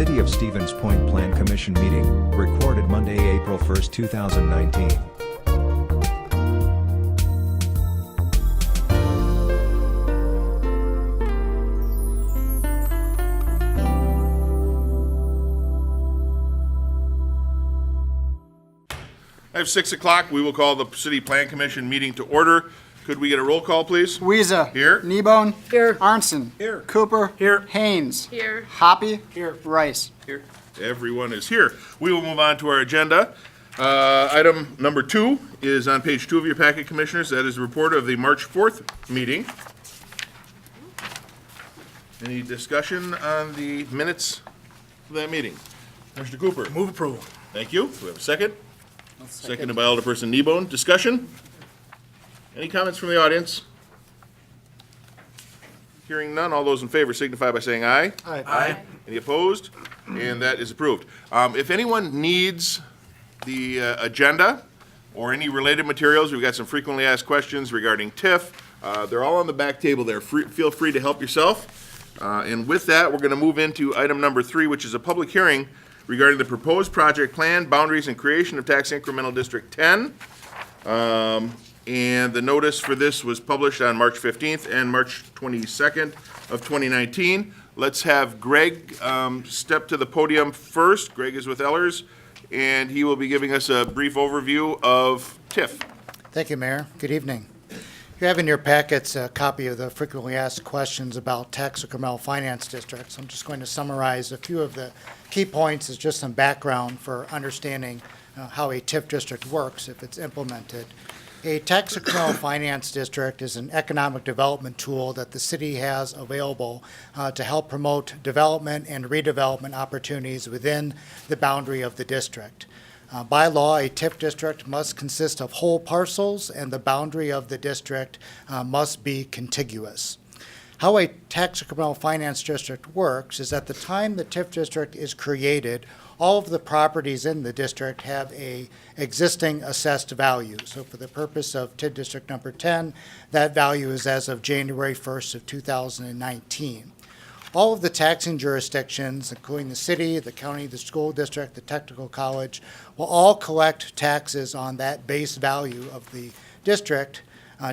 City of Stevens Point Plan Commission meeting, recorded Monday, April 1, 2019. I have 6 o'clock. We will call the City Plan Commission meeting to order. Could we get a roll call, please? Weezer. Here. Kneebone. Here. Arnson. Here. Cooper. Here. Haynes. Here. Hoppy. Here. Rice. Here. Everyone is here. We will move on to our agenda. Item number 2 is on page 2 of your packet, Commissioners. That is a report of the March 4th meeting. Any discussion on the minutes of that meeting? Mr. Cooper? Move approval. Thank you. Do we have a second? Seconded by Alderperson Kneebone. Discussion? Any comments from the audience? Hearing none, all those in favor signify by saying aye. Aye. Any opposed? And that is approved. If anyone needs the agenda or any related materials, we've got some frequently asked questions regarding TIF. They're all on the back table there. Feel free to help yourself. And with that, we're going to move into item number 3, which is a public hearing regarding the proposed project plan, boundaries, and creation of Tax Incremental District 10. And the notice for this was published on March 15th and March 22nd of 2019. Let's have Greg step to the podium first. Greg is with Ellers, and he will be giving us a brief overview of TIF. Thank you, Mayor. Good evening. You have in your packets a copy of the frequently asked questions about tax incremental finance districts. I'm just going to summarize a few of the key points as just some background for understanding how a TIF district works if it's implemented. A tax incremental finance district is an economic development tool that the city has available to help promote development and redevelopment opportunities within the boundary of the district. By law, a TIF district must consist of whole parcels, and the boundary of the district must be contiguous. How a tax incremental finance district works is at the time the TIF district is created, all of the properties in the district have a existing assessed value. So for the purpose of TID District number 10, that value is as of January 1st of 2019. All of the taxing jurisdictions, including the city, the county, the school district, the technical college, will all collect taxes on that base value of the district,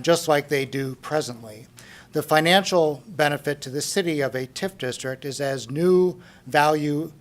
just like they do presently. The financial benefit to the city of a TIF district is as new value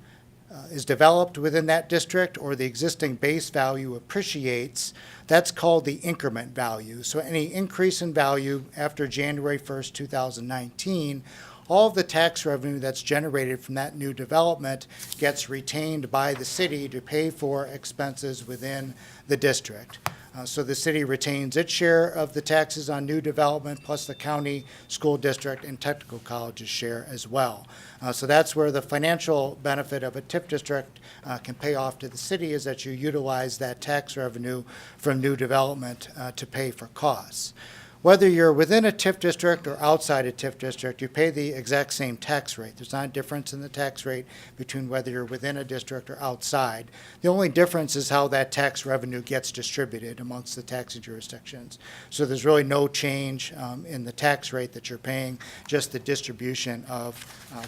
is developed within that district or the existing base value appreciates, that's called the increment value. So any increase in value after January 1st, 2019, all of the tax revenue that's generated from that new development gets retained by the city to pay for expenses within the district. So the city retains its share of the taxes on new development, plus the county, school district, and technical college's share as well. So that's where the financial benefit of a TIF district can pay off to the city, is that you utilize that tax revenue from new development to pay for costs. Whether you're within a TIF district or outside a TIF district, you pay the exact same tax rate. There's not a difference in the tax rate between whether you're within a district or outside. The only difference is how that tax revenue gets distributed amongst the taxing jurisdictions. So there's really no change in the tax rate that you're paying, just the distribution of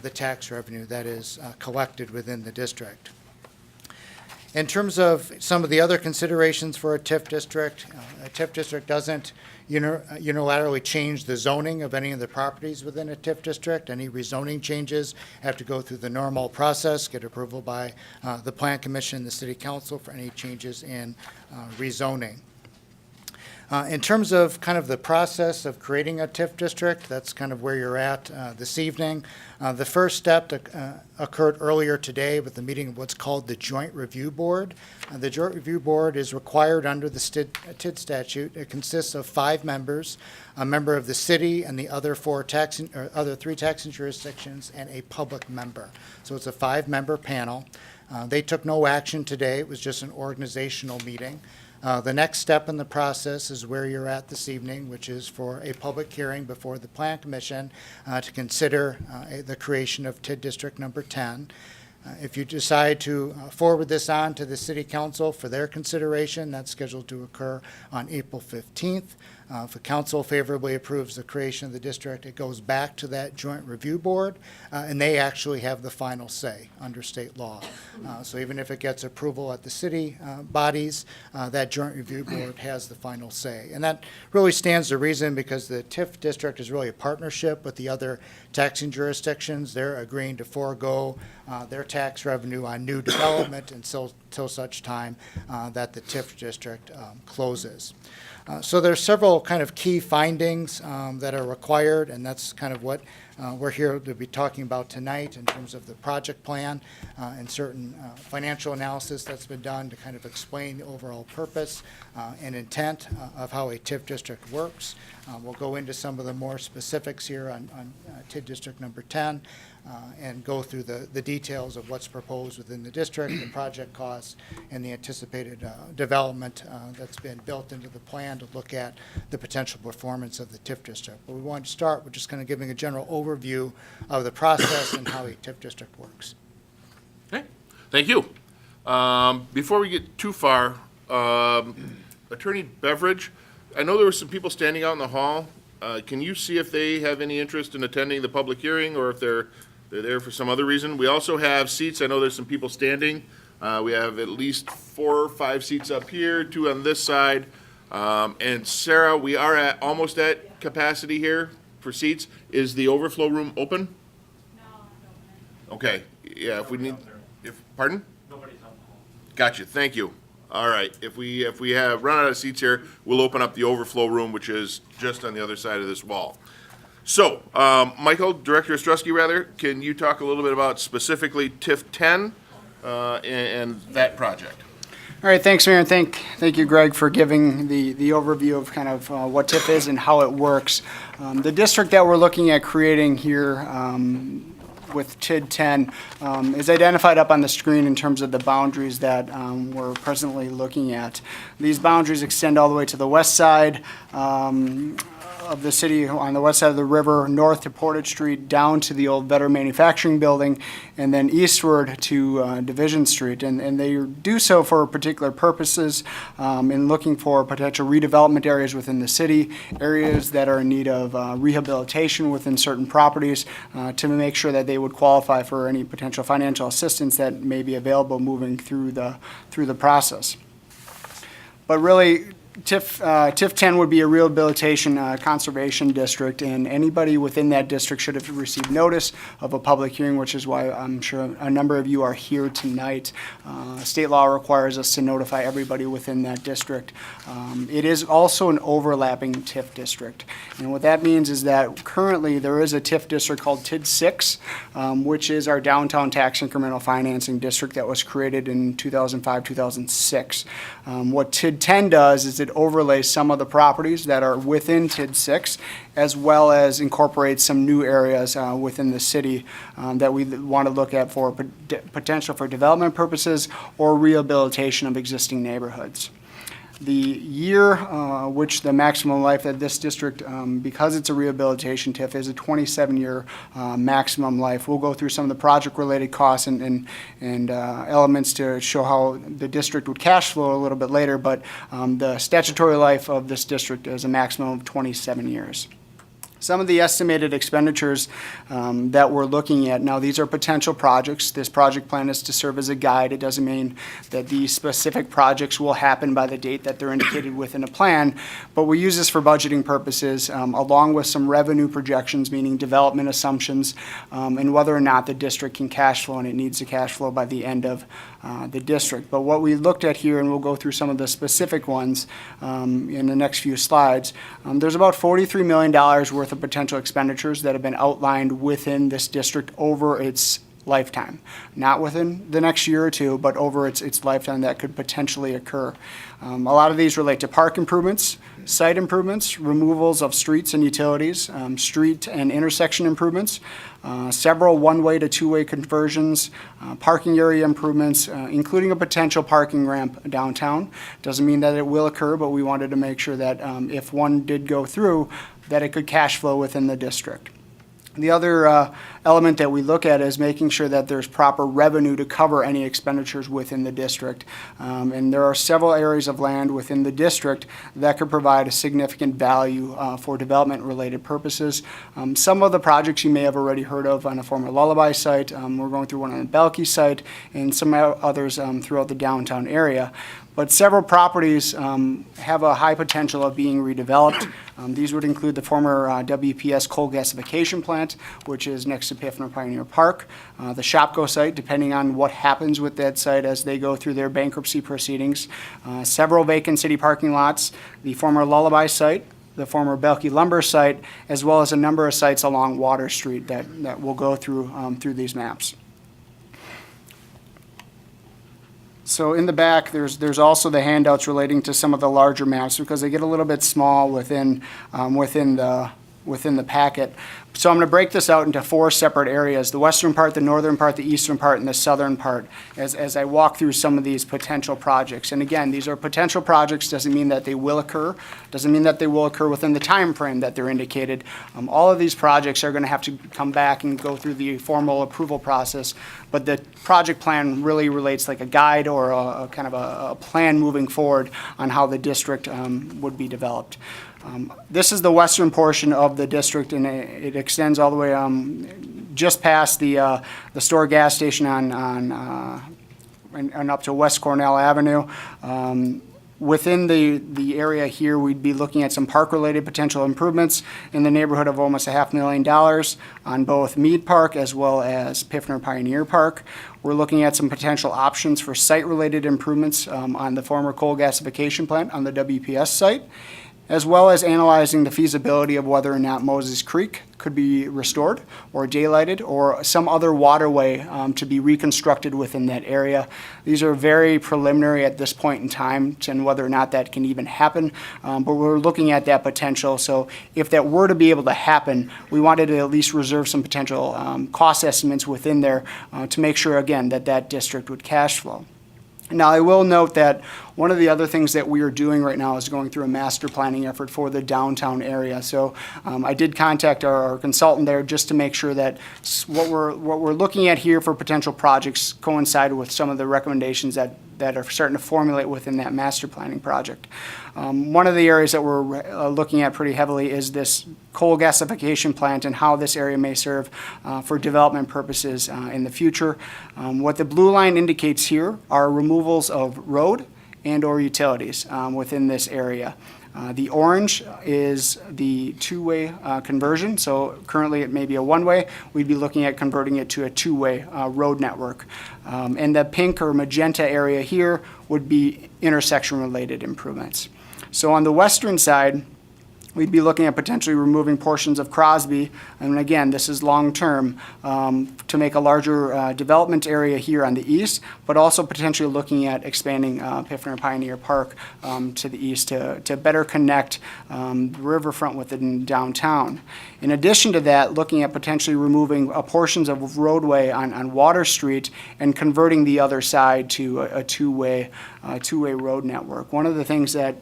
the tax revenue that is collected within the district. In terms of some of the other considerations for a TIF district doesn't unilaterally change the zoning of any of the properties within a TIF district. Any rezoning changes have to go through the normal process, get approval by the Plan Commission, the City Council for any changes in rezoning. In terms of kind of the process of creating a TIF district, that's kind of where you're at this evening. The first step occurred earlier today with the meeting of what's called the Joint Review Board. The Joint Review Board is required under the TID statute. It consists of 5 members, a member of the city and the other 3 taxing jurisdictions, and a public member. So it's a 5-member panel. They took no action today. It was just an organizational meeting. The next step in the process is where you're at this evening, which is for a public hearing before the Plan Commission to consider the creation of TID District number 10. If you decide to forward this on to the City Council for their consideration, that's scheduled to occur on April 15th. If the council favorably approves the creation of the district, it goes back to that joint review board, and they actually have the final say under state law. So even if it gets approval at the city bodies, that joint review board has the final say. And that really stands to reason because the TIF district is really a partnership with the other taxing jurisdictions. They're agreeing to forego their tax revenue on new development until such time that the TIF district closes. So there's several kind of key findings that are required, and that's kind of what we're here to be talking about tonight in terms of the project plan and certain financial analysis that's been done to kind of explain the overall purpose and intent of how a TIF district works. We'll go into some of the more specifics here on TIF district number 10 and go through the details of what's proposed within the district, the project costs, and the anticipated development that's been built into the plan to look at the potential performance of the TIF district. But we want to start with just kind of giving a general overview of the process and how a TIF district works. Okay, thank you. Before we get too far, Attorney Beveridge, I know there were some people standing out in the hall. Can you see if they have any interest in attending the public hearing or if they're there for some other reason? We also have seats. I know there's some people standing. We have at least 4 or 5 seats up here, 2 on this side. And Sarah, we are almost at capacity here for seats. Is the overflow room open? No. Okay, yeah, if we need, pardon? Nobody's on the hall. Gotcha, thank you. All right, if we have run out of seats here, we'll open up the overflow room, which is just on the other side of this wall. So, Michael, Director Ostrowski, rather, can you talk a little bit about specifically TIF 10 and that project? All right, thanks, Mayor, and thank you, Greg, for giving the overview of kind of what TIF is and how it works. The district that we're looking at creating here with TID 10 is identified up on the screen in terms of the boundaries that we're presently looking at. These boundaries extend all the way to the west side of the city, on the west side of the river, north to Portage Street, down to the old Vetter Manufacturing Building, and then eastward to Division Street. And they do so for particular purposes in looking for potential redevelopment areas within the city, areas that are in need of rehabilitation within certain properties to make sure that they would qualify for any potential financial assistance that may be available moving through the process. But really, TIF 10 would be a rehabilitation conservation district, and anybody within that district should have received notice of a public hearing, which is why I'm sure a number of you are here tonight. State law requires us to notify everybody within that district. It is also an overlapping TIF district, and what that means is that currently there is a TIF district called TID 6, which is our downtown tax incremental financing district that was created in 2005-2006. What TID 10 does is it overlays some of the properties that are within TID 6, as well as incorporates some new areas within the city that we want to look at for potential for development purposes or rehabilitation of existing neighborhoods. The year which the maximum life of this district, because it's a rehabilitation TIF, is a 27-year maximum life. We'll go through some of the project-related costs and elements to show how the district would cash flow a little bit later, but the statutory life of this district is a maximum of 27 years. Some of the estimated expenditures that we're looking at, now these are potential projects. This project plan is to serve as a guide. It doesn't mean that these specific projects will happen by the date that they're indicated within a plan, but we use this for budgeting purposes along with some revenue projections, meaning development assumptions, and whether or not the district can cash flow, and it needs to cash flow by the end of the district. But what we looked at here, and we'll go through some of the specific ones in the next few slides, there's about $43 million worth of potential expenditures that have been outlined within this district over its lifetime. Not within the next year or two, but over its lifetime that could potentially occur. A lot of these relate to park improvements, site improvements, removals of streets and utilities, street and intersection improvements, several one-way to two-way conversions, parking area improvements, including a potential parking ramp downtown. Doesn't mean that it will occur, but we wanted to make sure that if one did go through, that it could cash flow within the district. The other element that we look at is making sure that there's proper revenue to cover any expenditures within the district. And there are several areas of land within the district that could provide a significant value for development-related purposes. Some of the projects you may have already heard of on a former Lullaby site. We're going through one on the Belkey site and some others throughout the downtown area. But several properties have a high potential of being redeveloped. These would include the former WPS coal gasification plant, which is next to Piffner Pioneer Park, the Shopko site, depending on what happens with that site as they go through their bankruptcy proceedings, several vacant city parking lots, the former Lullaby site, the former Belkey lumber site, as well as a number of sites along Water Street that will go through these maps. So in the back, there's also the handouts relating to some of the larger maps because they get a little bit small within the packet. So I'm going to break this out into 4 separate areas: the western part, the northern part, the eastern part, and the southern part, as I walk through some of these potential projects. And again, these are potential projects, doesn't mean that they will occur, doesn't mean that they will occur within the time frame that they're indicated. All of these projects are going to have to come back and go through the formal approval process, but the project plan really relates like a guide or a kind of a plan moving forward on how the district would be developed. This is the western portion of the district, and it extends all the way just past the Store gas station and up to West Cornell Avenue. Within the area here, we'd be looking at some park-related potential improvements in the neighborhood of almost $500,000 on both Mead Park as well as Piffner Pioneer Park. We're looking at some potential options for site-related improvements on the former coal gasification plant on the WPS site, as well as analyzing the feasibility of whether or not Moses Creek could be restored or daylighted or some other waterway to be reconstructed within that area. These are very preliminary at this point in time and whether or not that can even happen, but we're looking at that potential. So if that were to be able to happen, we wanted to at least reserve some potential cost estimates within there to make sure, again, that that district would cash flow. Now, I will note that one of the other things that we are doing right now is going through a master planning effort for the downtown area. So I did contact our consultant there just to make sure that what we're looking at here for potential projects coincide with some of the recommendations that are starting to formulate within that master planning project. One of the areas that we're looking at pretty heavily is this coal gasification plant and how this area may serve for development purposes in the future. What the blue line indicates here are removals of road and or utilities within this area. The orange is the two-way conversion, so currently it may be a one-way. We'd be looking at converting it to a two-way road network. And the pink or magenta area here would be intersection-related improvements. So on the western side, we'd be looking at potentially removing portions of Crosby, and again, this is long-term, to make a larger development area here on the east, but also potentially looking at expanding Piffner Pioneer Park to the east to better connect the riverfront within downtown. In addition to that, looking at potentially removing portions of roadway on Water Street and converting the other side to a two-way road network. One of the things that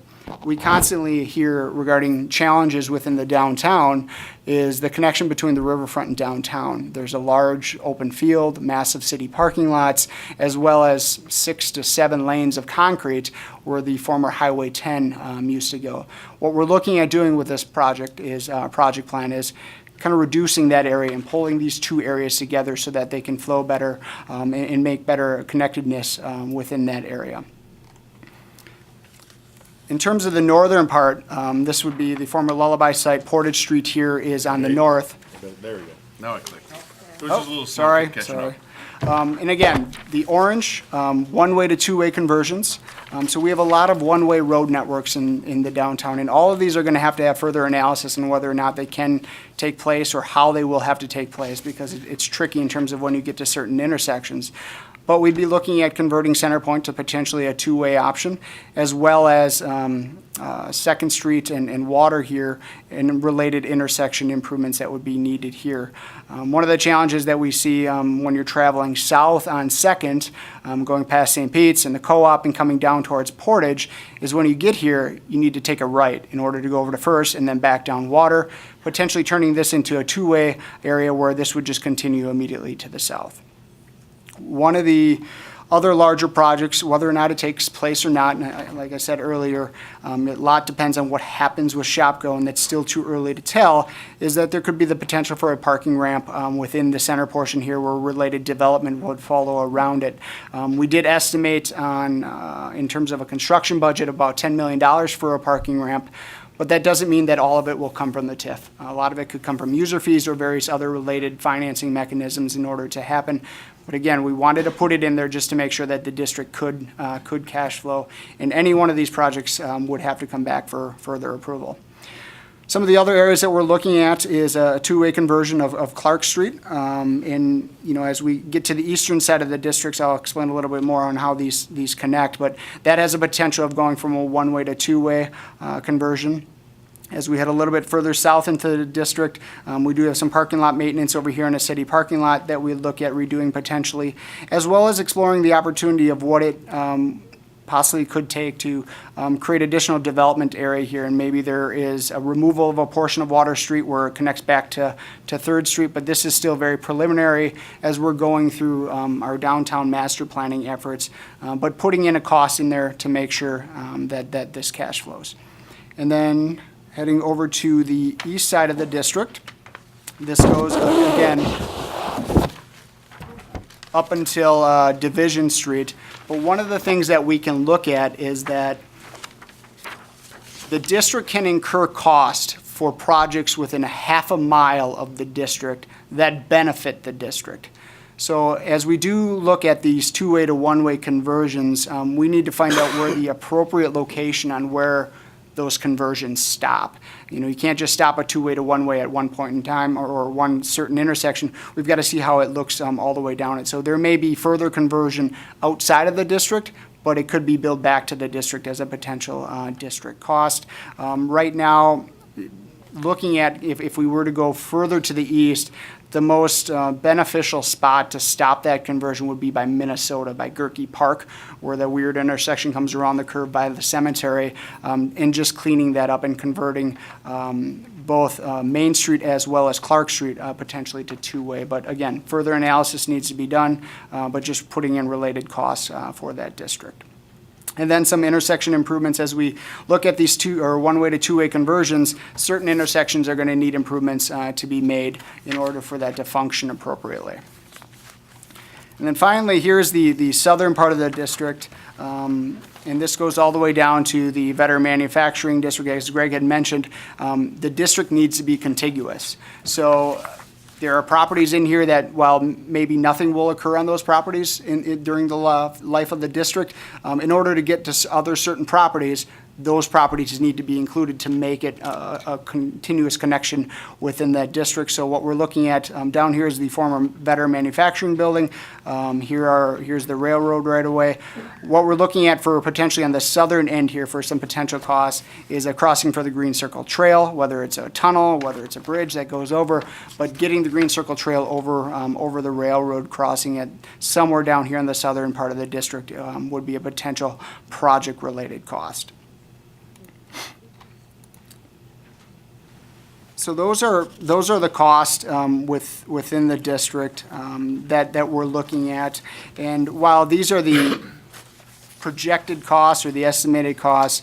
we constantly hear regarding challenges within the downtown is the connection between the riverfront and downtown. There's a large open field, massive city parking lots, as well as 6 to 7 lanes of concrete where the former Highway 10 used to go. What we're looking at doing with this project plan is kind of reducing that area and pulling these two areas together so that they can flow better and make better connectedness within that area. In terms of the northern part, this would be the former Lullaby site. Portage Street here is on the north. There we go. Now it clicked. It was Oh, just a little sorry, catching sorry. up. And again, the orange, one-way to two-way conversions. So we have a lot of one-way road networks in the downtown, and all of these are going to have further analysis on whether or not they can take place or how they will have to take place, because it's tricky in terms of when you get to certain intersections. But we'd be looking at converting Centerpoint to potentially a two-way option, as well as Second Street and Water here and related intersection improvements that would be needed here. One of the challenges that we see when you're traveling south on Second, going past St. Pete's and the Co-op and coming down towards Portage, is when you get here, you need to take a right in order to go over to First and then back down Water, potentially turning this into a two-way area where this would just continue immediately to the south. One of the other larger projects, whether or not it takes place or not, and like I said earlier, a lot depends on what happens with Shopko, and that's still too early to tell, is that there could be the potential for a parking ramp within the center portion here where related development would follow around it. We did estimate on, in terms of a construction budget, about $10 million for a parking ramp. But that doesn't mean that all of it will come from the TIF. A lot of it could come from user fees or various other related financing mechanisms in order to happen. But again, we wanted to put it in there just to make sure that the district could cash flow. And any one of these projects would have to come back for further approval. Some of the other areas that we're looking at is a two-way conversion of Clark Street. And, you know, as we get to the eastern side of the districts, I'll explain a little bit more on how these connect. But that has a potential of going from a one-way to two-way conversion. As we head a little bit further south into the district, we do have some parking lot maintenance over here in a city parking lot that we look at redoing potentially, as well as exploring the opportunity of what it possibly could take to create additional development area here. And maybe there is a removal of a portion of Water Street where it connects back to 3rd Street, but this is still very preliminary as we're going through our downtown master planning efforts, but putting in a cost in there to make sure that this cash flows. And then heading over to the east side of the district, this goes again up until Division Street. But one of the things that we can look at is that the district can incur cost for projects within a half a mile of the district that benefit the district. So as we do look at these two-way to one-way conversions, we need to find out where the appropriate location on where those conversions stop. You know, you can't just stop a two-way to one-way at one point in time or one certain intersection. We've got to see how it looks all the way down it. So there may be further conversion outside of the district, but it could be billed back to the district as a potential district cost. Right now, looking at if we were to go further to the east, the most beneficial spot to stop that conversion would be by Minnesota, by Gerke Park, where the weird intersection comes around the curve by the cemetery, and just cleaning that up and converting both Main Street as well as Clark Street potentially to two-way. But again, further analysis needs to be done, but just putting in related costs for that district. And then some intersection improvements as we look at these one-way to two-way conversions. Certain intersections are going to need improvements to be made in order for that to function appropriately. And then finally, here's the southern part of the district. And this goes all the way down to the Vetter Manufacturing District. As Greg had mentioned, the district needs to be contiguous. So there are properties in here that, while maybe nothing will occur on those properties during the life of the district, in order to get to other certain properties, those properties need to be included to make it a continuous connection within that district. So what we're looking at down here is the former Vetter Manufacturing Building. Here's the railroad right away. What we're looking at for potentially on the southern end here for some potential costs is a crossing for the Green Circle Trail, whether it's a tunnel, whether it's a bridge that goes over, but getting the Green Circle Trail over the railroad crossing at somewhere down here in the southern part of the district would be a potential project-related cost. So those are the costs within the district that we're looking at. And while these are the projected costs or the estimated costs,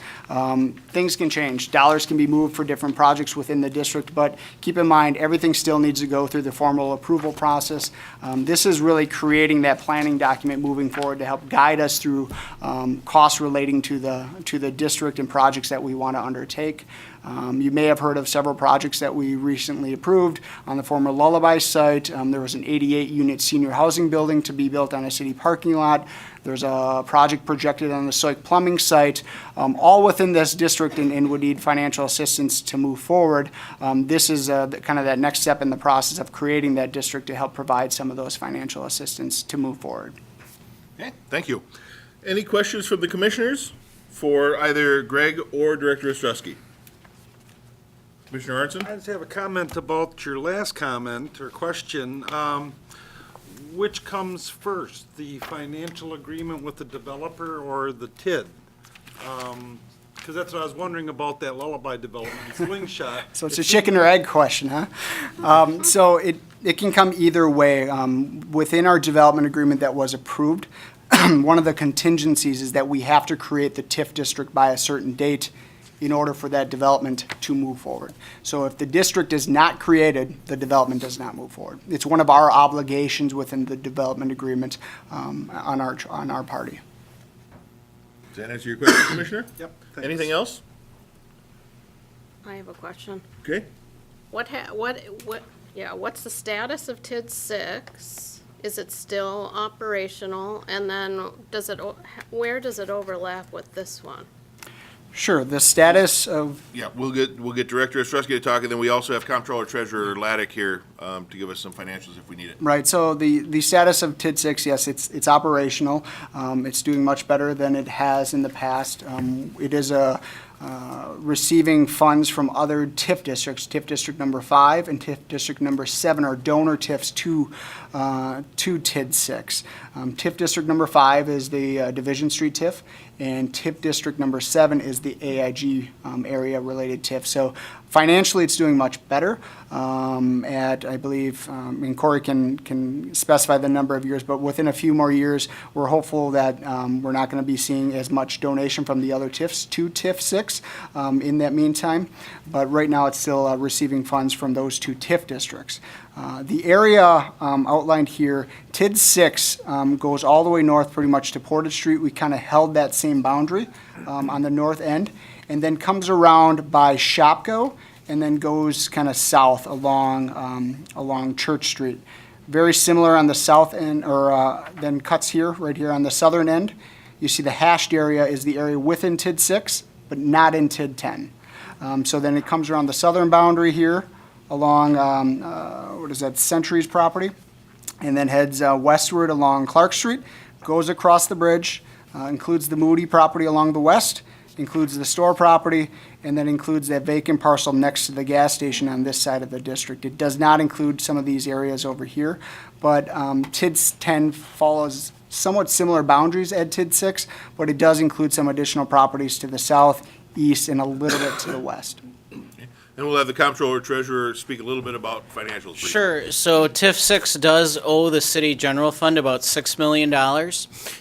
things can change. Dollars can be moved for different projects within the district, but keep in mind, everything still needs to go through the formal approval process. This is really creating that planning document moving forward to help guide us through costs relating to the district and projects that we want to undertake. You may have heard of several projects that we recently approved. On the former Lullaby site, there was an 88-unit senior housing building to be built on a city parking lot. There's a project projected on the Soik Plumbing site, all within this district and would need financial assistance to move forward. This is kind of that next step in the process of creating that district to help provide some of those financial assistance to move forward. Okay, thank you. Any questions from the commissioners for either Greg or Director Ostrowski? Commissioner Arnson? I just have a comment about your last comment or question. Which comes first, the financial agreement with the developer or the TID? Because that's what I was wondering about that lullaby development, Slingshot. So it's a chicken or egg question, huh? So it can come either way. Within our development agreement that was approved, one of the contingencies is that we have to create the TIF district by a certain date in order for that development to move forward. So if the district is not created, the development does not move forward. It's one of our obligations within the development agreement on our party. Does that answer your question, Commissioner? Yep. thanks. Anything else? I have a question. Okay. What's the status of TID 6? Is it still operational? And then where does it overlap with this one? Sure, the status of, Yeah, we'll get Director Ostrowski to talk, and then we also have Comptroller Treasurer Laddick here to give us some financials if we need it. right, so the status of TID 6, yes, it's operational. It's doing much better than it has in the past. It is receiving funds from other TIF districts. TIF District number 5 and TIF District number 7 are donor TIFs to TID 6. TIF District number 5 is the Division Street TIF, and TIF District number 7 is the AIG area-related TIF. So financially, it's doing much better at, I believe, and Corey can specify the number of years, but within a few more years, we're hopeful that we're not going to be seeing as much donation from the other TIFs to TIF 6 in that meantime. But right now, it's still receiving funds from those two TIF districts. The area outlined here, TID 6 goes all the way north pretty much to Portage Street. We kind of held that same boundary on the north end, and then comes around by Shopko, and then goes kind of south along Church Street. Very similar on the south end, or then cuts here, right here on the southern end. You see the hashed area is the area within TID 6, but not in TID 10. So then it comes around the southern boundary here, along, Century's property, and then heads westward along Clark Street, goes across the bridge, includes the Moody property along the west, includes the store property, and then includes that vacant parcel next to the gas station on this side of the district. It does not include some of these areas over here, but TID 10 follows somewhat similar boundaries at TID 6, but it does include some additional properties to the south, east, and a little bit to the west. And we'll have the Comptroller Treasurer speak a little bit about financials. briefly. Sure. So TIF 6 does owe the city general fund about $6 million,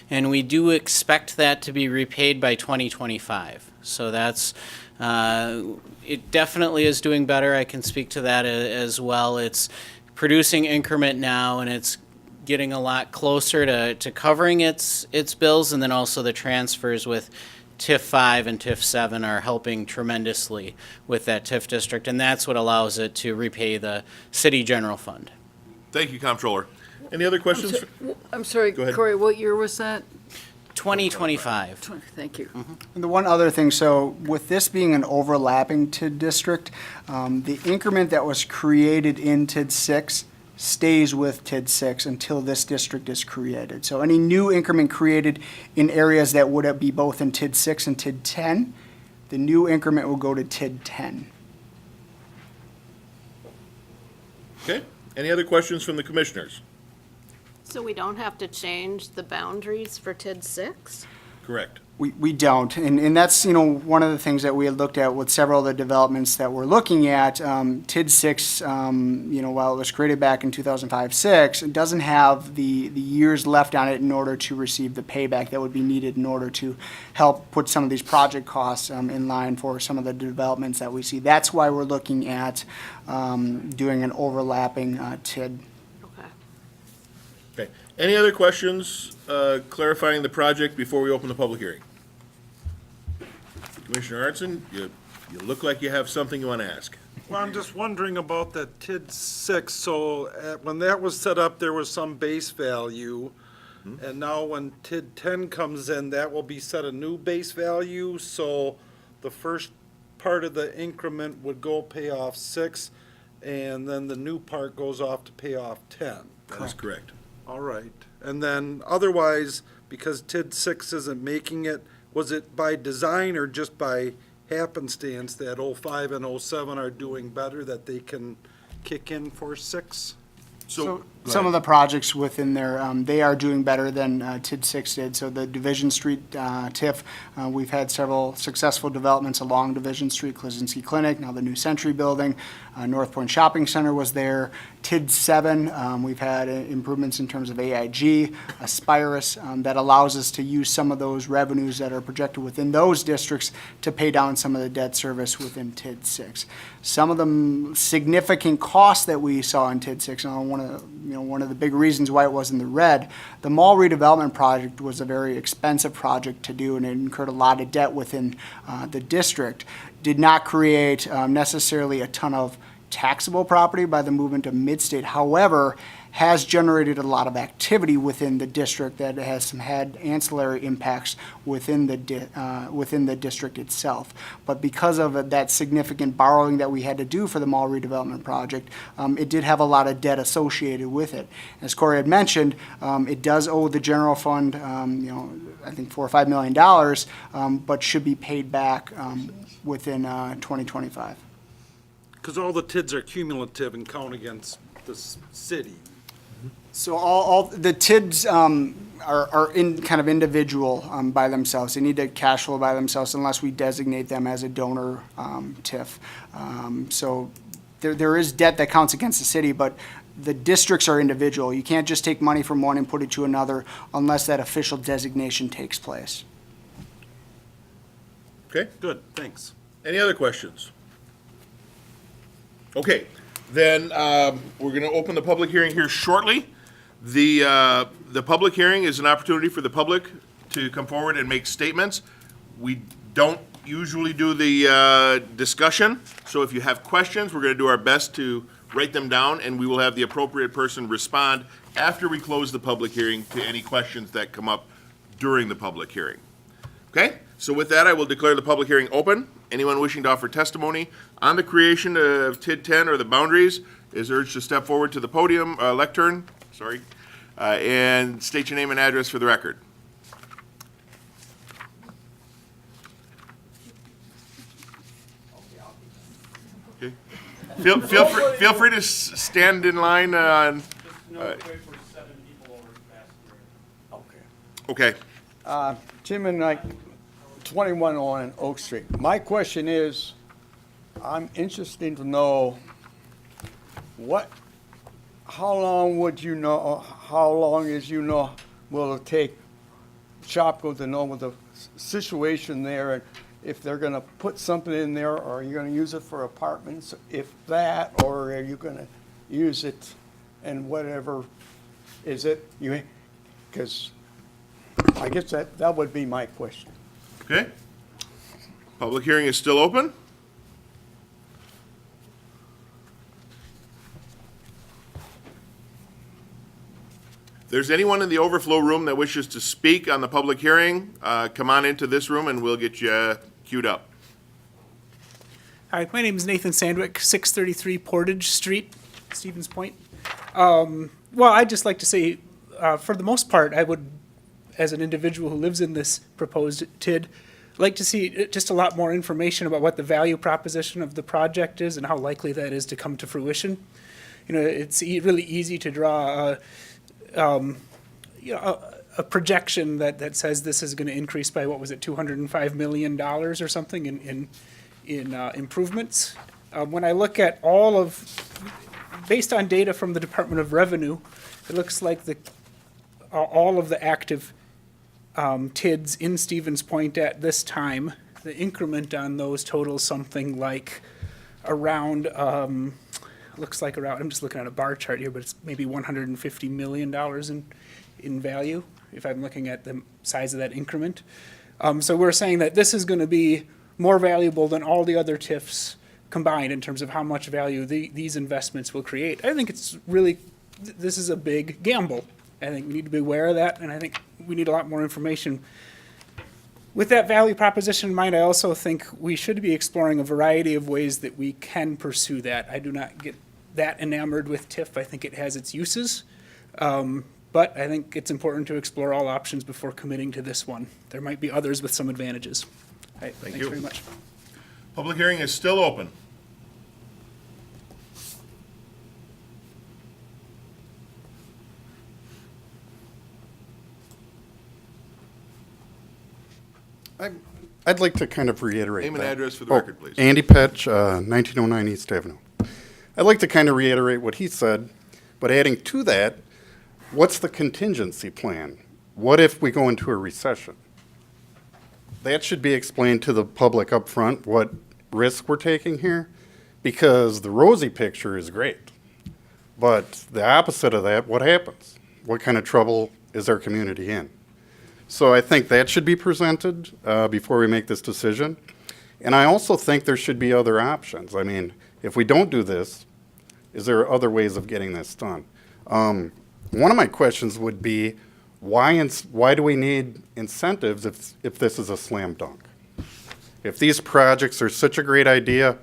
and we do expect that to be repaid by 2025. So that's, it definitely is doing better. I can speak to that as well. It's producing increment now, and it's getting a lot closer to covering its bills, and then also the transfers with TIF 5 and TIF 7 are helping tremendously with that TIF district, and that's what allows it to repay the city general fund. Thank you, Comptroller. Any other questions? I'm sorry, Go ahead. Corey, what year was that? 2025. Thank you. And the one other thing, so with this being an overlapping TID district, the increment that was created in TID 6 stays with TID 6 until this district is created. So any new increment created in areas that would be both in TID 6 and TID 10, the new increment will go to TID 10. Okay. Any other questions from the commissioners? So we don't have to change the boundaries for TID 6? Correct. We don't, and that's, one of the things that we had looked at with several of the developments that we're looking at. TID 6, while it was created back in 2005-06, it doesn't have the years left on it in order to receive the payback that would be needed in order to help put some of these project costs in line for some of the developments that we see. That's why we're looking at doing an overlapping TID. Okay. Okay. Any other questions clarifying the project before we open the public hearing? Commissioner Arnson, you look like you have something you want to ask. Well, I'm just wondering about that TID 6. So when that was set up, there was some base value. And now when TID 10 comes in, that will be set a new base value. So the first part of the increment would go pay off 6, and then the new part goes off to pay off 10. That is correct. All right. And then otherwise, because TID 6 isn't making it, was it by design or just by happenstance that 05 and 07 are doing better, that they can kick in for 6? So some of the projects within there, they are doing better than TID 6 did. So the Division Street TIF, we've had several successful developments along Division Street, Klazinski Clinic, now the new Century Building, North Point Shopping Center was there. TID 7, we've had improvements in terms of AIG, Aspirus, that allows us to use some of those revenues that are projected within those districts to pay down some of the debt service within TID 6. Some of the significant costs that we saw in TID 6, and one of the big reasons why it was in the red, the mall redevelopment project was a very expensive project to do, and it incurred a lot of debt within the district. Did not create necessarily a ton of taxable property by the movement of Midstate. However, has generated a lot of activity within the district that has had ancillary impacts within the district itself. But because of that significant borrowing that we had to do for the mall redevelopment project, it did have a lot of debt associated with it. As Corey had mentioned, it does owe the general fund, I think $4 or $5 million, but should be paid back within 2025. Because all the TIDs are cumulative and count against the city. So all the TIDs are in kind of individual by themselves. They need to cash flow by themselves unless we designate them as a donor TIF. So there is debt that counts against the city, but the districts are individual. You can't just take money from one and put it to another unless that official designation takes place. Okay, Good, thanks. any other questions? Okay, then we're going to open the public hearing here shortly. The public hearing is an opportunity for the public to come forward and make statements. We don't usually do the discussion, so if you have questions, we're going to do our best to write them down, and we will have the appropriate person respond after we close the public hearing to any questions that come up during the public hearing. Okay, so with that, I will declare the public hearing open. Anyone wishing to offer testimony on the creation of TID 10 or the boundaries is urged to step forward to the podium, lectern, and state your name and address for the record. Okay. Feel free to stand in line on. Okay. Jim and I, 21 on Oak Street. My question is, I'm interested to know how long will it take Shopko to know what the situation there, and if they're gonna put something in there, or are you gonna use it for apartments, if that, or are you gonna use it and whatever is it? Because I guess that would be my question. Okay. Public hearing is still open. If there's anyone in the overflow room that wishes to speak on the public hearing, come on into this room and we'll get you queued up. Hi, my name is Nathan Sandwick, 633 Portage Street, Stevens Point. Well, I'd just like to say, for the most part, I would, as an individual who lives in this proposed TID, like to see just a lot more information about what the value proposition of the project is and how likely that is to come to fruition. It's really easy to draw a projection that says this is going to increase by, what was it, $205 million or something in improvements. When I look at based on data from the Department of Revenue, it looks like all of the active TIDs in Stevens Point at this time, the increment on those totals something like around, looks like around, I'm just looking at a bar chart here, but it's maybe $150 million in value, if I'm looking at the size of that increment. So we're saying that this is going to be more valuable than all the other TIFs combined in terms of how much value these investments will create. I think it's really, this is a big gamble. I think we need to be aware of that, and I think we need a lot more information. With that value proposition in mind, I also think we should be exploring a variety of ways that we can pursue that. I do not get that enamored with TIF. I think it has its uses. But I think it's important to explore all options before committing to this one. There might be others with some advantages. All right, thanks you. very much. Public hearing is still open. I'd like to kind of reiterate Name and that. address for the record, please. Andy Petch, 1909 East Avenue. I'd like to kind of reiterate what he said, but adding to that, what's the contingency plan? What if we go into a recession? That should be explained to the public up front, what risk we're taking here, because the rosy picture is great. But the opposite of that, what happens? What kind of trouble is our community in? So I think that should be presented before we make this decision. And I also think there should be other options. I mean, if we don't do this, is there other ways of getting this done? One of my questions would be, why do we need incentives if this is a slam dunk? If these projects are such a great idea,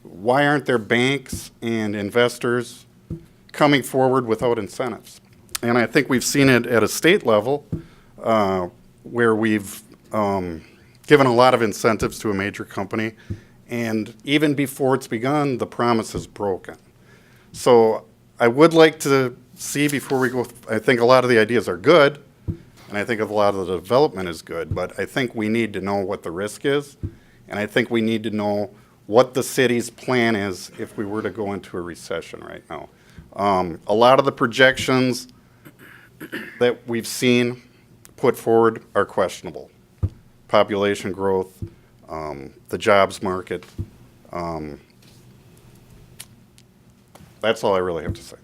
why aren't there banks and investors coming forward without incentives? And I think we've seen it at a state level, where we've given a lot of incentives to a major company, and even before it's begun, the promise is broken. So I would like to see before we go, I think a lot of the ideas are good, and I think a lot of the development is good, but I think we need to know what the risk is, and I think we need to know what the city's plan is if we were to go into a recession right now. A lot of the projections that we've seen put forward are questionable. Population growth, the jobs market. That's all I really have to say.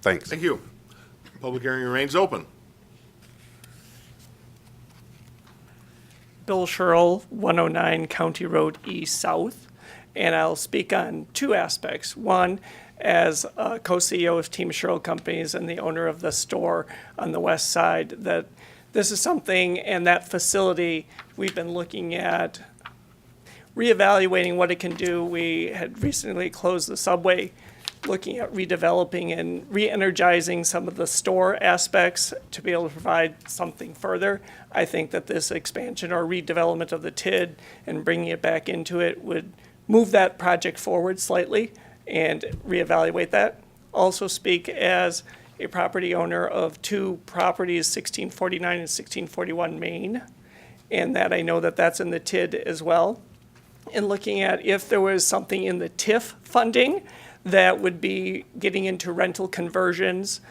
Thanks. Thank you. Public hearing remains open. Bill Sherrill, 109 County Road East South, and I'll speak on two aspects. One, as a co-CEO of Team Sherrill Companies and the owner of the store on the west side, that this is something, and that facility, we've been looking at reevaluating what it can do. We had recently closed the Subway, looking at redeveloping and re-energizing some of the store aspects to be able to provide something further. I think that this expansion or redevelopment of the TID and bringing it back into it would move that project forward slightly and reevaluate that. Also speak as a property owner of two properties, 1649 and 1641 Main, and that I know that that's in the TID as well. And looking at if there was something in the TIF funding that would be getting into rental conversions,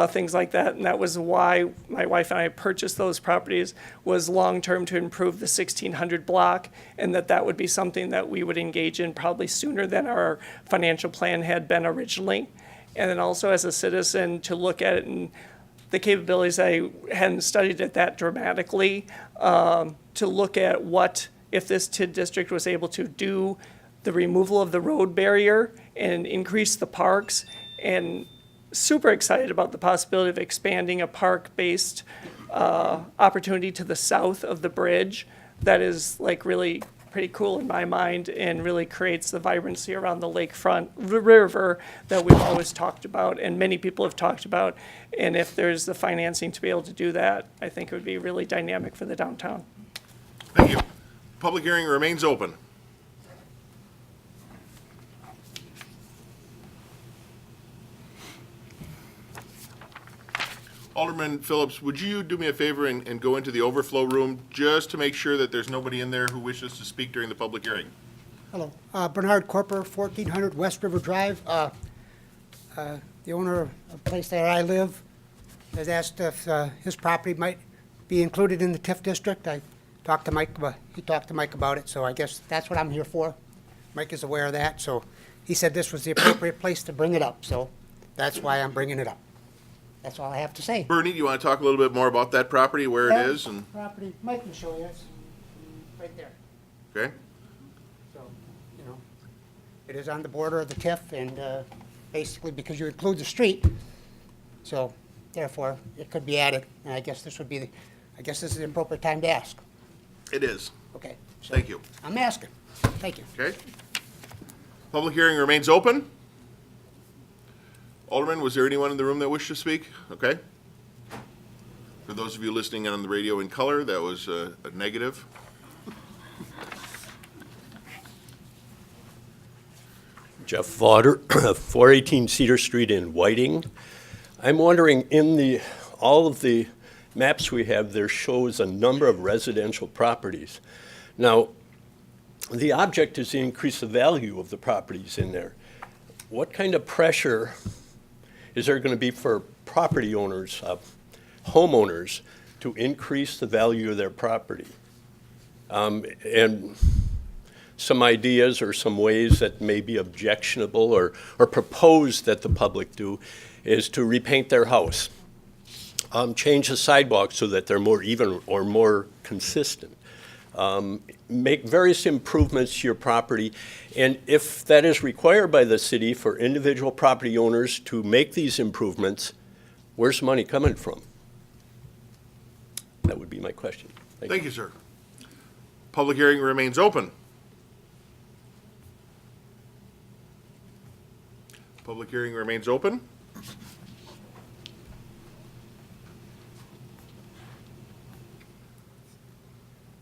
things like that. And that was why my wife and I purchased those properties, was long-term to improve the 1600 block, and that would be something that we would engage in probably sooner than our financial plan had been originally. And then also as a citizen to look at it and the capabilities, I hadn't studied it that dramatically, to look at what, if this TID district was able to do the removal of the road barrier and increase the parks, and super excited about the possibility of expanding a park-based opportunity to the south of the bridge. That is like really pretty cool in my mind and really creates the vibrancy around the lakefront river that we've always talked about and many people have talked about. And if there's the financing to be able to do that, I think it would be really dynamic for the downtown. Thank you. Public hearing remains open. Alderman Phillips, would you do me a favor and go into the overflow room just to make sure that there's nobody in there who wishes to speak during the public hearing? Hello, Bernard Corper, 1400 West River Drive. The owner of the place that I live has asked if his property might be included in the TIF district. I talked to Mike, he talked to Mike about it, so I guess that's what I'm here for. Mike is aware of that, so he said this was the appropriate place to bring it up, so that's why I'm bringing it up. That's all I have to say. Bernie, do you want to talk a little bit more about that property, where it is? And Property, Mike can show you, it's right there. okay, So, you know, it is on the border of the TIF, and basically because you include the street, so therefore it could be added. And I guess this would be, I guess this is the appropriate time to ask. it is. Okay. So Thank you. I'm asking. Thank you. Okay. Public hearing remains open. Alderman, was there anyone in the room that wished to speak? Okay. For those of you listening on the radio in color, that was a negative. Jeff Vauder, 418 Cedar Street in Whiting. I'm wondering, in all of the maps we have, there shows a number of residential properties. Now, the object is to increase the value of the properties in there. What kind of pressure is there going to be for property owners, homeowners, to increase the value of their property? And some ideas or some ways that may be objectionable or proposed that the public do is to repaint their house, change the sidewalks so that they're more even or more consistent, make various improvements to your property. And if that is required by the city for individual property owners to make these improvements, where's the money coming from? That would be my question. Thank you, sir. Public hearing remains open. Public hearing remains open.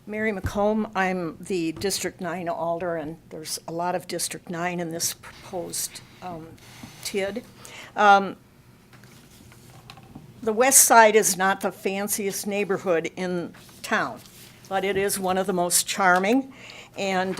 Mary McComb, I'm the District 9 alder, and there's a lot of District 9 in this proposed TID. The west side is not the fanciest neighborhood in town, but it is one of the most charming, and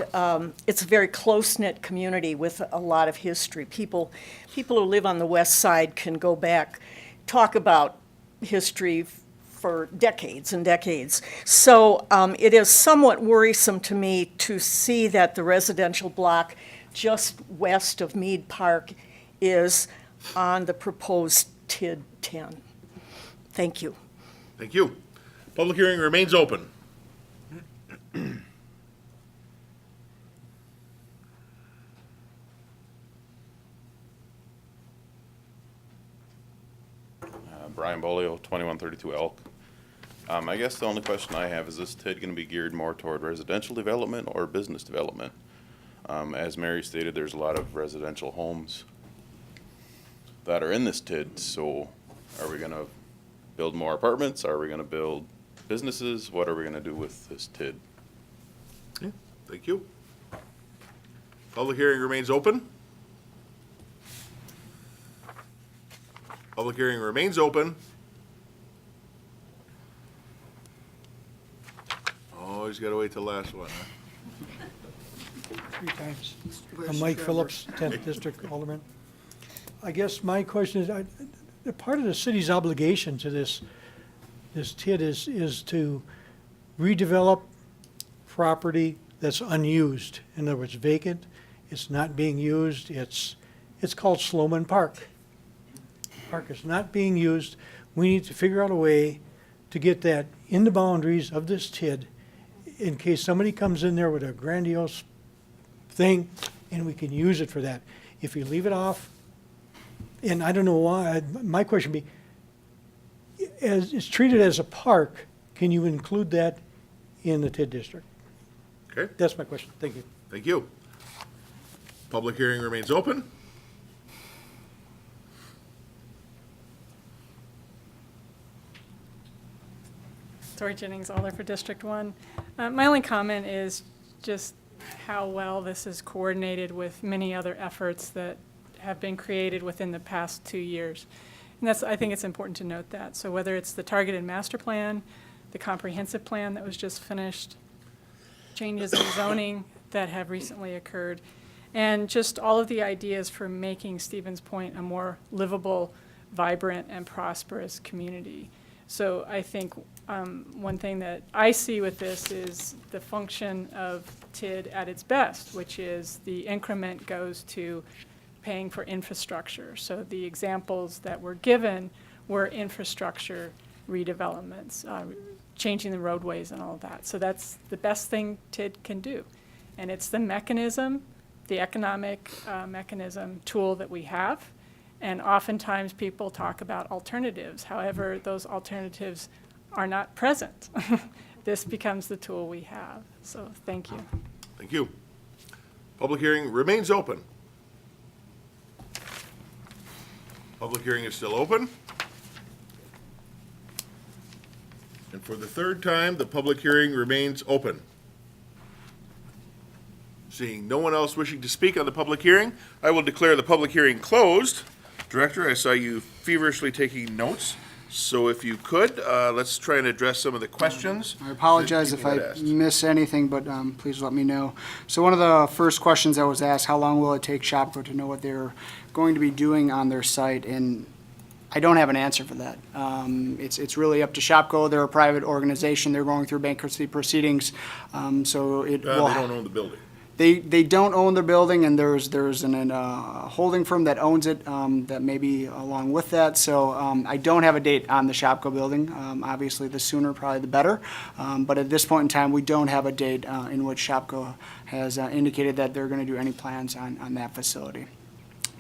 it's a very close-knit community with a lot of history. People who live on the west side can go back, talk about history for decades and decades. So it is somewhat worrisome to me to see that the residential block just west of Mead Park is on the proposed TID 10. Thank you. Thank you. Public hearing remains open. Brian Bolio, 2132 Elk. I guess the only question I have is this TID going to be geared more toward residential development or business development? As Mary stated, there's a lot of residential homes that are in this TID, so are we going to build more apartments? Are we going to build businesses? What are we going to do with this TID? Thank you. Public hearing remains open. Public hearing remains open. Always gotta wait till the last one, huh? 3 times. I'm Mike Phillips, 10th District Alderman. I guess my question is, part of the city's obligation to this TID is to redevelop property that's unused. In other words, vacant, it's not being used, it's called Sloman Park. Park is not being used. We need to figure out a way to get that in the boundaries of this TID in case somebody comes in there with a grandiose thing and we can use it for that. If you leave it off, and I don't know why, my question would be, as it's treated as a park, can you include that in the TID district? Okay. That's my question. Thank you. Thank you. Public hearing remains open. Tori Jennings, Alder for District 1. My only comment is just how well this is coordinated with many other efforts that have been created within the past 2 years. And I think it's important to note that. So whether it's the targeted master plan, the comprehensive plan that was just finished, changes in zoning that have recently occurred, and just all of the ideas for making Stevens Point a more livable, vibrant, and prosperous community. So I think one thing that I see with this is the function of TID at its best, which is the increment goes to paying for infrastructure. So the examples that were given were infrastructure redevelopments, changing the roadways and all of that. So that's the best thing TID can do. And it's the mechanism, the economic mechanism tool that we have. And oftentimes people talk about alternatives. However, those alternatives are not present. This becomes the tool we have. So thank you. Thank you. Public hearing remains open. Public hearing is still open. And for the third time, the public hearing remains open. Seeing no one else wishing to speak on the public hearing, I will declare the public hearing closed. Director, I saw you feverishly taking notes, so if you could, let's try and address some of the questions. I apologize that if people I had asked. miss anything, but please let me know. So one of the first questions that was asked, how long will it take Shopko to know what they're going to be doing on their site? And I don't have an answer for that. It's really up to Shopko. They're a private organization. They're going through bankruptcy proceedings, so it will. They don't own the building. They don't own the building, and there's an holding firm that owns it, that may be along with that. So I don't have a date on the Shopko building. Obviously, the sooner probably the better. But at this point in time, we don't have a date in which Shopko has indicated that they're going to do any plans on that facility.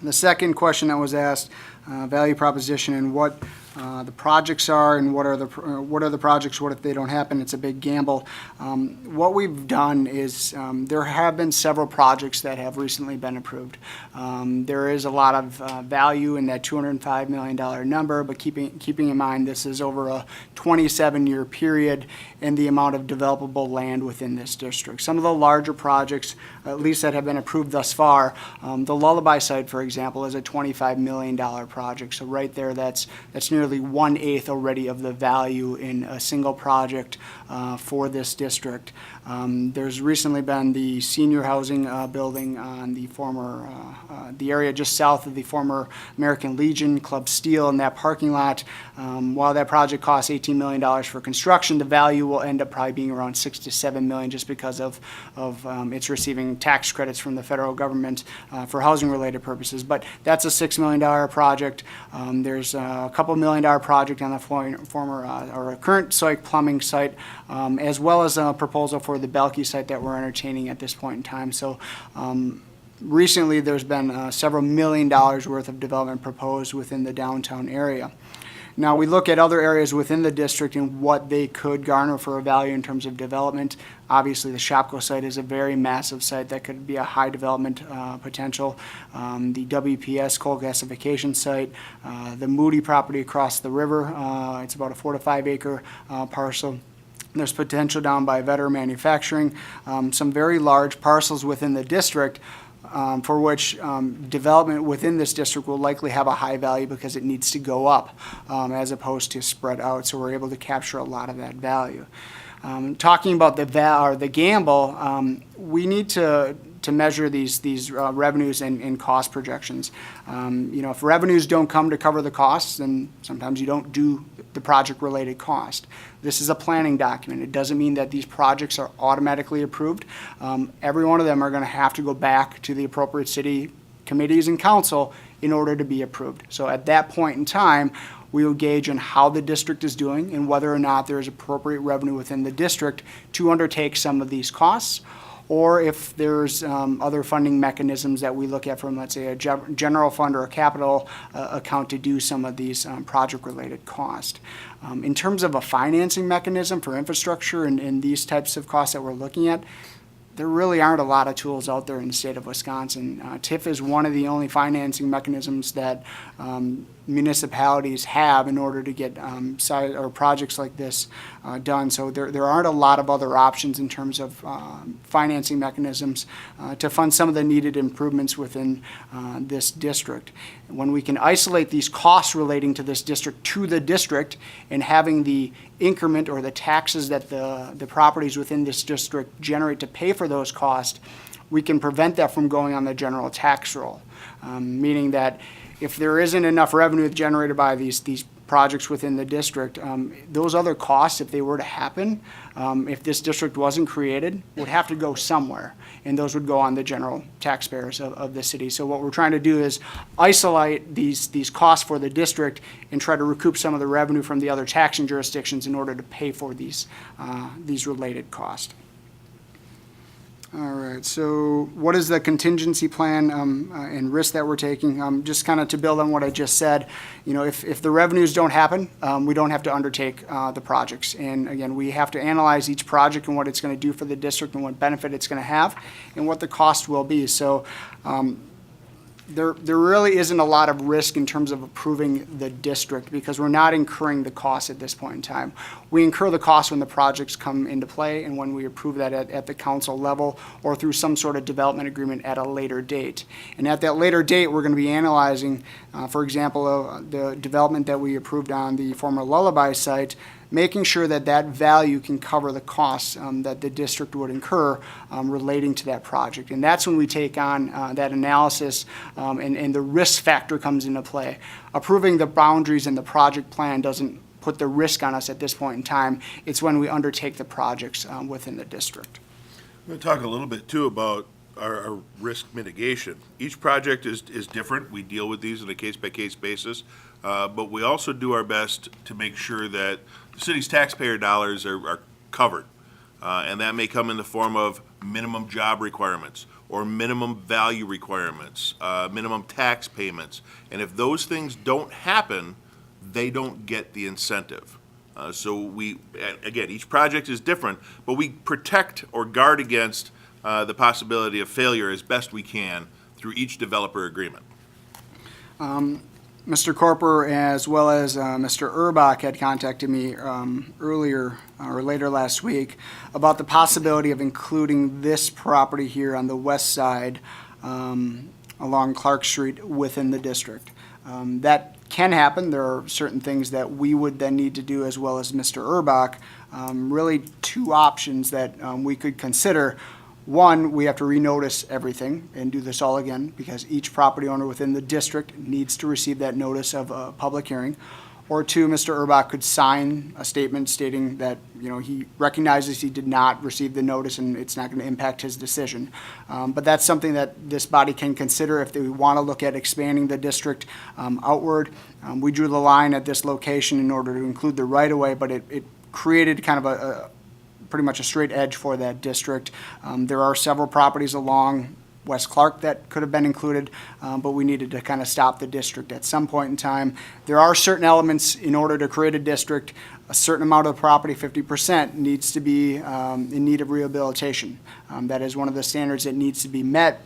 The second question that was asked, value proposition and what the projects are and what are the projects, what if they don't happen, it's a big gamble. What we've done is there have been several projects that have recently been approved. There is a lot of value in that $205 million number, but keeping in mind this is over a 27-year period and the amount of developable land within this district. Some of the larger projects, at least that have been approved thus far, the Lullaby site, for example, is a $25 million project. So right there, that's nearly 1/8 already of the value in a single project for this district. There's recently been the senior housing building on the former, the area just south of the former American Legion Club Steel in that parking lot. While that project costs $18 million for construction, the value will end up probably being around $6 to $7 million just because of it's receiving tax credits from the federal government for housing-related purposes. But that's a $6 million project. There's a couple $1 million project on the former or current Soik Plumbing site, as well as a proposal for the Belkey site that we're entertaining at this point in time. So recently, there's been several $1 million worth of development proposed within the downtown area. Now, we look at other areas within the district and what they could garner for a value in terms of development. Obviously, the Shopko site is a very massive site that could be a high development potential. The WPS coal gasification site, the Moody property across the river, it's about a 4 to 5 acre parcel. There's potential down by Vetter Manufacturing, some very large parcels within the district for which development within this district will likely have a high value because it needs to go up as opposed to spread out. So we're able to capture a lot of that value. Talking about the gamble, we need to measure these revenues and cost projections. If revenues don't come to cover the costs, then sometimes you don't do the project-related cost. This is a planning document. It doesn't mean that these projects are automatically approved. Every one of them are going to have to go back to the appropriate city committees and council in order to be approved. So at that point in time, we will gauge on how the district is doing and whether or not there is appropriate revenue within the district to undertake some of these costs, or if there's other funding mechanisms that we look at from, let's say, a general fund or a capital account to do some of these project-related costs. In terms of a financing mechanism for infrastructure and these types of costs that we're looking at, there really aren't a lot of tools out there in the state of Wisconsin. TIF is one of the only financing mechanisms that municipalities have in order to get projects like this done. So there aren't a lot of other options in terms of financing mechanisms to fund some of the needed improvements within this district. When we can isolate these costs relating to this district to the district and having the increment or the taxes that the properties within this district generate to pay for those costs, we can prevent that from going on the general tax roll, meaning that if there isn't enough revenue generated by these projects within the district, those other costs, if they were to happen, if this district wasn't created, would have to go somewhere, and those would go on the general taxpayers of the city. So what we're trying to do is isolate these costs for the district and try to recoup some of the revenue from the other taxing jurisdictions in order to pay for these related costs. All right, so what is the contingency plan and risk that we're taking? Just kind of to build on what I just said, if the revenues don't happen, we don't have to undertake the projects. And again, we have to analyze each project and what it's going to do for the district and what benefit it's going to have and what the cost will be. So there really isn't a lot of risk in terms of approving the district because we're not incurring the cost at this point in time. We incur the cost when the projects come into play and when we approve that at the council level or through some sort of development agreement at a later date. And at that later date, we're going to be analyzing, for example, the development that we approved on the former Lullaby site, making sure that that value can cover the costs that the district would incur relating to that project. And that's when we take on that analysis and the risk factor comes into play. Approving the boundaries and the project plan doesn't put the risk on us at this point in time. It's when we undertake the projects within the district. I'm going to talk a little bit too about our risk mitigation. Each project is different. We deal with these on a case-by-case basis, but we also do our best to make sure that the city's taxpayer dollars are covered. And that may come in the form of minimum job requirements or minimum value requirements, minimum tax payments. And if those things don't happen, they don't get the incentive. So we, again, each project is different, but we protect or guard against the possibility of failure as best we can through each developer agreement. Mr. Corper, as well as Mr. Urbach, had contacted me earlier or later last week about the possibility of including this property here on the west side along Clark Street within the district. That can happen. There are certain things that we would then need to do, as well as Mr. Urbach. Really two options that we could consider. One, we have to renotice everything and do this all again because each property owner within the district needs to receive that notice of a public hearing. Or two, Mr. Urbach could sign a statement stating that, he recognizes he did not receive the notice and it's not going to impact his decision. But that's something that this body can consider if they want to look at expanding the district outward. We drew the line at this location in order to include the right-of-way, but it created kind of pretty much a straight edge for that district. There are several properties along West Clark that could have been included, but we needed to kind of stop the district at some point in time. There are certain elements in order to create a district. A certain amount of the property, 50%, needs to be in need of rehabilitation. That is one of the standards that needs to be met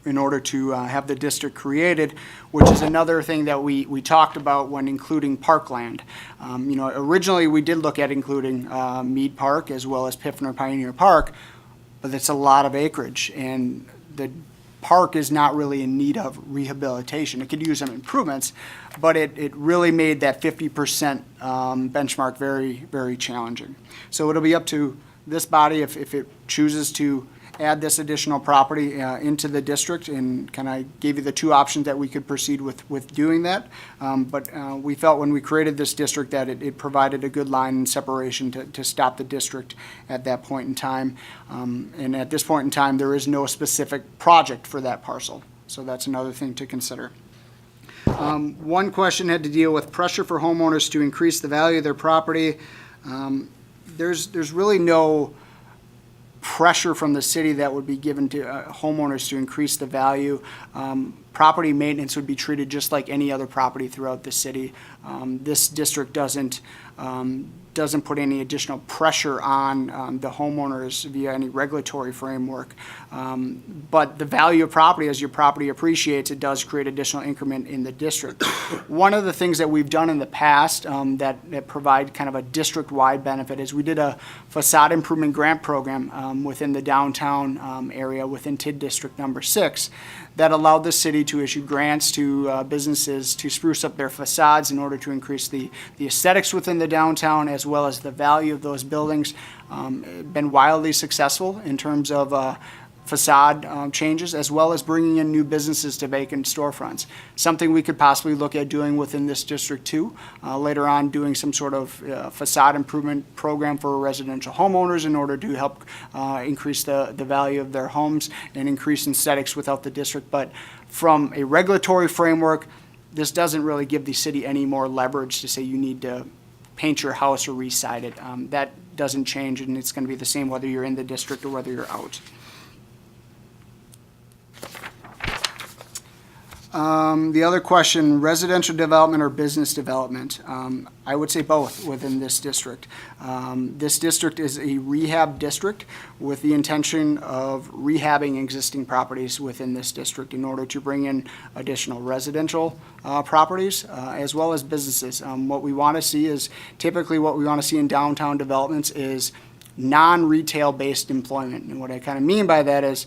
in order to have the district created, which is another thing that we talked about when including parkland. Originally we did look at including Mead Park as well as Piffner Pioneer Park, but it's a lot of acreage and the park is not really in need of rehabilitation. It could use some improvements, but it really made that 50% benchmark very, very challenging. So it'll be up to this body if it chooses to add this additional property into the district, and kind of gave you the two options that we could proceed with doing that. But we felt when we created this district that it provided a good line and separation to stop the district at that point in time. And at this point in time, there is no specific project for that parcel. So that's another thing to consider. One question had to deal with pressure for homeowners to increase the value of their property. There's really no pressure from the city that would be given to homeowners to increase the value. Property maintenance would be treated just like any other property throughout the city. This district doesn't put any additional pressure on the homeowners via any regulatory framework. But the value of property, as your property appreciates, it does create additional increment in the district. One of the things that we've done in the past that provide kind of a district-wide benefit is we did a facade improvement grant program within the downtown area within TID District Number 6 that allowed the city to issue grants to businesses to spruce up their facades in order to increase the aesthetics within the downtown as well as the value of those buildings. Been wildly successful in terms of facade changes as well as bringing in new businesses to vacant storefronts. Something we could possibly look at doing within this district too. Later on doing some sort of facade improvement program for residential homeowners in order to help increase the value of their homes and increase aesthetics without the district. But from a regulatory framework, this doesn't really give the city any more leverage to say you need to paint your house or re-side it. That doesn't change, and it's going to be the same whether you're in the district or whether you're out. The other question, residential development or business development? I would say both within this district. This district is a rehab district with the intention of rehabbing existing properties within this district in order to bring in additional residential properties as well as businesses. What we want to see is, typically what we want to see in downtown developments is non-retail based employment. And what I kind of mean by that is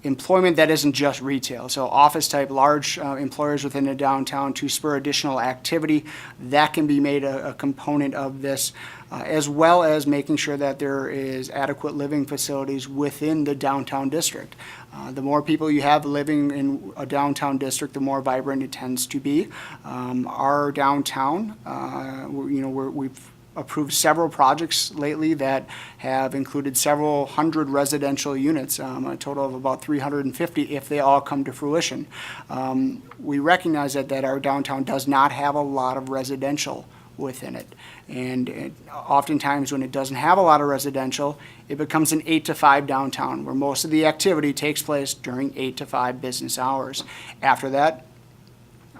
employment that isn't just retail. So office-type large employers within the downtown to spur additional activity, that can be made a component of this, as well as making sure that there is adequate living facilities within the downtown district. The more people you have living in a downtown district, the more vibrant it tends to be. Our downtown, we've approved several projects lately that have included several hundred residential units, a total of about 350 if they all come to fruition. We recognize that our downtown does not have a lot of residential within it. And oftentimes when it doesn't have a lot of residential, it becomes an 8 to 5 downtown where most of the activity takes place during 8 to 5 business hours. After that,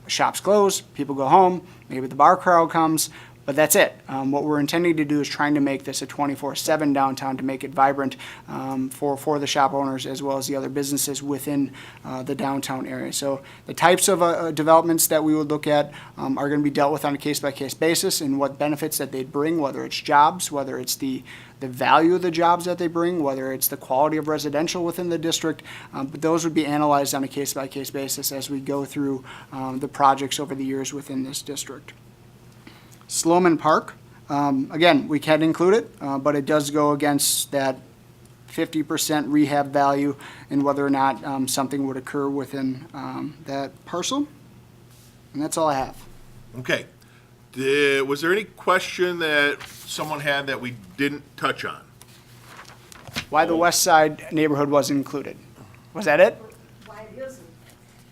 shops close, people go home, maybe the bar crowd comes, but that's it. What we're intending to do is trying to make this a 24/7 downtown to make it vibrant for the shop owners as well as the other businesses within the downtown area. So the types of developments that we would look at are going to be dealt with on a case-by-case basis and what benefits that they'd bring, whether it's jobs, whether it's the value of the jobs that they bring, whether it's the quality of residential within the district. But those would be analyzed on a case-by-case basis as we go through the projects over the years within this district. Sloman Park, again, we can include it, but it does go against that 50% rehab value and whether or not something would occur within that parcel. And that's all I have. Okay. Was there any question that someone had that we didn't touch on? Why the west side neighborhood wasn't included? Was that it? Why it isn't?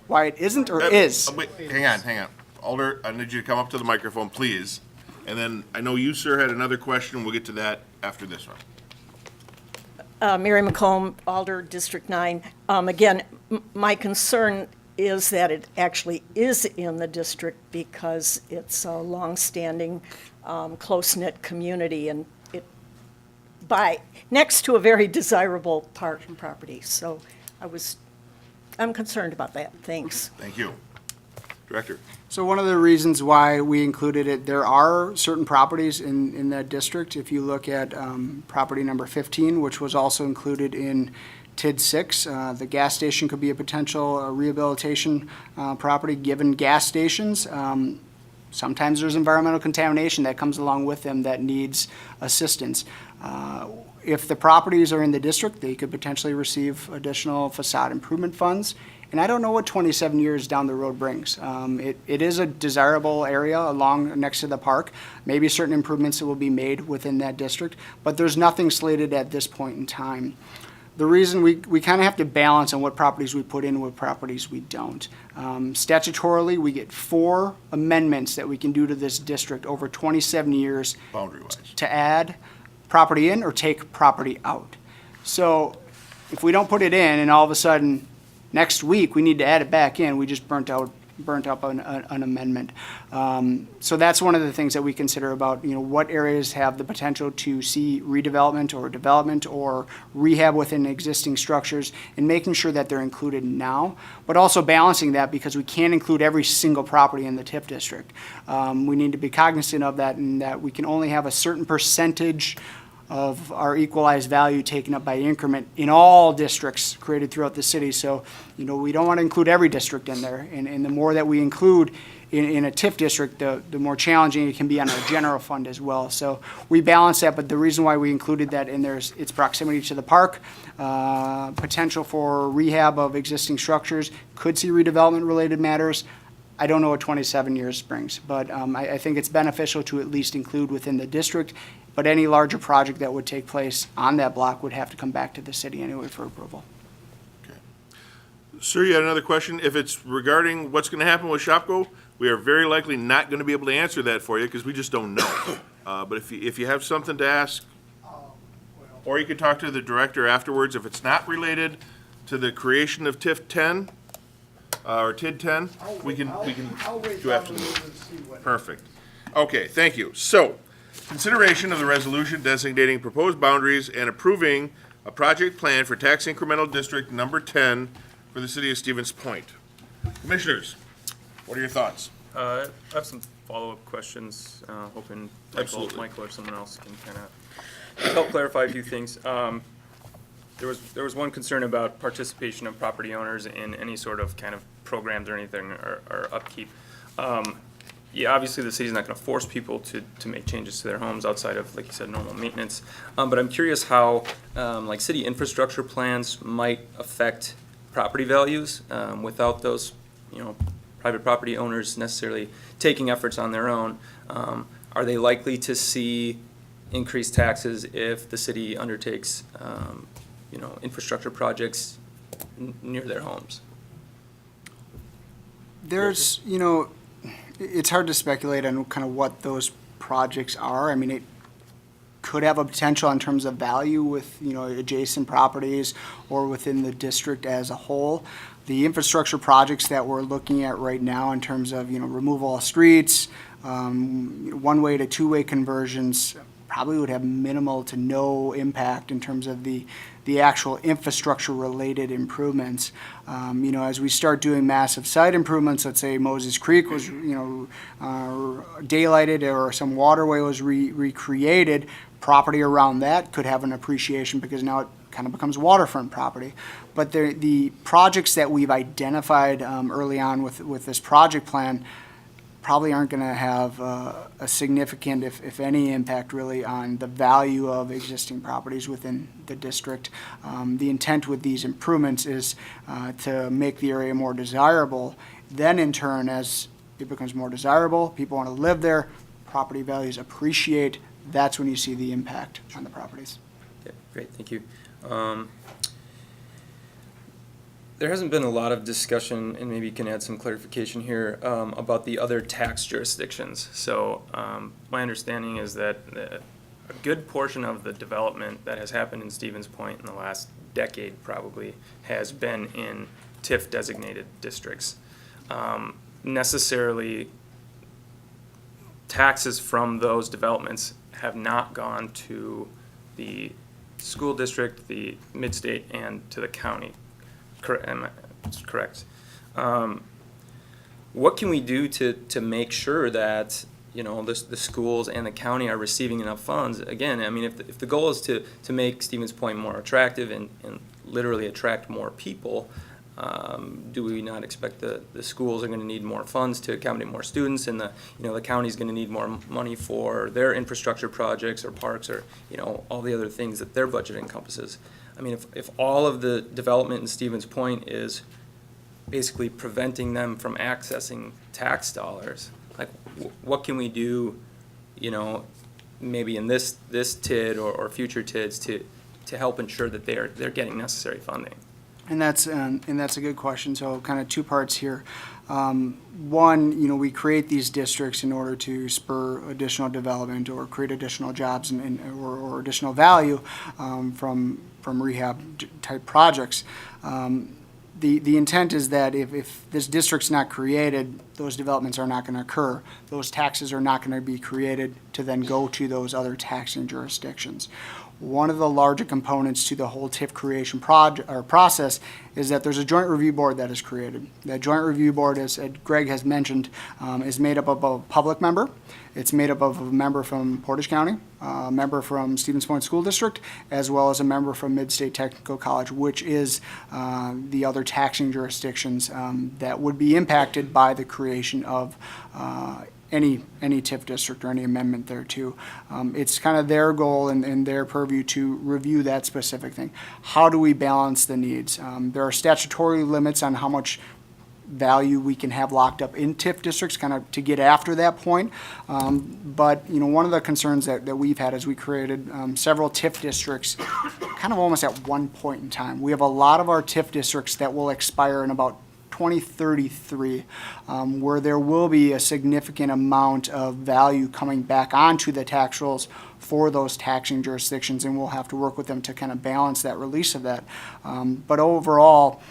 Why it isn't or is? Wait, hang on. Alder, I need you to come up to the microphone, please. And then I know you, sir, had another question. We'll get to that after this one. Mary McComb, Alder, District 9. Again, my concern is that it actually is in the district because it's a longstanding, close-knit community and next to a very desirable park and property. So I'm concerned about that. Thanks. Thank you. Director. So one of the reasons why we included it, there are certain properties in that district. If you look at property number 15, which was also included in TID 6, the gas station could be a potential rehabilitation property. Given gas stations, sometimes there's environmental contamination that comes along with them that needs assistance. If the properties are in the district, they could potentially receive additional facade improvement funds. And I don't know what 27 years down the road brings. It is a desirable area along next to the park. Maybe certain improvements that will be made within that district, but there's nothing slated at this point in time. The reason we kind of have to balance on what properties we put in and what properties we don't. Statutorily, we get 4 amendments that we can do to this district over 27 years Boundary-wise. to add property in or take property out. So if we don't put it in and all of a sudden next week we need to add it back in, we just burnt up an amendment. So that's one of the things that we consider about, what areas have the potential to see redevelopment or development or rehab within existing structures and making sure that they're included now, but also balancing that because we can't include every single property in the TIF district. We need to be cognizant of that and that we can only have a certain percentage of our equalized value taken up by increment in all districts created throughout the city. So, we don't want to include every district in there. And the more that we include in a TIF district, the more challenging it can be on our general fund as well. So we balance that, but the reason why we included that in there is its proximity to the park, potential for rehab of existing structures, could see redevelopment related matters. I don't know what 27 years brings, but I think it's beneficial to at least include within the district. But any larger project that would take place on that block would have to come back to the city anyway for approval. Sir, you had another question? If it's regarding what's going to happen with Shopko, we are very likely not going to be able to answer that for you because we just don't know. But if you have something to ask, or you could talk to the director afterwards. If it's not related to the creation of TIF 10, or TID 10, we can do after the meeting. Perfect. Okay, thank you. So, consideration of the resolution designating proposed boundaries and approving a project plan for tax incremental district number 10 for the city of Stevens Point. Commissioners, what are your thoughts? I have some follow-up questions, hoping Absolutely. Michael or someone else can kind of help clarify a few things. There was one concern about participation of property owners in any sort of kind of programs or anything, or upkeep. Yeah, obviously the city's not gonna force people to make changes to their homes outside of, like you said, normal maintenance. But I'm curious how, like, city infrastructure plans might affect property values, without those, private property owners necessarily taking efforts on their own. Are they likely to see increased taxes if the city undertakes, infrastructure projects near their homes? There's, it's hard to speculate on kind of what those projects are. I mean, it could have a potential in terms of value with, adjacent properties or within the district as a whole. The infrastructure projects that we're looking at right now in terms of, removal of streets, one-way to two-way conversions, probably would have minimal to no impact in terms of the actual infrastructure-related improvements. As we start doing massive site improvements, let's say Moses Creek was, daylighted or some waterway was recreated, property around that could have an appreciation because now it kind of becomes waterfront property. But the projects that we've identified early on with this project plan probably aren't going to have a significant, if any, impact really on the value of existing properties within the district. The intent with these improvements is to make the area more desirable. Then in turn, as it becomes more desirable, people want to live there, property values appreciate, that's when you see the impact on the properties. Okay, great, thank you. There hasn't been a lot of discussion, and maybe you can add some clarification here, about the other tax jurisdictions. So my understanding is that a good portion of the development that has happened in Stevens Point in the last decade probably has been in TIF designated districts. Necessarily, taxes from those developments have not gone to the school district, the mid-state, and to the county. Correct. What can we do to make sure that, the schools and the county are receiving enough funds? Again, I mean, if the goal is to make Stevens Point more attractive and literally attract more people, do we not expect the schools are going to need more funds to accommodate more students, and the county's going to need more money for their infrastructure projects or parks or, all the other things that their budget encompasses? I mean, if all of the development in Stevens Point is basically preventing them from accessing tax dollars, like what can we do, maybe in this TID or future TIDs to help ensure that they're getting necessary funding? And that's a good question. So kind of two parts here. One, we create these districts in order to spur additional development or create additional jobs or additional value from rehab type projects. The intent is that if this district's not created, those developments are not going to occur. Those taxes are not going to be created to then go to those other taxing jurisdictions. One of the larger components to the whole TIF creation process is that there's a joint review board that is created. That joint review board, as Greg has mentioned, is made up of a public member. It's made up of a member from Portage County, a member from Stevens Point School District, as well as a member from Mid-State Technical College, which is the other taxing jurisdictions that would be impacted by the creation of any TIF district or any amendment there too. It's kind of their goal and their purview to review that specific thing. How do we balance the needs? There are statutory limits on how much value we can have locked up in TIF districts kind of to get after that point. But one of the concerns that we've had is we created several TIF districts kind of almost at one point in time. We have a lot of our TIF districts that will expire in about 2033, where there will be a significant amount of value coming back onto the tax rolls for those taxing jurisdictions, and we'll have to work with them to kind of balance that release of that. But overall,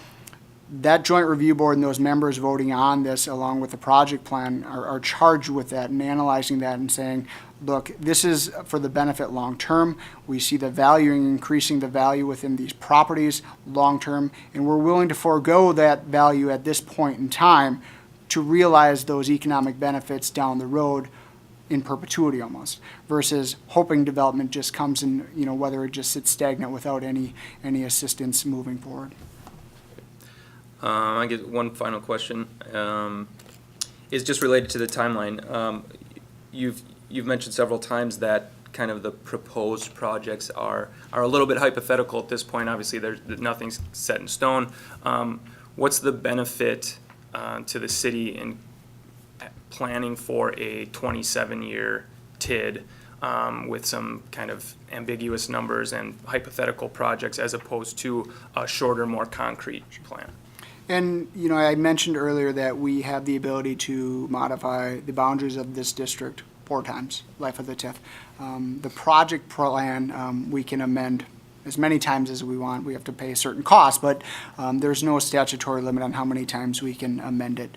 that joint review board and those members voting on this along with the project plan are charged with that and analyzing that and saying, look, this is for the benefit long-term. We see the value in increasing the value within these properties long-term, and we're willing to forego that value at this point in time to realize those economic benefits down the road in perpetuity almost, versus hoping development just comes in, whether it just sits stagnant without any assistance moving forward. I get one final question. Is just related to the timeline. You've mentioned several times that kind of the proposed projects are a little bit hypothetical at this point. Obviously, nothing's set in stone. What's the benefit to the city in planning for a 27-year TID with some kind of ambiguous numbers and hypothetical projects as opposed to a shorter, more concrete plan? And, I mentioned earlier that we have the ability to modify the boundaries of this district 4 times, life of the TIF. The project plan, we can amend as many times as we want. We have to pay a certain cost, but there's no statutory limit on how many times we can amend it.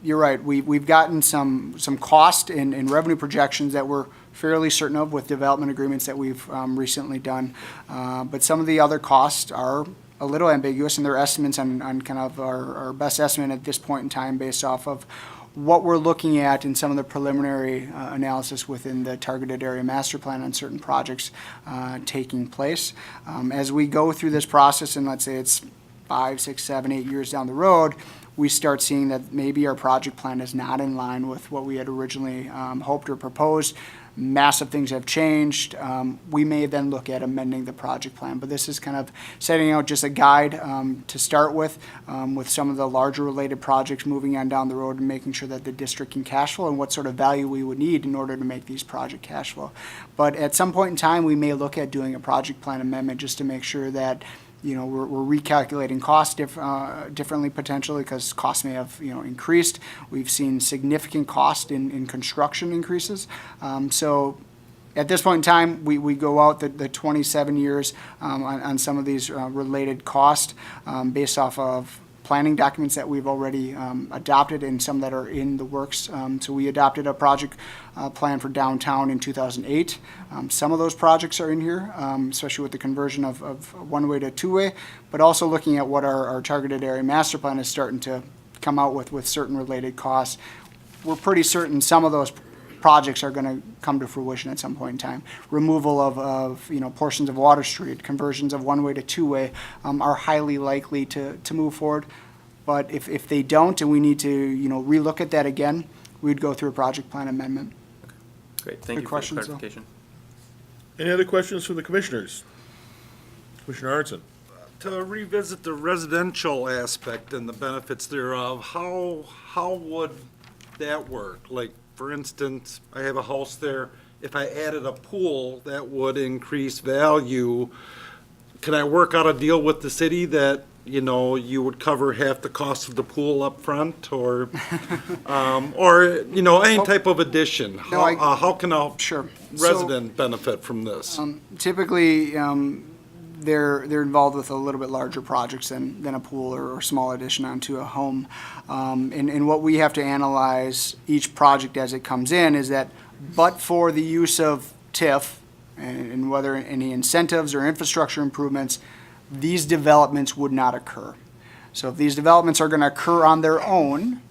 You're right, we've gotten some cost and revenue projections that we're fairly certain of with development agreements that we've recently done. But some of the other costs are a little ambiguous, and they're estimates on kind of our best estimate at this point in time based off of what we're looking at in some of the preliminary analysis within the targeted area master plan on certain projects taking place. As we go through this process, and let's say it's 5, 6, 7, 8 years down the road, we start seeing that maybe our project plan is not in line with what we had originally hoped or proposed. Massive things have changed. We may then look at amending the project plan, but this is kind of setting out just a guide to start with some of the larger related projects moving on down the road and making sure that the district can cash flow and what sort of value we would need in order to make these project cash flow. But at some point in time, we may look at doing a project plan amendment just to make sure that we're recalculating costs differently potentially because costs may have, increased. We've seen significant cost in construction increases. So at this point in time, we go out the 27 years on some of these related costs based off of planning documents that we've already adopted and some that are in the works. So we adopted a project plan for downtown in 2008. Some of those projects are in here, especially with the conversion of one-way to two-way, but also looking at what our targeted area master plan is starting to come out with certain related costs. We're pretty certain some of those projects are going to come to fruition at some point in time. Removal of portions of Water Street, conversions of one-way to two-way are highly likely to move forward. But if they don't and we need to relook at that again, we'd go through a project plan amendment. Great, thank you for the clarification. Any other questions from the commissioners? Commissioner Arnson? To revisit the residential aspect and the benefits thereof, how would that work? Like, for instance, I have a house there. If I added a pool, that would increase value. Can I work out a deal with the city that, you would cover half the cost of the pool up front or any type of addition? How can a resident benefit from this? Typically, they're involved with a little bit larger projects than a pool or small addition onto a home. And what we have to analyze each project as it comes in is that, but for the use of TIF and whether any incentives or infrastructure improvements, these developments would not occur. So if these developments are going to occur on their own,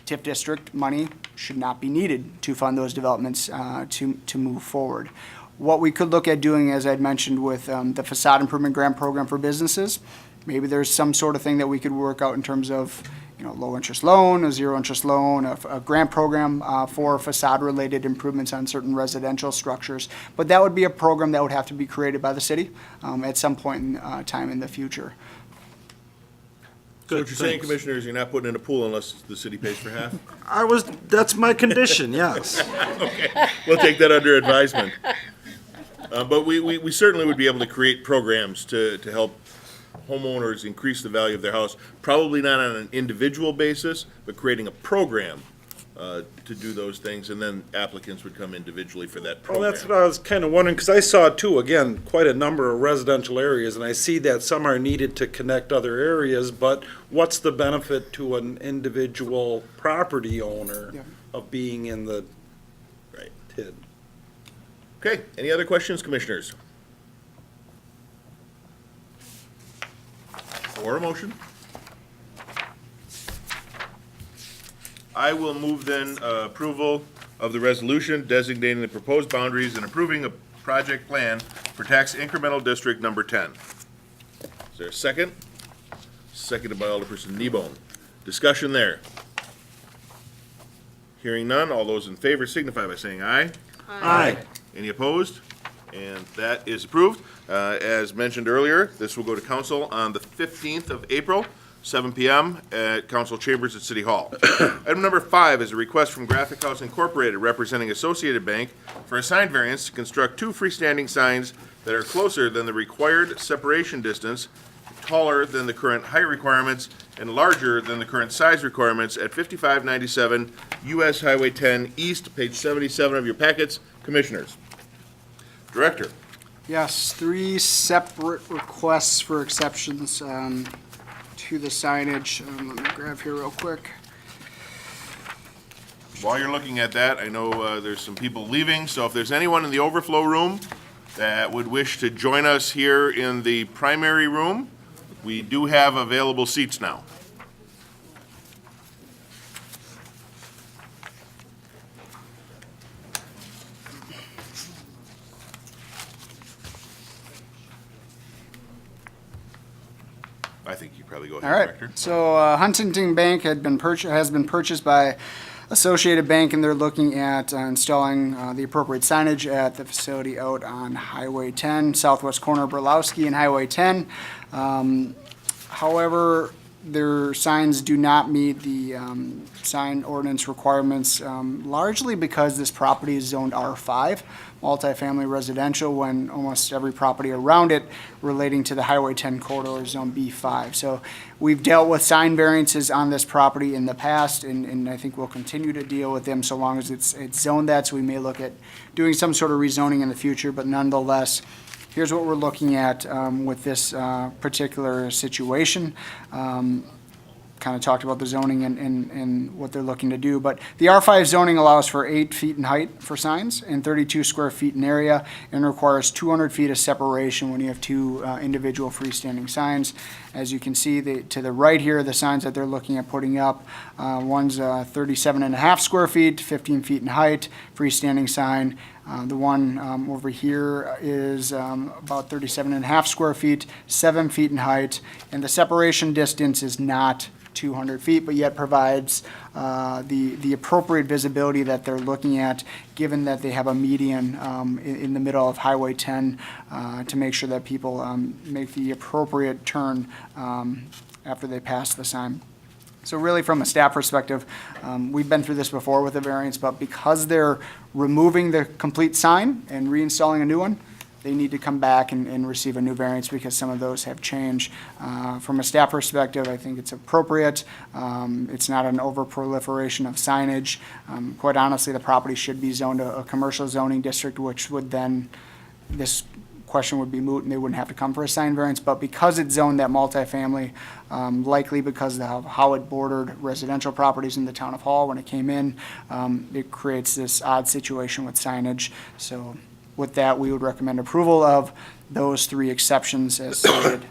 TIF district money should not be needed to fund those developments to move forward. What we could look at doing, as I'd mentioned with the facade improvement grant program for businesses, maybe there's some sort of thing that we could work out in terms of low interest loan, a zero interest loan, a grant program for facade related improvements on certain residential structures. But that would be a program that would have to be created by the city at some point in time in the future. So what you're saying, Commissioner, is you're not putting in a pool unless the city pays for half? That's my condition, yes. Okay, we'll take that under advisement. But we certainly would be able to create programs to help homeowners increase the value of their house, probably not on an individual basis, but creating a program to do those things, and then applicants would come individually for that Well, program. that's what I was kind of wondering, because I saw too, again, quite a number of residential areas, and I see that some are needed to connect other areas, but what's the benefit to an individual property owner Yeah. of being in the Right. TID? Okay, any other questions, commissioners? Or a motion? I will move then approval of the resolution designating the proposed boundaries and approving a project plan for tax incremental district number 10. Is there a second? Seconded by Alderperson Kneebone. Discussion there. Hearing none, all those in favor signify by saying aye. Aye. Any opposed? And that is approved. As mentioned earlier, this will go to council on the 15th of April, 7 PM at council chambers at City Hall. Item number 5 is a request from Graphic House Incorporated representing Associated Bank for a sign variance to construct 2 freestanding signs that are closer than the required separation distance, taller than the current height requirements, and larger than the current size requirements at 5597 US Highway 10 East, page 77 of your packets. Commissioners. Director. Yes, 3 separate requests for exceptions to the signage. Let me grab here real quick. While you're looking at that, I know there's some people leaving, so if there's anyone in the overflow room that would wish to join us here in the primary room, we do have available seats now. I think you probably go ahead, All right, Director. so Huntington Bank has been purchased by Associated Bank, and they're looking at installing the appropriate signage at the facility out on Highway 10, southwest corner of Burlowski and Highway 10. However, their signs do not meet the sign ordinance requirements, largely because this property is zoned R5, multifamily residential, when almost every property around it relating to the Highway 10 corridor is zone B5. So we've dealt with sign variances on this property in the past, and I think we'll continue to deal with them so long as it's zoned that, so we may look at doing some sort of rezoning in the future, but nonetheless, here's what we're looking at with this particular situation. Kind of talked about the zoning and what they're looking to do, but the R5 zoning allows for 8 feet in height for signs and 32 square feet in area, and requires 200 feet of separation when you have 2 individual freestanding signs. As you can see, to the right here, the signs that they're looking at putting up, one's 37 and a half square feet, 15 feet in height, freestanding sign. The one over here is about 37 and a half square feet, 7 feet in height, and the separation distance is not 200 feet, but yet provides the appropriate visibility that they're looking at, given that they have a median in the middle of Highway 10 to make sure that people make the appropriate turn after they pass the sign. So really, from a staff perspective, we've been through this before with the variance, but because they're removing the complete sign and reinstalling a new one, they need to come back and receive a new variance because some of those have changed. From a staff perspective, I think it's appropriate. It's not an over-proliferation of signage. Quite honestly, the property should be zoned a commercial zoning district, which would then, this question would be moot and they wouldn't have to come for a sign variance. But because it's zoned that multifamily, likely because of how it bordered residential properties in the town of Hall when it came in, it creates this odd situation with signage. So with that, we would recommend approval of those 3 exceptions as stated.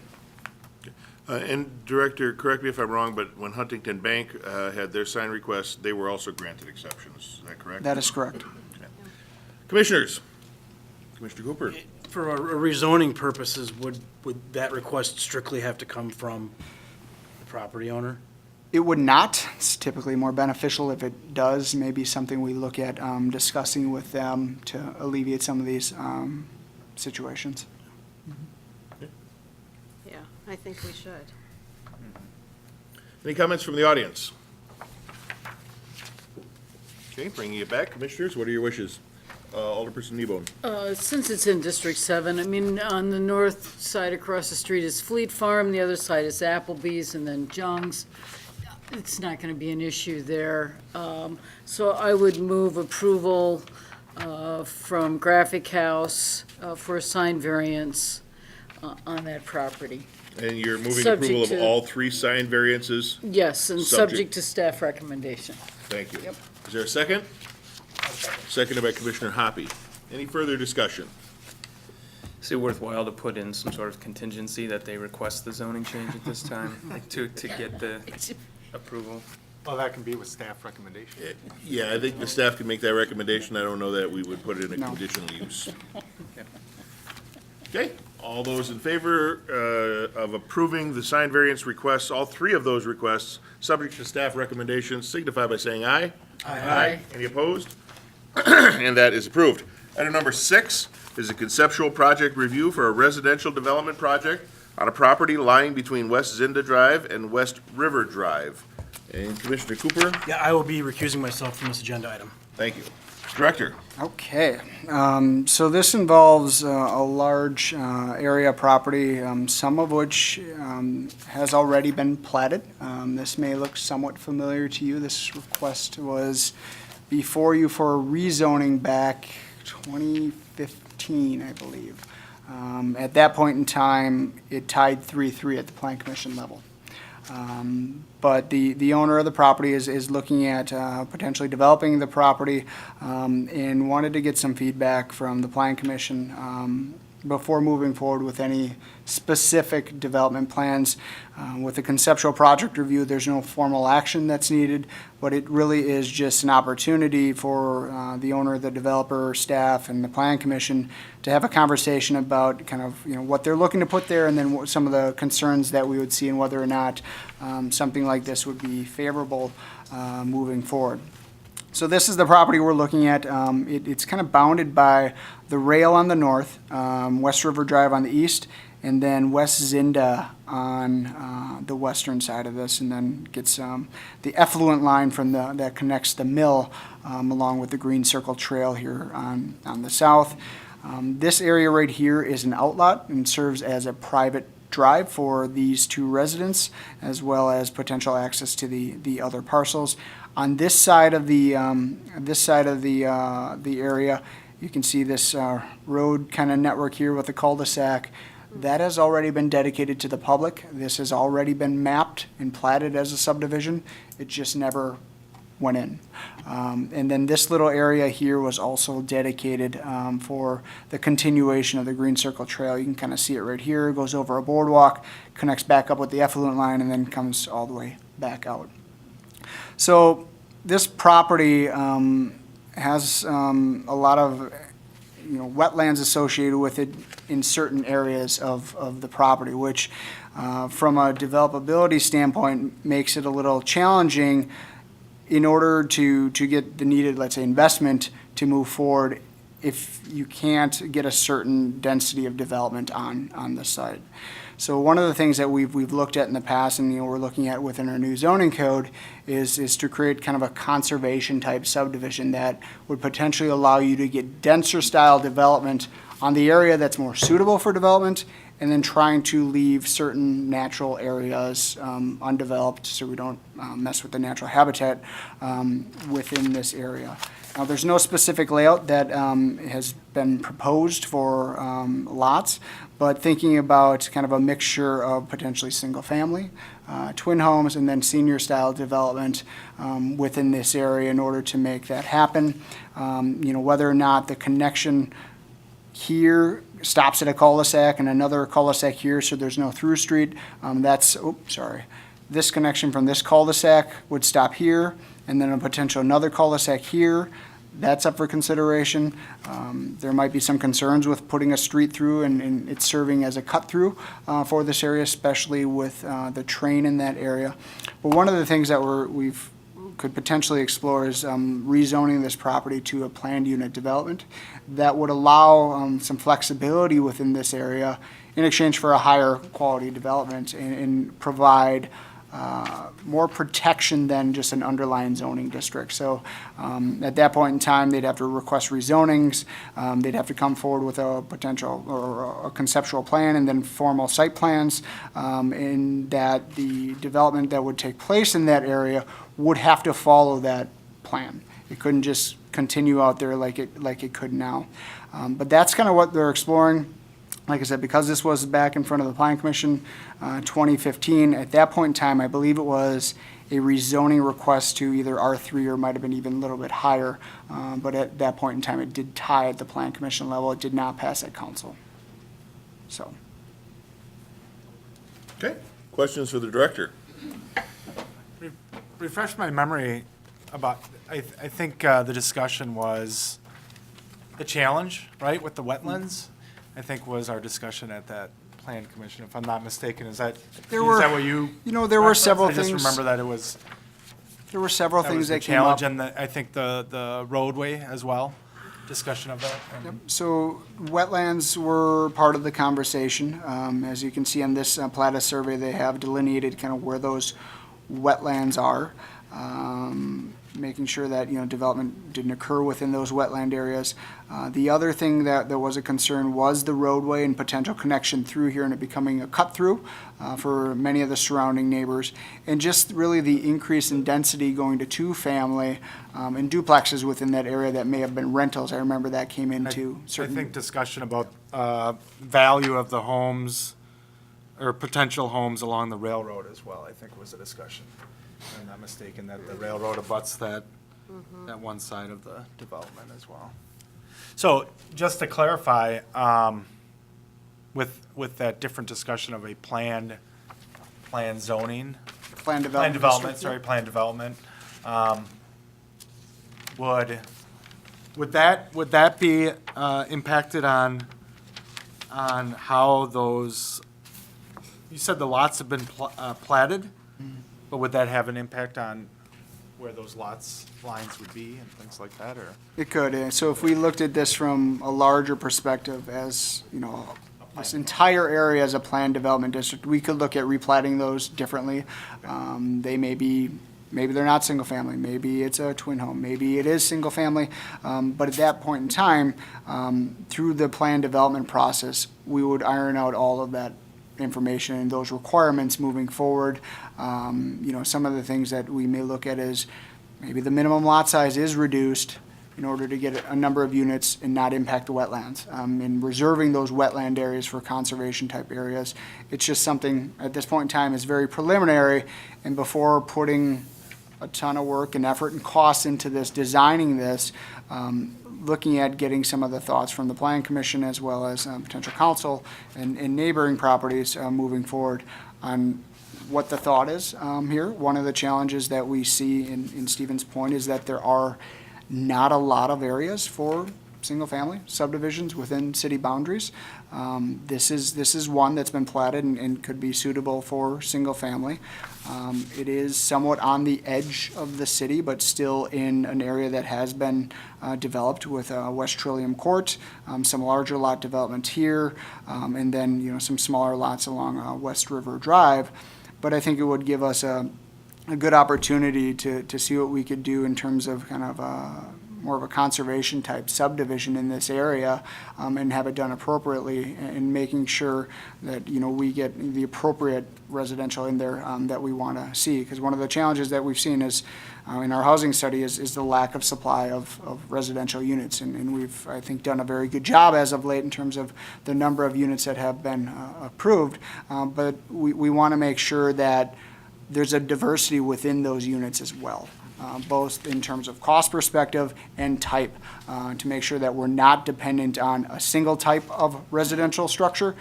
And Director, correct me if I'm wrong, but when Huntington Bank had their sign requests, they were also granted exceptions. Is that correct? That is correct. Okay. Commissioners. Commissioner Cooper. For rezoning purposes, would that request strictly have to come from the property owner? It would not. It's typically more beneficial if it does. Maybe something we look at discussing with them to alleviate some of these situations. Yeah, I think we should. Any comments from the audience? Okay, bringing it back. Commissioners, what are your wishes? Alderperson Kneebone. Since it's in District 7, I mean, on the north side across the street is Fleet Farm, the other side is Applebee's, and then Jung's. it's not going to be an issue there. So I would move approval from Graphic House for a sign variance on that property. And you're moving Subject approval of to- all three sign variances? Yes, and Subject- subject to staff recommendation. Thank you. Yep. Is there a second? Seconded by Commissioner Hoppy. Any further discussion? Is it worthwhile to put in some sort of contingency that they request the zoning change at this time to get the approval? Well, that can be with staff recommendation. Yeah, I think the staff can make that recommendation. I don't know that we would put it in a conditional use. Okay, all those in favor of approving the sign variance requests, all three of those requests, subject to staff recommendations, signify by saying aye. Aye. Any opposed? And that is approved. Item number 6 is a conceptual project review for a residential development project on a property lying between West Zinda Drive and West River Drive. And Commissioner Cooper? Yeah, I will be recusing myself from this agenda item. Thank you. Director? Okay, so this involves a large area property, some of which has already been platted. This may look somewhat familiar to you. This request was before you for rezoning back 2015, I believe. At that point in time, it tied 3-3 at the Plan Commission level. But the owner of the property is looking at potentially developing the property and wanted to get some feedback from the Plan Commission before moving forward with any specific development plans. With the conceptual project review, there's no formal action that's needed, but it really is just an opportunity for the owner, the developer, staff, and the Plan Commission to have a conversation about kind of, what they're looking to put there, and then some of the concerns that we would see and whether or not something like this would be favorable moving forward. So this is the property we're looking at. It's kind of bounded by the rail on the north, West River Drive on the east, and then West Zinda on the western side of this, and then gets the effluent line from that connects the mill along with the Green Circle Trail here on the south. This area right here is an outlot and serves as a private drive for these two residents, as well as potential access to the other parcels. On this side of the area, you can see this road kind of network here with the cul-de-sac. That has already been dedicated to the public. This has already been mapped and platted as a subdivision. It just never went in. And then this little area here was also dedicated for the continuation of the Green Circle Trail. You can kind of see it right here. It goes over a boardwalk, connects back up with the effluent line, and then comes all the way back out. So this property has a lot of wetlands associated with it in certain areas of the property, which from a developability standpoint makes it a little challenging in order to get the needed, let's say, investment to move forward if you can't get a certain density of development on the site. So one of the things that we've looked at in the past, and we're looking at within our new zoning code, is to create kind of a conservation type subdivision that would potentially allow you to get denser style development on the area that's more suitable for development, and then trying to leave certain natural areas undeveloped so we don't mess with the natural habitat within this area. Now, there's no specific layout that has been proposed for lots, but thinking about kind of a mixture of potentially single-family, twin homes, and then senior-style development within this area in order to make that happen. Whether or not the connection here stops at a cul-de-sac and another cul-de-sac here, so there's no through street. This connection from this cul-de-sac would stop here, and then a potential another cul-de-sac here. That's up for consideration. There might be some concerns with putting a street through and it serving as a cut-through for this area, especially with the train in that area. But one of the things that we've could potentially explore is rezoning this property to a planned unit development that would allow some flexibility within this area in exchange for a higher quality development and provide more protection than just an underlying zoning district. So at that point in time, they'd have to request rezonings, they'd have to come forward with a potential or a conceptual plan and then formal site plans, and that the development that would take place in that area would have to follow that plan. It couldn't just continue out there like it could now. But that's kind of what they're exploring. Like I said, because this was back in front of the Plan Commission, 2015, at that point in time, I believe it was a rezoning request to either R3 or might have been even a little bit higher. But at that point in time, it did tie at the Plan Commission level. It did not pass at council. So. Okay, questions for the director? Refresh my memory about, I think the discussion was the challenge, right, with the wetlands, I think was our discussion at that plan commission, if I'm not mistaken. Is that what you? There were several I things. just remember that it was. There were several That things was the that came up. challenge, and I think the roadway as well, discussion of that. and- So wetlands were part of the conversation. As you can see on this Plata survey, they have delineated kind of where those wetlands are, making sure that, development didn't occur within those wetland areas. The other thing that was a concern was the roadway and potential connection through here and it becoming a cut-through for many of the surrounding neighbors. And just really the increase in density going to two-family and duplexes within that area that may have been rentals. I remember that came into certain. I think discussion about value of the homes or potential homes along the railroad as well, I think was a discussion. If I'm not mistaken, that the railroad abuts that one side of the development as well. So just to clarify, with that different discussion of a planned zoning. Plan development. Plan development, district, sorry, plan development. Would that be impacted on how those, you said the lots have been platted, but would that have an impact on where those lines would be and things like that, or? It could. So if we looked at this from a larger perspective as, this entire area as a planned development district, we could look at replatting those differently. They may be, maybe they're not single family, maybe it's a twin home, maybe it is single family. But at that point in time, through the planned development process, we would iron out all of that information and those requirements moving forward. Some of the things that we may look at is maybe the minimum lot size is reduced in order to get a number of units and not impact the wetlands. And reserving those wetland areas for conservation type areas. It's just something at this point in time is very preliminary, and before putting a ton of work and effort and cost into this, designing this, looking at getting some of the thoughts from the Plan Commission as well as potential council and neighboring properties moving forward on what the thought is here. One of the challenges that we see in Stevens Point is that there are not a lot of areas for single-family subdivisions within city boundaries. This is one that's been platted and could be suitable for single-family. It is somewhat on the edge of the city, but still in an area that has been developed with West Trillium Court, some larger lot development here, and then some smaller lots along West River Drive. But I think it would give us a good opportunity to see what we could do in terms of kind of more of a conservation type subdivision in this area, and have it done appropriately and making sure that, we get the appropriate residential in there that we want to see. Because one of the challenges that we've seen is in our housing study is the lack of supply of residential units. And we've, I think, done a very good job as of late in terms of the number of units that have been approved. But we want to make sure that there's a diversity within those units as well, both in terms of cost perspective and type, to make sure that we're not dependent on a single type of residential structure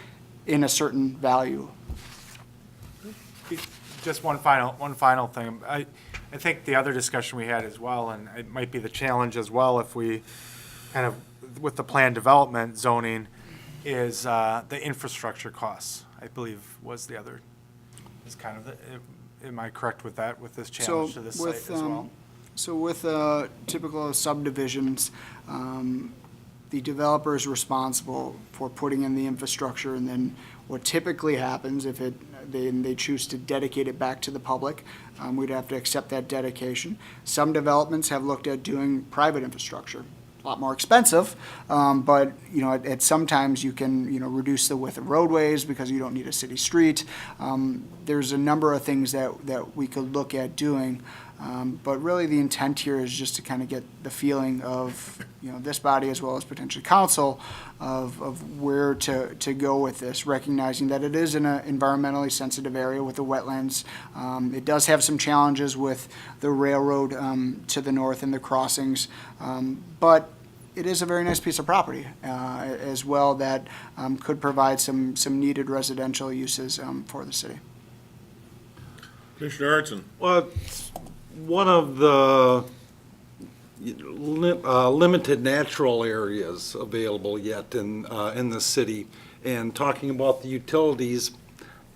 in a certain value. Just one final thing. I think the other discussion we had as well, and it might be the challenge as well if we kind of, with the planned development zoning, is the infrastructure costs, I believe was the other, is kind of the, am I correct with that, with this challenge to this site as well? So with typical subdivisions, the developer is responsible for putting in the infrastructure, and then what typically happens if they choose to dedicate it back to the public, we'd have to accept that dedication. Some developments have looked at doing private infrastructure. A lot more expensive, but, you know, at sometimes you can, you know, reduce the width of roadways because you don't need a city street. There's a number of things that we could look at doing. But really, the intent here is just to kind of get the feeling of, you know, this body as well as potentially council of where to go with this, recognizing that it is in an environmentally sensitive area with the wetlands. It does have some challenges with the railroad to the north and the crossings, but it is a very nice piece of property as well that could provide some needed residential uses for the city. Commissioner Arnson. Well, it's one of the limited natural areas available yet in the city. And talking about the utilities,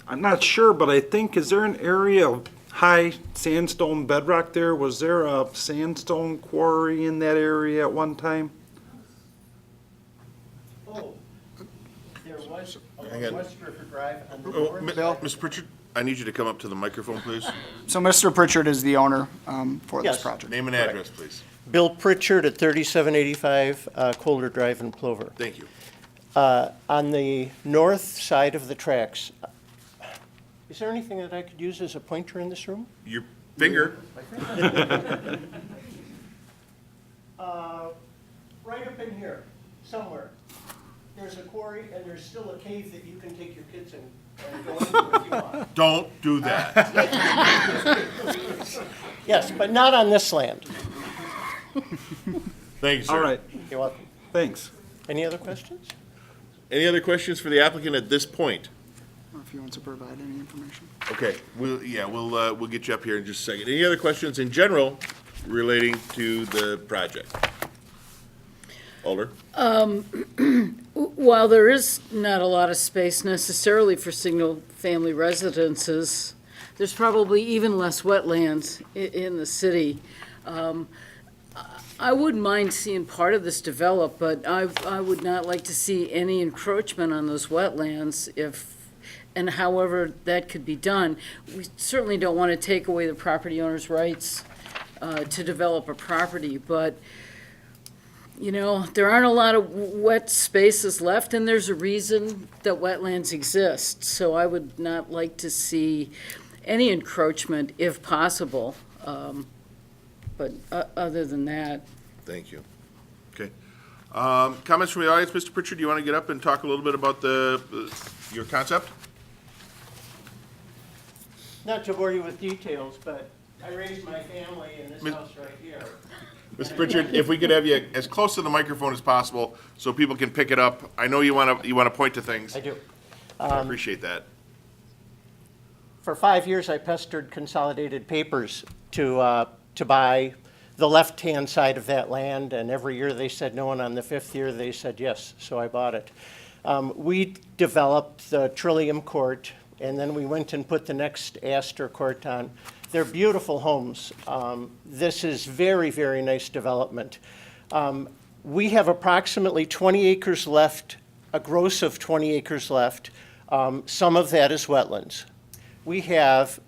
I'm not sure, but I think, is there an area of high sandstone bedrock there? Was there a sandstone quarry in that area at one time? Oh, there was Hang on. West River Drive on the Oh, north. Mr. Pritchard, I need you to come up to the microphone, please. So Mr. Pritchard is the owner for this Yes. project. Name and address, please. Bill Pritchard at 3785 Colder Drive in Plover. Thank you. On the north side of the tracks, is there anything that I could use as a pointer in this room? Your finger. Right up in here, somewhere, there's a quarry and there's still a cave that you can take your kids in and go into if you want. Don't do that. Yes, but not on this land. Thank you, sir. All right, You're welcome. thanks. Any other questions? Any other questions for the applicant at this point? Or if you want to provide any information. Okay, we'll get you up here in just a second. Any other questions in general relating to the project? Alder? While there is not a lot of space necessarily for single-family residences, there's probably even less wetlands in the city. I wouldn't mind seeing part of this develop, but I would not like to see any encroachment on those wetlands and however that could be done. We certainly don't want to take away the property owner's rights to develop a property, but you know, there aren't a lot of wet spaces left, and there's a reason that wetlands exist. So I would not like to see any encroachment if possible. But other than that, Thank you. Okay. Comments from the audience? Mr. Pritchard, do you want to get up and talk a little bit about your concept? Not to bore you with details, but I raised my family in this house right here. Mr. Pritchard, if we could have you as close to the microphone as possible so people can pick it up. I know you want to point to things. I do. I appreciate that. For 5 years, I pestered Consolidated Papers to buy the left-hand side of that land, and every year they said no, and on the 5th year they said yes, so I bought it. We developed the Trillium Court, and then we went and put the next Astor Court on. They're beautiful homes. This is very, very nice development. We have approximately 20 acres left, a gross of 20 acres left. Some of that is wetlands. We have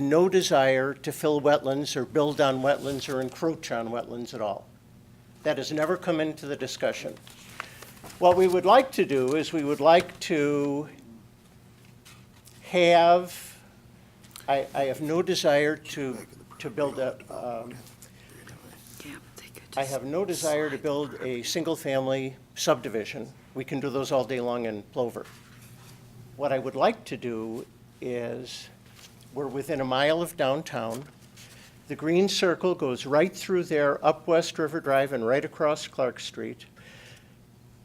no desire to fill wetlands or build on wetlands or encroach on wetlands at all. That has never come into the discussion. What we would like to do is we would like to have, I have no desire to build I have no desire to build a single-family subdivision. We can do those all day long in Plover. What I would like to do is, we're within a mile of downtown. The green circle goes right through there, up West River Drive and right across Clark Street.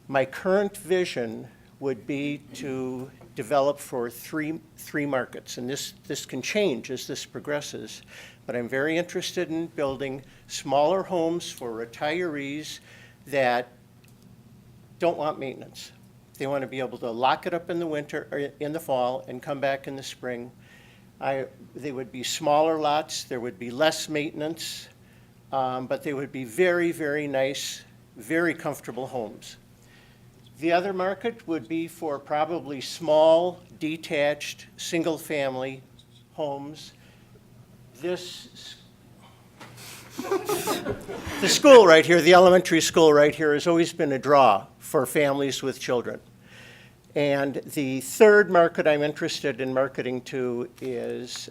My current vision would be to develop for three markets, and this can change as this progresses, but I'm very interested in building smaller homes for retirees that don't want maintenance. They want to be able to lock it up in the winter, or in the fall, and come back in the spring. They would be smaller lots, there would be less maintenance, but they would be very, very nice, very comfortable homes. The other market would be for probably small, detached, single-family homes. This, the school right here, the elementary school right here, has always been a draw for families with children. And the third market I'm interested in marketing to is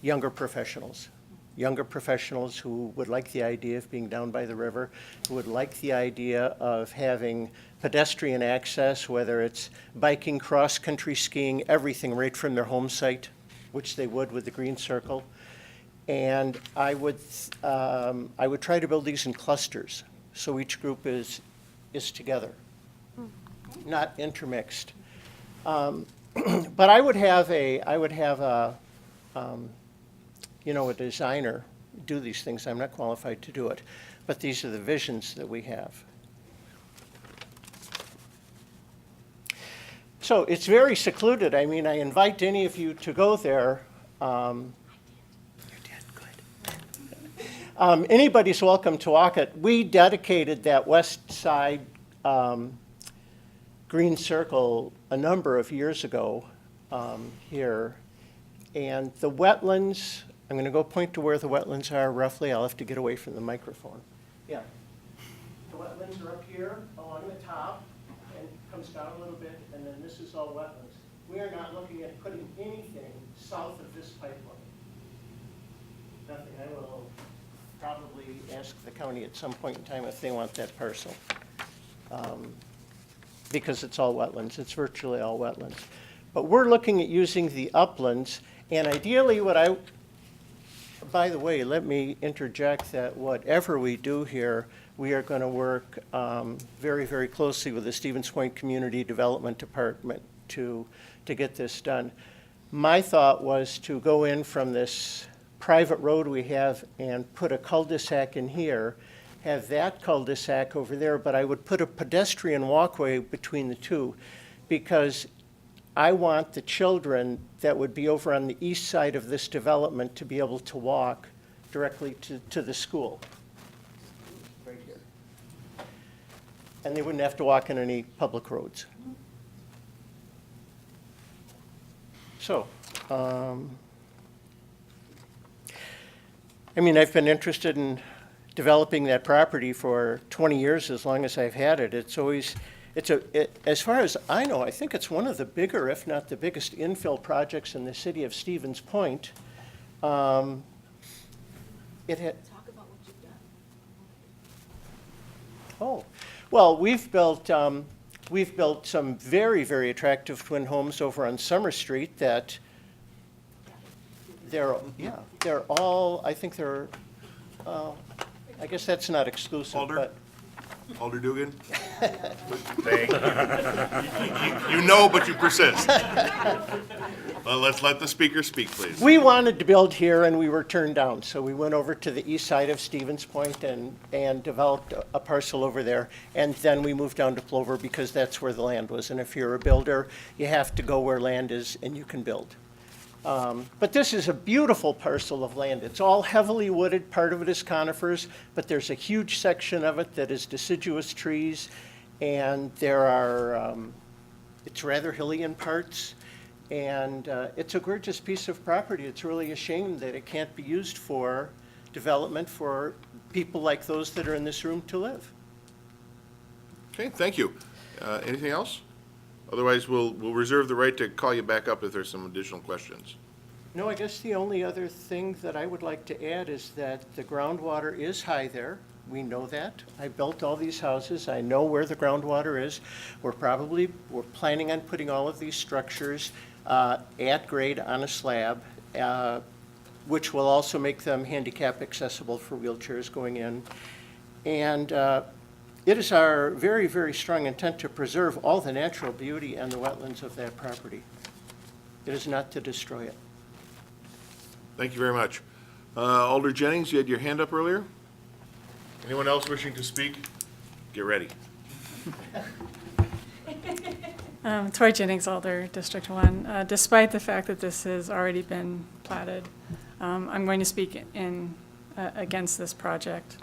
younger professionals. Younger professionals who would like the idea of being down by the river, who would like the idea of having pedestrian access, whether it's biking, cross-country skiing, everything right from their home site, which they would with the Green Circle. And I would try to build these in clusters, so each group is together, not intermixed. But I would have a a designer do these things. I'm not qualified to do it, but these are the visions that we have. So it's very secluded. I mean, I invite any of you to go there. Anybody's welcome to walk it. We dedicated that west side Green Circle a number of years ago here. And the wetlands, I'm going to go point to where the wetlands are roughly. I'll have to get away from the microphone. Yeah. The wetlands are up here along the top and comes down a little bit, and then this is all wetlands. We are not looking at putting anything south of this pipeline. Nothing. I will probably ask the county at some point in time if they want that parcel. Because it's all wetlands. It's virtually all wetlands. But we're looking at using the uplands, and ideally by the way, let me interject that whatever we do here, we are going to work very, very closely with the Stevens Point Community Development Department to get this done. My thought was to go in from this private road we have and put a cul-de-sac in here, have that cul-de-sac over there, but I would put a pedestrian walkway between the two, because I want the children that would be over on the east side of this development to be able to walk directly to the school, right here. And they wouldn't have to walk on any public roads. So, I mean, I've been interested in developing that property for 20 years, as long as I've had it. It's always, as far as I know, I think it's one of the bigger, if not the biggest, infill projects in the city of Stevens Point. It had. Talk about what you've done. Oh, well, we've built some very, very attractive twin homes over on Summer Street that they're all, I think they're, I guess that's not exclusive, Alder? but. Alder Dugan? Thank you. You know, but you persist. Well, let's let the speaker speak, please. We wanted to build here and we were turned down, so we went over to the east side of Stevens Point and developed a parcel over there. And then we moved down to Plover because that's where the land was. And if you're a builder, you have to go where land is and you can build. But this is a beautiful parcel of land. It's all heavily wooded. Part of it is conifers, but there's a huge section of it that is deciduous trees. And there are, it's rather hilly in parts. And it's a gorgeous piece of property. It's really a shame that it can't be used for development for people like those that are in this room to live. Okay, thank you. Anything else? Otherwise, we'll reserve the right to call you back up if there's some additional questions. No, I guess the only other thing that I would like to add is that the groundwater is high there. We know that. I built all these houses. I know where the groundwater is. We're planning on putting all of these structures at grade on a slab, which will also make them handicap accessible for wheelchairs going in. And it is our very, very strong intent to preserve all the natural beauty and the wetlands of that property. It is not to destroy it. Thank you very much. Alder Jennings, you had your hand up earlier? Anyone else wishing to speak? Get ready. Tori Jennings, Alder, District 1. Despite the fact that this has already been platted, I'm going to speak against this project.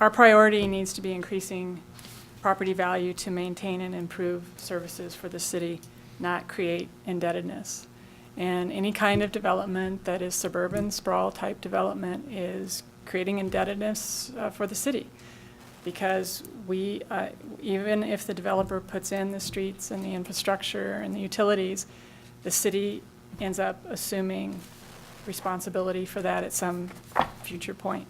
our priority needs to be increasing property value to maintain and improve services for the city, not create indebtedness. And any kind of development that is suburban sprawl type development is creating indebtedness for the city. Because we, even if the developer puts in the streets and the infrastructure and the utilities, the city ends up assuming responsibility for that at some future point.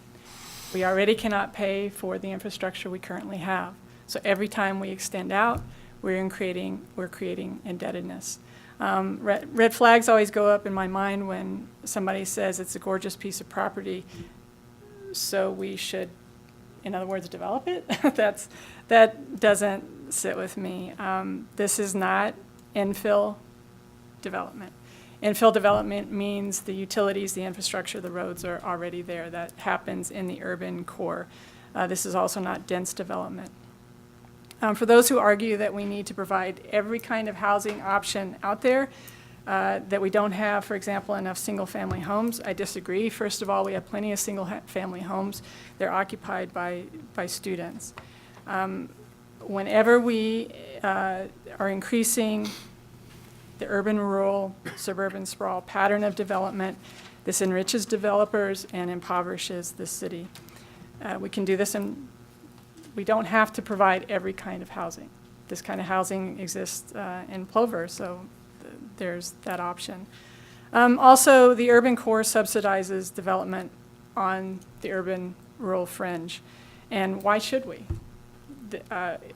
We already cannot pay for the infrastructure we currently have. So every time we extend out, we're creating indebtedness. Red flags always go up in my mind when somebody says it's a gorgeous piece of property, so we should, in other words, develop it. That doesn't sit with me. This is not infill development. Infill development means the utilities, the infrastructure, the roads are already there. That happens in the urban core. This is also not dense development. For those who argue that we need to provide every kind of housing option out there, that we don't have, for example, enough single-family homes, I disagree. First of all, we have plenty of single-family homes. They're occupied by students. Whenever we are increasing the urban-rural, suburban sprawl pattern of development, this enriches developers and impoverishes the city. We can do this and we don't have to provide every kind of housing. This kind of housing exists in Plover, so there's that option. Also, the urban core subsidizes development on the urban-rural fringe. And why should we?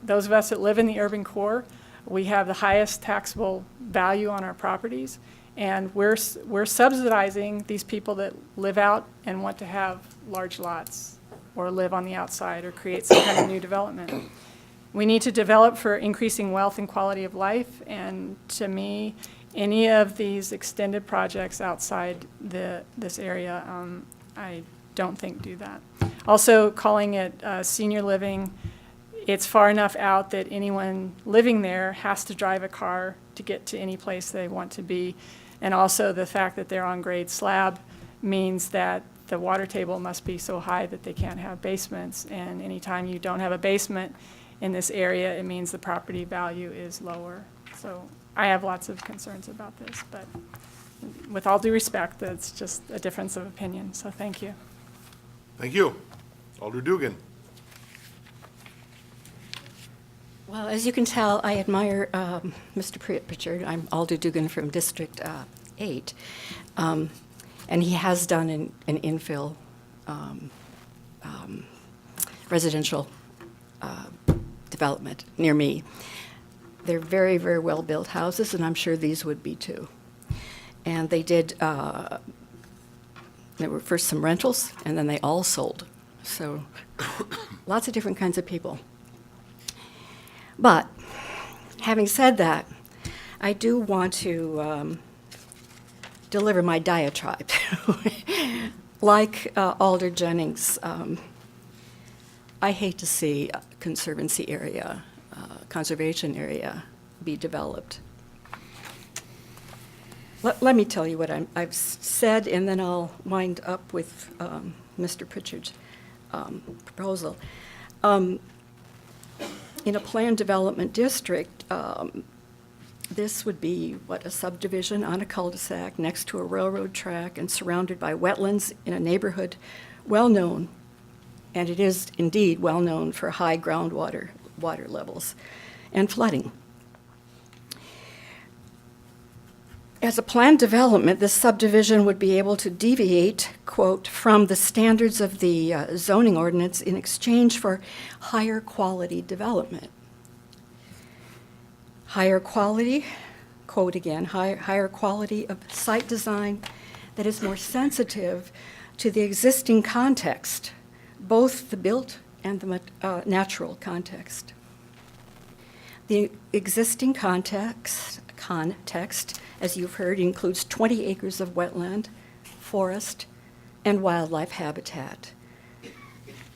Those of us that live in the urban core, we have the highest taxable value on our properties, and we're subsidizing these people that live out and want to have large lots or live on the outside or create some kind of new development. We need to develop for increasing wealth and quality of life, and to me, any of these extended projects outside this area, I don't think do that. Also, calling it senior living, it's far enough out that anyone living there has to drive a car to get to any place they want to be. And also the fact that they're on grade slab means that the water table must be so high that they can't have basements. And anytime you don't have a basement in this area, it means the property value is lower. So I have lots of concerns about this, but with all due respect, that's just a difference of opinion. So thank you. Thank you. Alder Dugan. Well, as you can tell, I admire Mr. Pritchard. I'm Alder Dugan from District 8. And he has done an infill residential development near me. They're very, very well-built houses, and I'm sure these would be too. And they did, there were first some rentals, and then they all sold. So lots of different kinds of people. But having said that, I do want to deliver my diatribe. Like Alder Jennings, I hate to see a conservancy area, conservation area be developed. Let me tell you what I've said, and then I'll wind up with Mr. Pritchard's proposal. In a planned development district, this would be, what, a subdivision on a cul-de-sac next to a railroad track and surrounded by wetlands in a neighborhood well-known, and it is indeed well-known for high groundwater levels and flooding. As a planned development, this subdivision would be able to deviate, quote, from the standards of the zoning ordinance in exchange for higher quality development. Higher quality, quote again, higher quality of site design that is more sensitive to the existing context, both the built and the natural context. The existing context, as you've heard, includes 20 acres of wetland, forest, and wildlife habitat,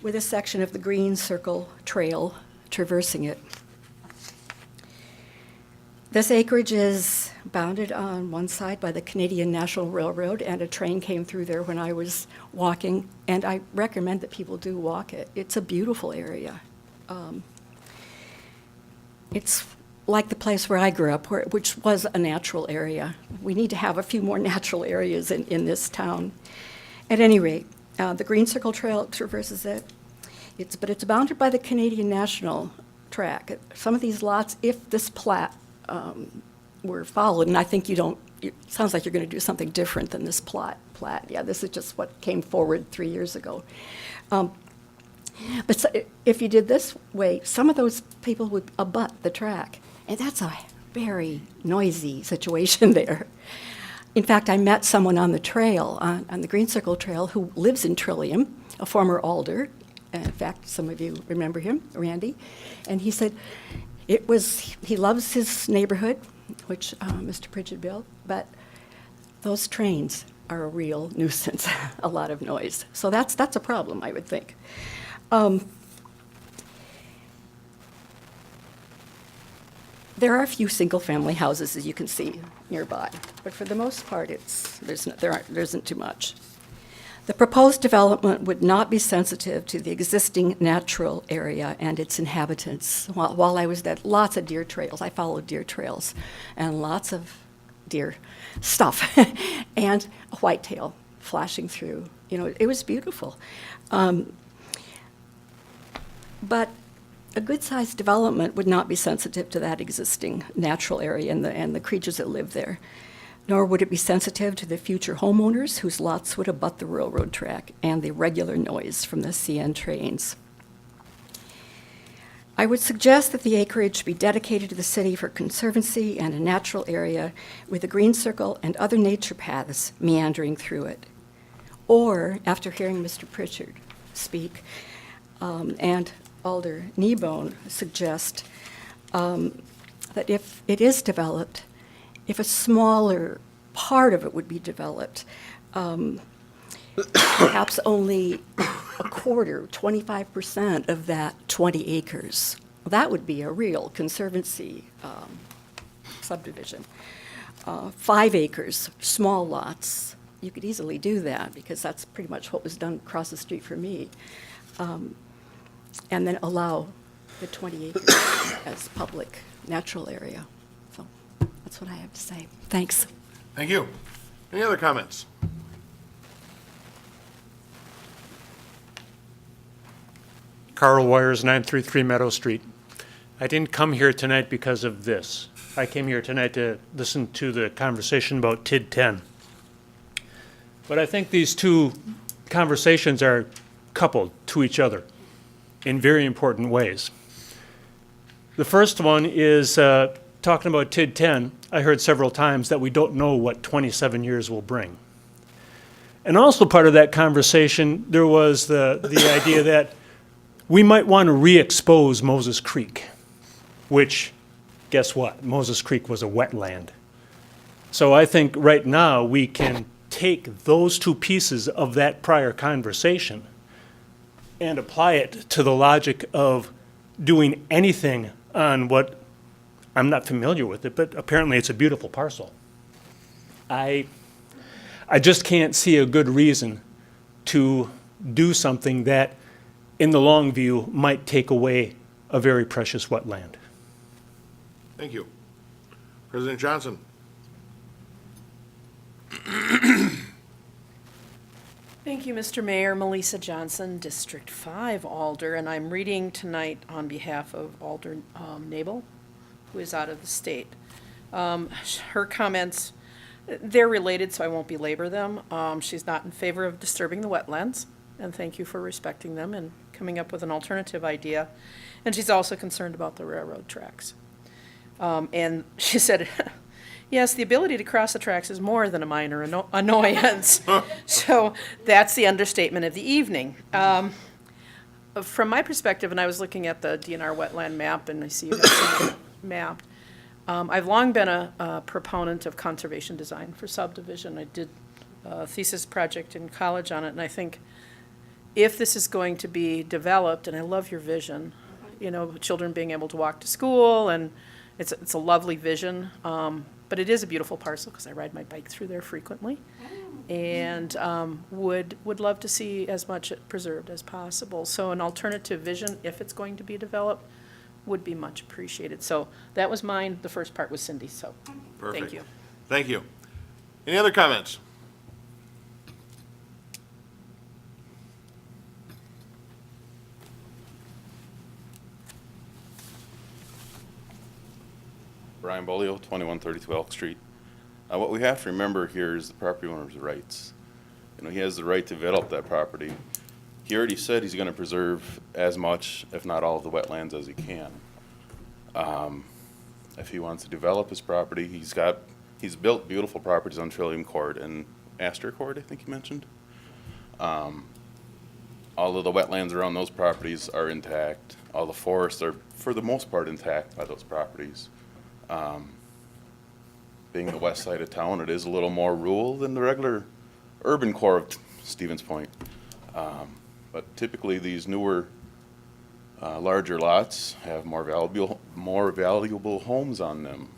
with a section of the Green Circle Trail traversing it. This acreage is bounded on one side by the Canadian National Railroad, and a train came through there when I was walking, and I recommend that people do walk it. It's a beautiful area. It's like the place where I grew up, which was a natural area. We need to have a few more natural areas in this town. At any rate, the Green Circle Trail traverses it. But it's bounded by the Canadian National track. Some of these lots, if this plat were followed, and I think it sounds like you're going to do something different than this plat. Yeah, this is just what came forward 3 years ago. But if you did this way, some of those people would abut the track, and that's a very noisy situation there. In fact, I met someone on the trail, on the Green Circle Trail, who lives in Trillium, a former alder. In fact, some of you remember him, Randy. And he said he loves his neighborhood, which Mr. Pritchard built, but those trains are a real nuisance, a lot of noise. So that's a problem, I would think. There are a few single-family houses, as you can see, nearby, but for the most part, there isn't too much. The proposed development would not be sensitive to the existing natural area and its inhabitants. While I was there, lots of deer trails. I followed deer trails, and lots of deer stuff, and a whitetail flashing through. It was beautiful. But a good-sized development would not be sensitive to that existing natural area and the creatures that live there, nor would it be sensitive to the future homeowners whose lots would abut the railroad track and the regular noise from the CN trains. I would suggest that the acreage be dedicated to the city for conservancy and a natural area with a green circle and other nature paths meandering through it. Or, after hearing Mr. Pritchard speak, and Alder Kneebone suggest that if it is developed, if a smaller part of it would be developed, perhaps only a quarter, 25% of that 20 acres. That would be a real conservancy subdivision. 5 acres, small lots, you could easily do that because that's pretty much what was done across the street for me. And then allow the 20 acres as public natural area. So that's what I have to say. Thanks. Thank you. Any other comments? Carl Wires, 933 Meadow Street. I didn't come here tonight because of this. I came here tonight to listen to the conversation about TID 10. But I think these two conversations are coupled to each other in very important ways. The first one is talking about TID 10. I heard several times that we don't know what 27 years will bring. And also part of that conversation, there was the idea that we might want to re-expose Moses Creek, which, guess what? Moses Creek was a wetland. So I think right now we can take those two pieces of that prior conversation and apply it to the logic of doing anything on what, I'm not familiar with it, but apparently it's a beautiful parcel. I just can't see a good reason to do something that, in the long view, might take away a very precious wetland. Thank you. President Johnson. Thank you, Mr. Mayor. Melissa Johnson, District 5 Alder, and I'm reading tonight on behalf of Alder Nabel, who is out of the state. Her comments, they're related, so I won't belabor them. She's not in favor of disturbing the wetlands, and thank you for respecting them and coming up with an alternative idea. And she's also concerned about the railroad tracks. And she said, yes, the ability to cross the tracks is more than a minor annoyance. So that's the understatement of the evening. From my perspective, and I was looking at the DNR wetland map, and I see you have some mapped, I've long been a proponent of conservation design for subdivision. I did a thesis project in college on it, and I think if this is going to be developed, and I love your vision, you know, children being able to walk to school, and it's a lovely vision. But it is a beautiful parcel because I ride my bike through there frequently. And would love to see as much preserved as possible. So an alternative vision, if it's going to be developed, would be much appreciated. So that was mine. The first part was Cindy, so Perfect. thank you. Thank you. Any other comments? Brian Bolio, 2132 Elk Street. What we have to remember here is the property owner's rights. You know, he has the right to develop that property. He already said he's gonna preserve as much, if not all of the wetlands as he can. If he wants to develop his property, he's built beautiful properties on Trillium Court and Astor Court, I think you mentioned. All of the wetlands around those properties are intact. All the forests are, for the most part, intact by those properties. Being the west side of town, it is a little more rural than the regular urban core of Stevens Point. But typically, these newer, larger lots have more valuable homes on them,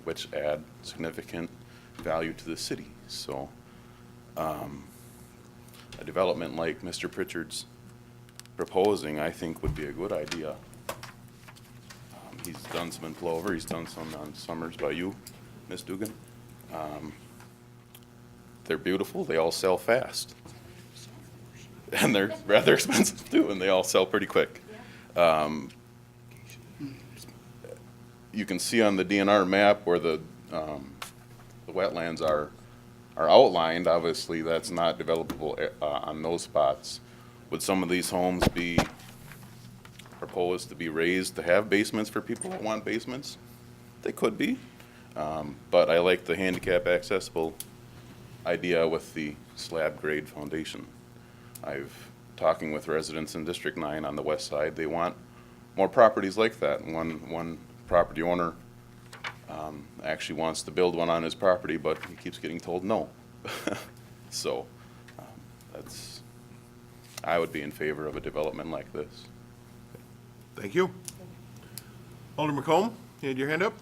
which add significant value to the city. So, a development like Mr. Pritchard's proposing, I think, would be a good idea. He's done some in Plover, he's done some on Summers by you, Ms. Dugan. They're beautiful, they all sell fast. And they're rather expensive too, and they all sell pretty quick. You can see on the DNR map where the wetlands are outlined. Obviously, that's not developable on those spots. Would some of these homes be proposed to be raised to have basements for people that want basements? They could be, but I like the handicap accessible idea with the slab grade foundation. I've talking with residents in District 9 on the west side. They want more properties like that. One property owner actually wants to build one on his property, but he keeps getting told no. So I would be in favor of a development like this. Thank you. Alderman McComb, you had your hand up?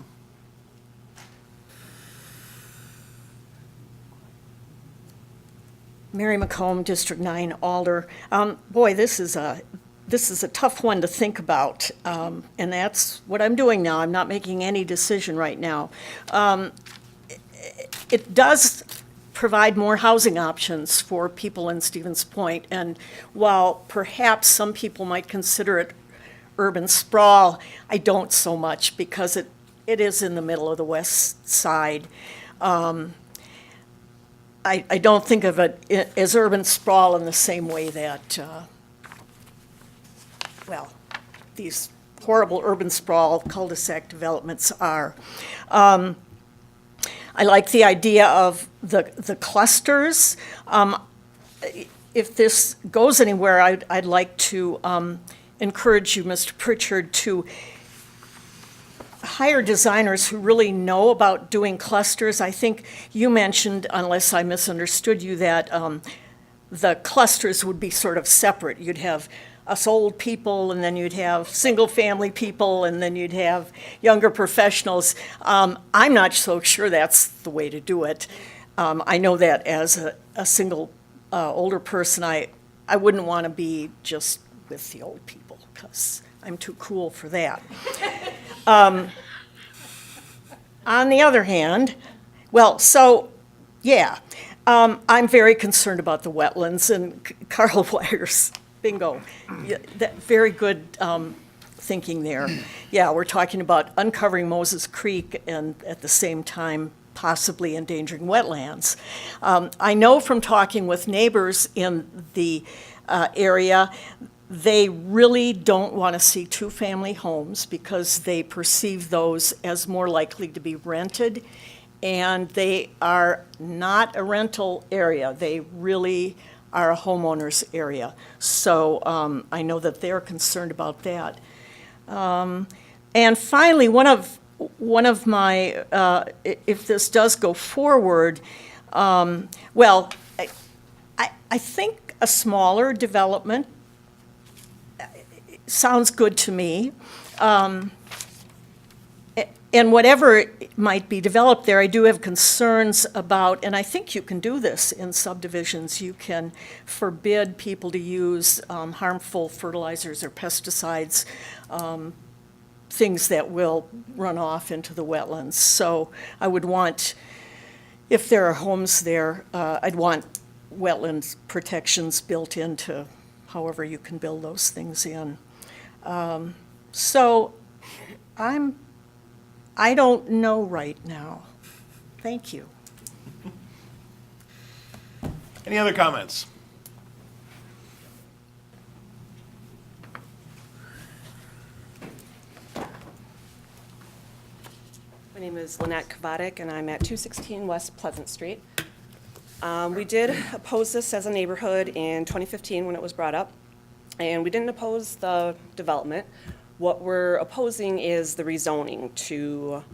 Mary McComb, District 9, Alder. Boy, this is a tough one to think about, and that's what I'm doing now. I'm not making any decision right now. It does provide more housing options for people in Stevens Point, and while perhaps some people might consider it urban sprawl, I don't so much because it is in the middle of the west side. I don't think of it as urban sprawl in the same way that, these horrible urban sprawl cul-de-sac developments are. I like the idea of the clusters. If this goes anywhere, I'd like to encourage you, Mr. Pritchard, to hire designers who really know about doing clusters. I think you mentioned, unless I misunderstood you, that the clusters would be sort of separate. You'd have us old people, and then you'd have single-family people, and then you'd have younger professionals. I'm not so sure that's the way to do it. I know that as a single older person, I wouldn't want to be just with the old people, because I'm too cool for that. On the other hand, I'm very concerned about the wetlands, and Carl Weyers, bingo, that very good thinking there. Yeah, we're talking about uncovering Moses Creek and at the same time possibly endangering wetlands. I know from talking with neighbors in the area, they really don't want to see two-family homes because they perceive those as more likely to be rented, and they are not a rental area. They really are a homeowner's area. So I know that they're concerned about that. And finally, one of my, if this does go forward, I think a smaller development sounds good to me. And whatever might be developed there, I do have concerns about, and I think you can do this in subdivisions, you can forbid people to use harmful fertilizers or pesticides, things that will run off into the wetlands. So I would want, if there are homes there, I'd want wetlands protections built into however you can build those things in. So I don't know right now. Thank you. Any other comments? My name is Lynette Kavadik, and I'm at 216 West Pleasant Street. We did oppose this as a neighborhood in 2015 when it was brought up, and we didn't oppose the development. What we're opposing is the rezoning to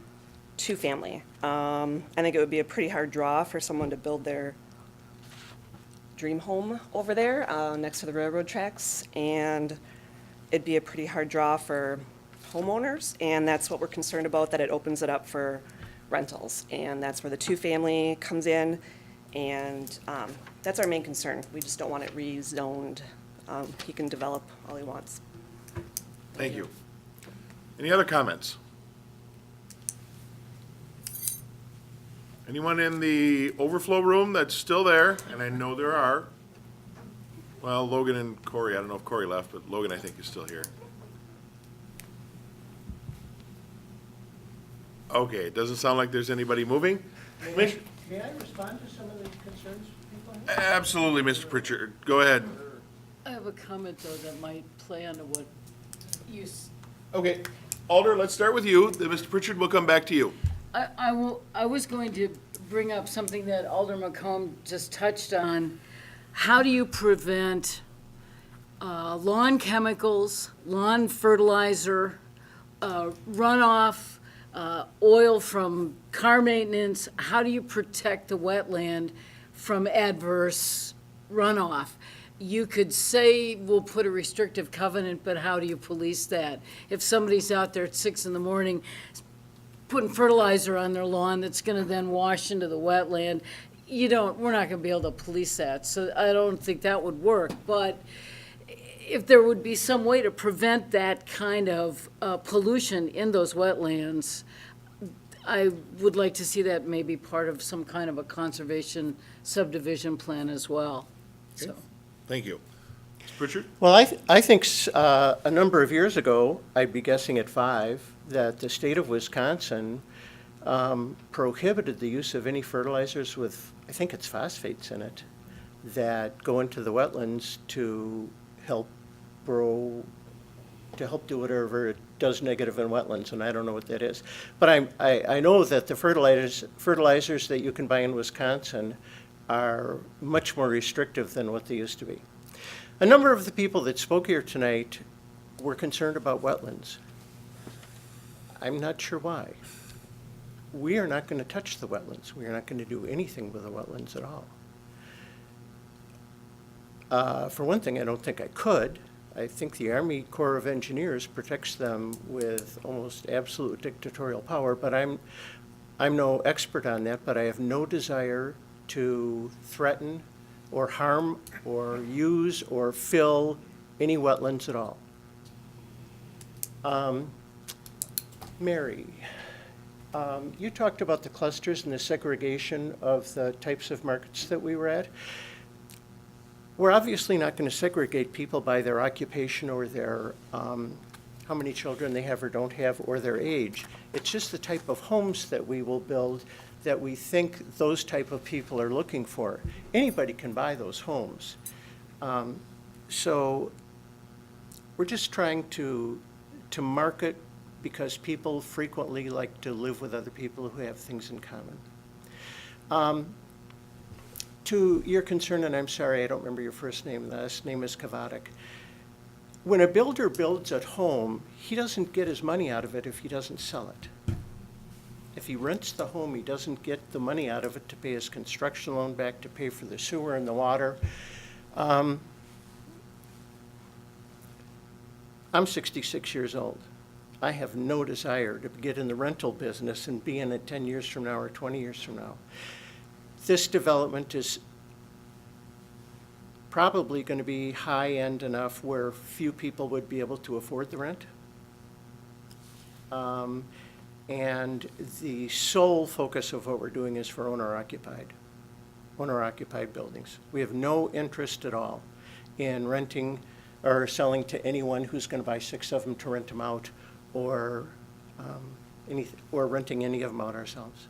two-family. I think it would be a pretty hard draw for someone to build their dream home over there next to the railroad tracks, and it'd be a pretty hard draw for homeowners, and that's what we're concerned about, that it opens it up for rentals, and that's where the two-family comes in, and that's our main concern. We just don't want it rezoned. He can develop all he wants. Thank you. Any other comments? Anyone in the overflow room that's still there? And I know there are. Well, Logan and Corey, I don't know if Corey left, but Logan, I think, is still here. Okay, it doesn't sound like there's anybody moving. May I respond to some of the concerns people have? Absolutely, Mr. Pritchard. Go ahead. I have a comment, though, that might play onto what you Okay, Alder, let's start with you. Then Mr. Pritchard will come back to you. I was going to bring up something that Alder McComb just touched on. How do you prevent lawn chemicals, lawn fertilizer, runoff, oil from car maintenance? How do you protect the wetland from adverse runoff? You could say we'll put a restrictive covenant, but how do you police that? If somebody's out there at 6 in the morning putting fertilizer on their lawn that's gonna then wash into the wetland, we're not gonna be able to police that. So I don't think that would work. But if there would be some way to prevent that kind of pollution in those wetlands, I would like to see that maybe part of some kind of a conservation subdivision plan as well. So. Thank you. Mr. Pritchard? Well, I think a number of years ago, I'd be guessing at 5, that the state of Wisconsin prohibited the use of any fertilizers with, I think it's phosphates in it, that go into the wetlands to help grow, to help do whatever it does negative in wetlands, and I don't know what that is. But I know that the fertilizers that you can buy in Wisconsin are much more restrictive than what they used to be. A number of the people that spoke here tonight were concerned about wetlands. I'm not sure why. We are not going to touch the wetlands. We are not going to do anything with the wetlands at all. For one thing, I don't think I could. I think the Army Corps of Engineers protects them with almost absolute dictatorial power, but I'm no expert on that, but I have no desire to threaten or harm or use or fill any wetlands at all. Mary, you talked about the clusters and the segregation of the types of markets that we were at. We're obviously not going to segregate people by their occupation or their how many children they have or don't have or their age. It's just the type of homes that we will build that we think those type of people are looking for. Anybody can buy those homes. So we're just trying to market because people frequently like to live with other people who have things in common. To your concern, and I'm sorry, I don't remember your first name, the last name is Kavadik. When a builder builds at home, he doesn't get his money out of it if he doesn't sell it. If he rents the home, he doesn't get the money out of it to pay his construction loan back, to pay for the sewer and the water. I'm 66 years old. I have no desire to get in the rental business and be in it 10 years from now or 20 years from now. This development is probably going to be high-end enough where few people would be able to afford the rent. And the sole focus of what we're doing is for owner-occupied buildings. We have no interest at all in renting or selling to anyone who's going to buy 6 of them to rent them out, or renting any of them out ourselves.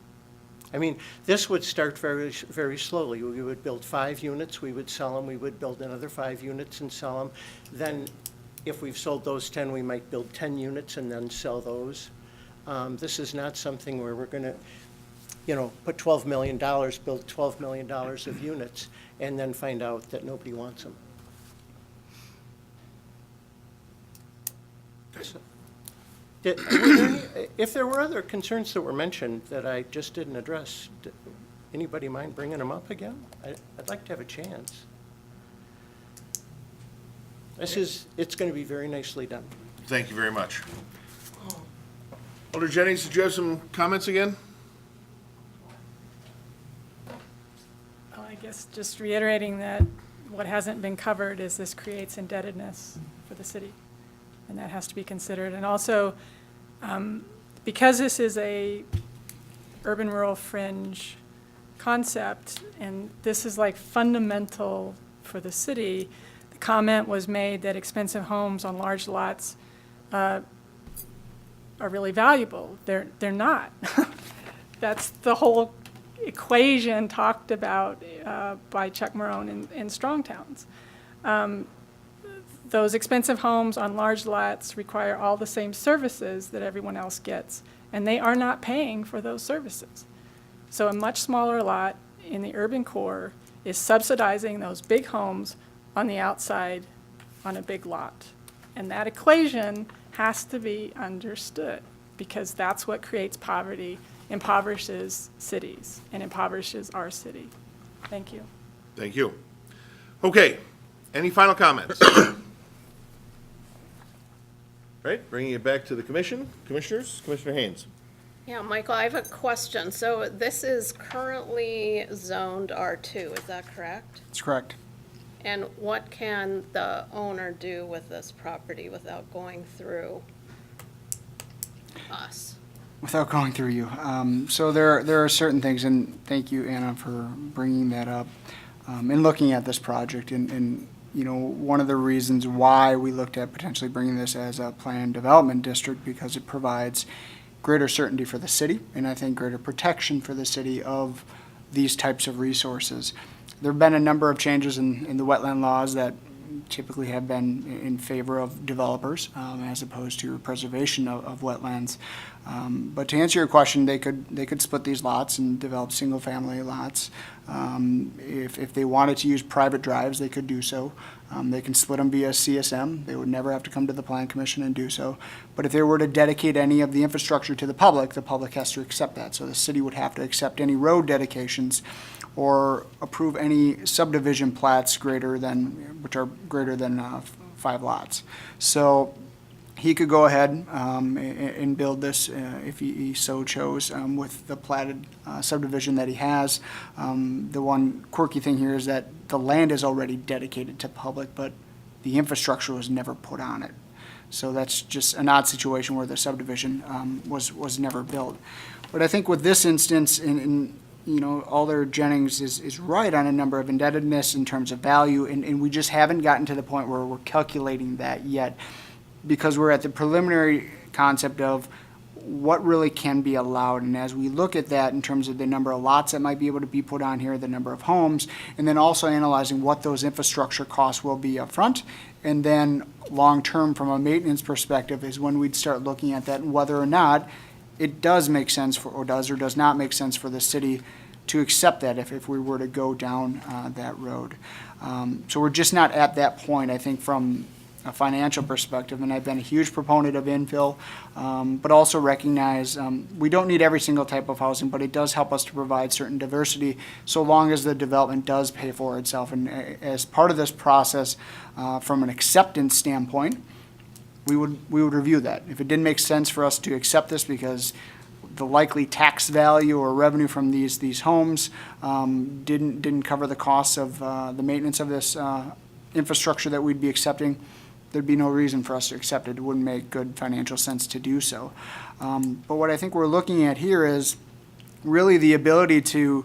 I mean, this would start very, very slowly. We would build 5 units, we would sell them, we would build another 5 units and sell them. Then, if we've sold those 10, we might build 10 units and then sell those. This is not something where we're going to, put $12 million, build $12 million of units, and then find out that nobody wants them. So, if there were other concerns that were mentioned that I just didn't address, anybody mind bringing them up again? I'd like to have a chance. It's going to be very nicely done. Thank you very much. Alder Jennings, did you have some comments again? Well, I guess just reiterating that what hasn't been covered is this creates indebtedness for the city, and that has to be considered. And also, because this is a urban-rural fringe concept, and this is like fundamental for the city, the comment was made that expensive homes on large lots are really valuable. They're not. That's the whole equation talked about by Chuck Marone in Strong Towns. Those expensive homes on large lots require all the same services that everyone else gets, and they are not paying for those services. So a much smaller lot in the urban core is subsidizing those big homes on the outside on a big lot. And that equation has to be understood, because that's what creates poverty, impoverishes cities, and impoverishes our city. Thank you. Thank you. Okay, any final comments? Right, bringing it back to the commission. Commissioners, Commissioner Haynes. Yeah, Michael, I have a question. So this is currently zoned R2, is that correct? That's correct. And what can the owner do with this property without going through us? Without going through you. So there are certain things, and thank you, Anna, for bringing that up, and looking at this project. And one of the reasons why we looked at potentially bringing this as a planned development district, because it provides greater certainty for the city, and I think greater protection for the city of these types of resources. There have been a number of changes in the wetland laws that typically have been in favor of developers as opposed to preservation of wetlands. But to answer your question, they could split these lots and develop single-family lots. If they wanted to use private drives, they could do so. They can split them via CSM. They would never have to come to the Plan Commission and do so. But if they were to dedicate any of the infrastructure to the public has to accept that. So the city would have to accept any road dedications or approve any subdivision plats which are greater than 5 lots. So he could go ahead and build this if he so chose with the platted subdivision that he has. The one quirky thing here is that the land is already dedicated to public, but the infrastructure was never put on it. So that's just an odd situation where the subdivision was never built. But I think with this instance, Alder Jennings is right on a number of indebtedness in terms of value, and we just haven't gotten to the point where we're calculating that yet, because we're at the preliminary concept of what really can be allowed. And as we look at that in terms of the number of lots that might be able to be put on here, the number of homes, and then also analyzing what those infrastructure costs will be up front, and then long-term from a maintenance perspective is when we'd start looking at that and whether or not it does make sense or does not make sense for the city to accept that if we were to go down that road. So we're just not at that point, I think, from a financial perspective, and I've been a huge proponent of infill, but also recognize we don't need every single type of housing, but it does help us to provide certain diversity so long as the development does pay for itself. And as part of this process, from an acceptance standpoint, we would review that. If it didn't make sense for us to accept this because the likely tax value or revenue from these homes didn't cover the costs of the maintenance of this infrastructure that we'd be accepting, there'd be no reason for us to accept it. It wouldn't make good financial sense to do so. But what I think we're looking at here is really the ability to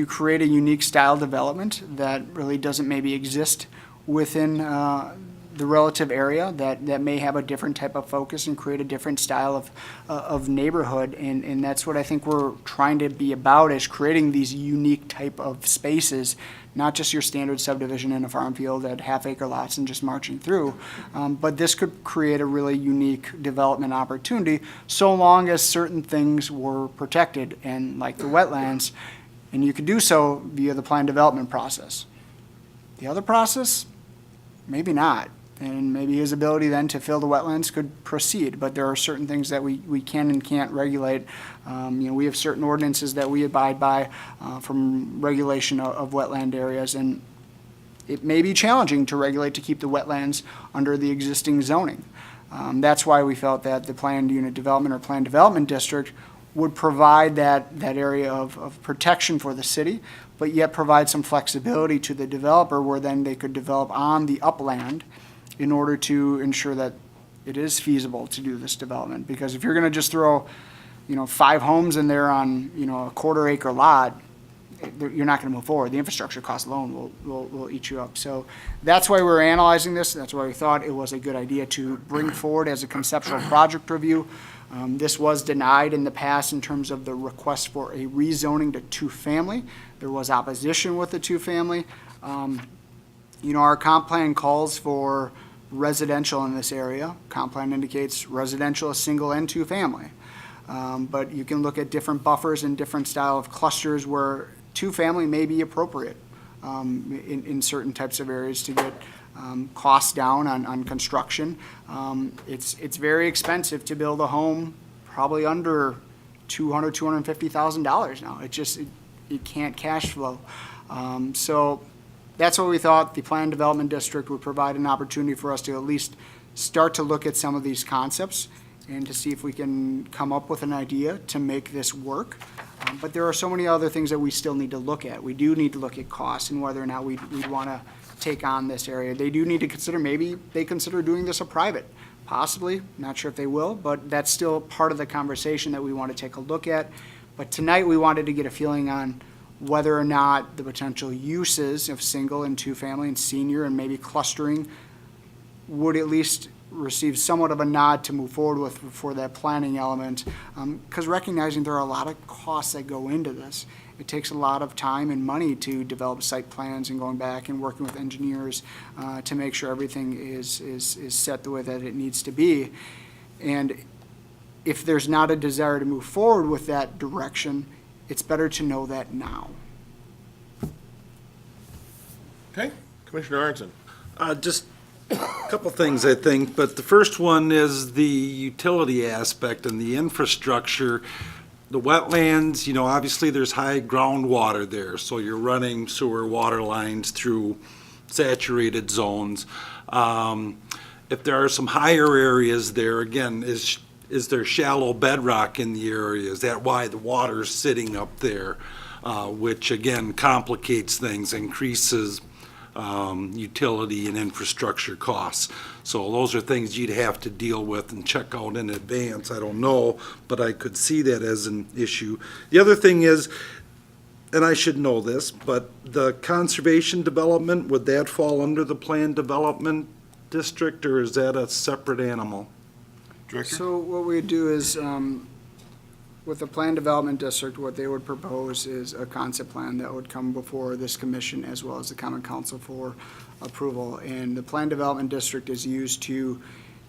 create a unique style development that really doesn't maybe exist within the relative area, that may have a different type of focus and create a different style of neighborhood. And that's what I think we're trying to be about, is creating these unique type of spaces, not just your standard subdivision in a farm field at half-acre lots and just marching through. But this could create a really unique development opportunity, so long as certain things were protected, and like the wetlands, and you could do so via the plan development process. The other process, maybe not. And maybe his ability then to fill the wetlands could proceed, but there are certain things that we can and can't regulate. We have certain ordinances that we abide by from regulation of wetland areas, and it may be challenging to regulate to keep the wetlands under the existing zoning. That's why we felt that the planned unit development or planned development district would provide that area of protection for the city, but yet provide some flexibility to the developer where then they could develop on the upland in order to ensure that it is feasible to do this development. Because if you're gonna just throw, 5 homes in there on, a quarter-acre lot, you're not gonna move forward. The infrastructure cost alone will eat you up. So that's why we're analyzing this. That's why we thought it was a good idea to bring forward as a conceptual project review. This was denied in the past in terms of the request for a rezoning to two-family. There was opposition with the two-family. Our comp plan calls for residential in this area. Comp plan indicates residential is single and two-family. But you can look at different buffers and different style of clusters where two-family may be appropriate in certain types of areas to get costs down on construction. It's very expensive to build a home, probably under $250,000 now. It can't cash flow. So that's what we thought the planned development district would provide an opportunity for us to at least start to look at some of these concepts and to see if we can come up with an idea to make this work. But there are so many other things that we still need to look at. We do need to look at costs and whether or not we'd want to take on this area. They do need to consider, maybe they consider doing this a private, possibly, not sure if they will, but that's still part of the conversation that we want to take a look at. But tonight we wanted to get a feeling on whether or not the potential uses of single and two-family and senior and maybe clustering would at least receive somewhat of a nod to move forward with for that planning element. Because recognizing there are a lot of costs that go into this. It takes a lot of time and money to develop site plans and going back and working with engineers to make sure everything is set the way that it needs to be. And if there's not a desire to move forward with that direction, it's better to know that now. Okay, Commissioner Arnson. Just a couple things, I think, but the first one is the utility aspect and the infrastructure. The wetlands, obviously there's high groundwater there, so you're running sewer water lines through saturated zones. If there are some higher areas there, again, is there shallow bedrock in the area? Is that why the water's sitting up there? Which again complicates things, increases utility and infrastructure costs. So those are things you'd have to deal with and check out in advance. I don't know, but I could see that as an issue. The other thing is, and I should know this, but the conservation development, would that fall under the planned development district, or is that a separate animal? Director? So what we do is, with the planned development district, what they would propose is a concept plan that would come before this commission as well as the common council for approval. And the planned development district is used to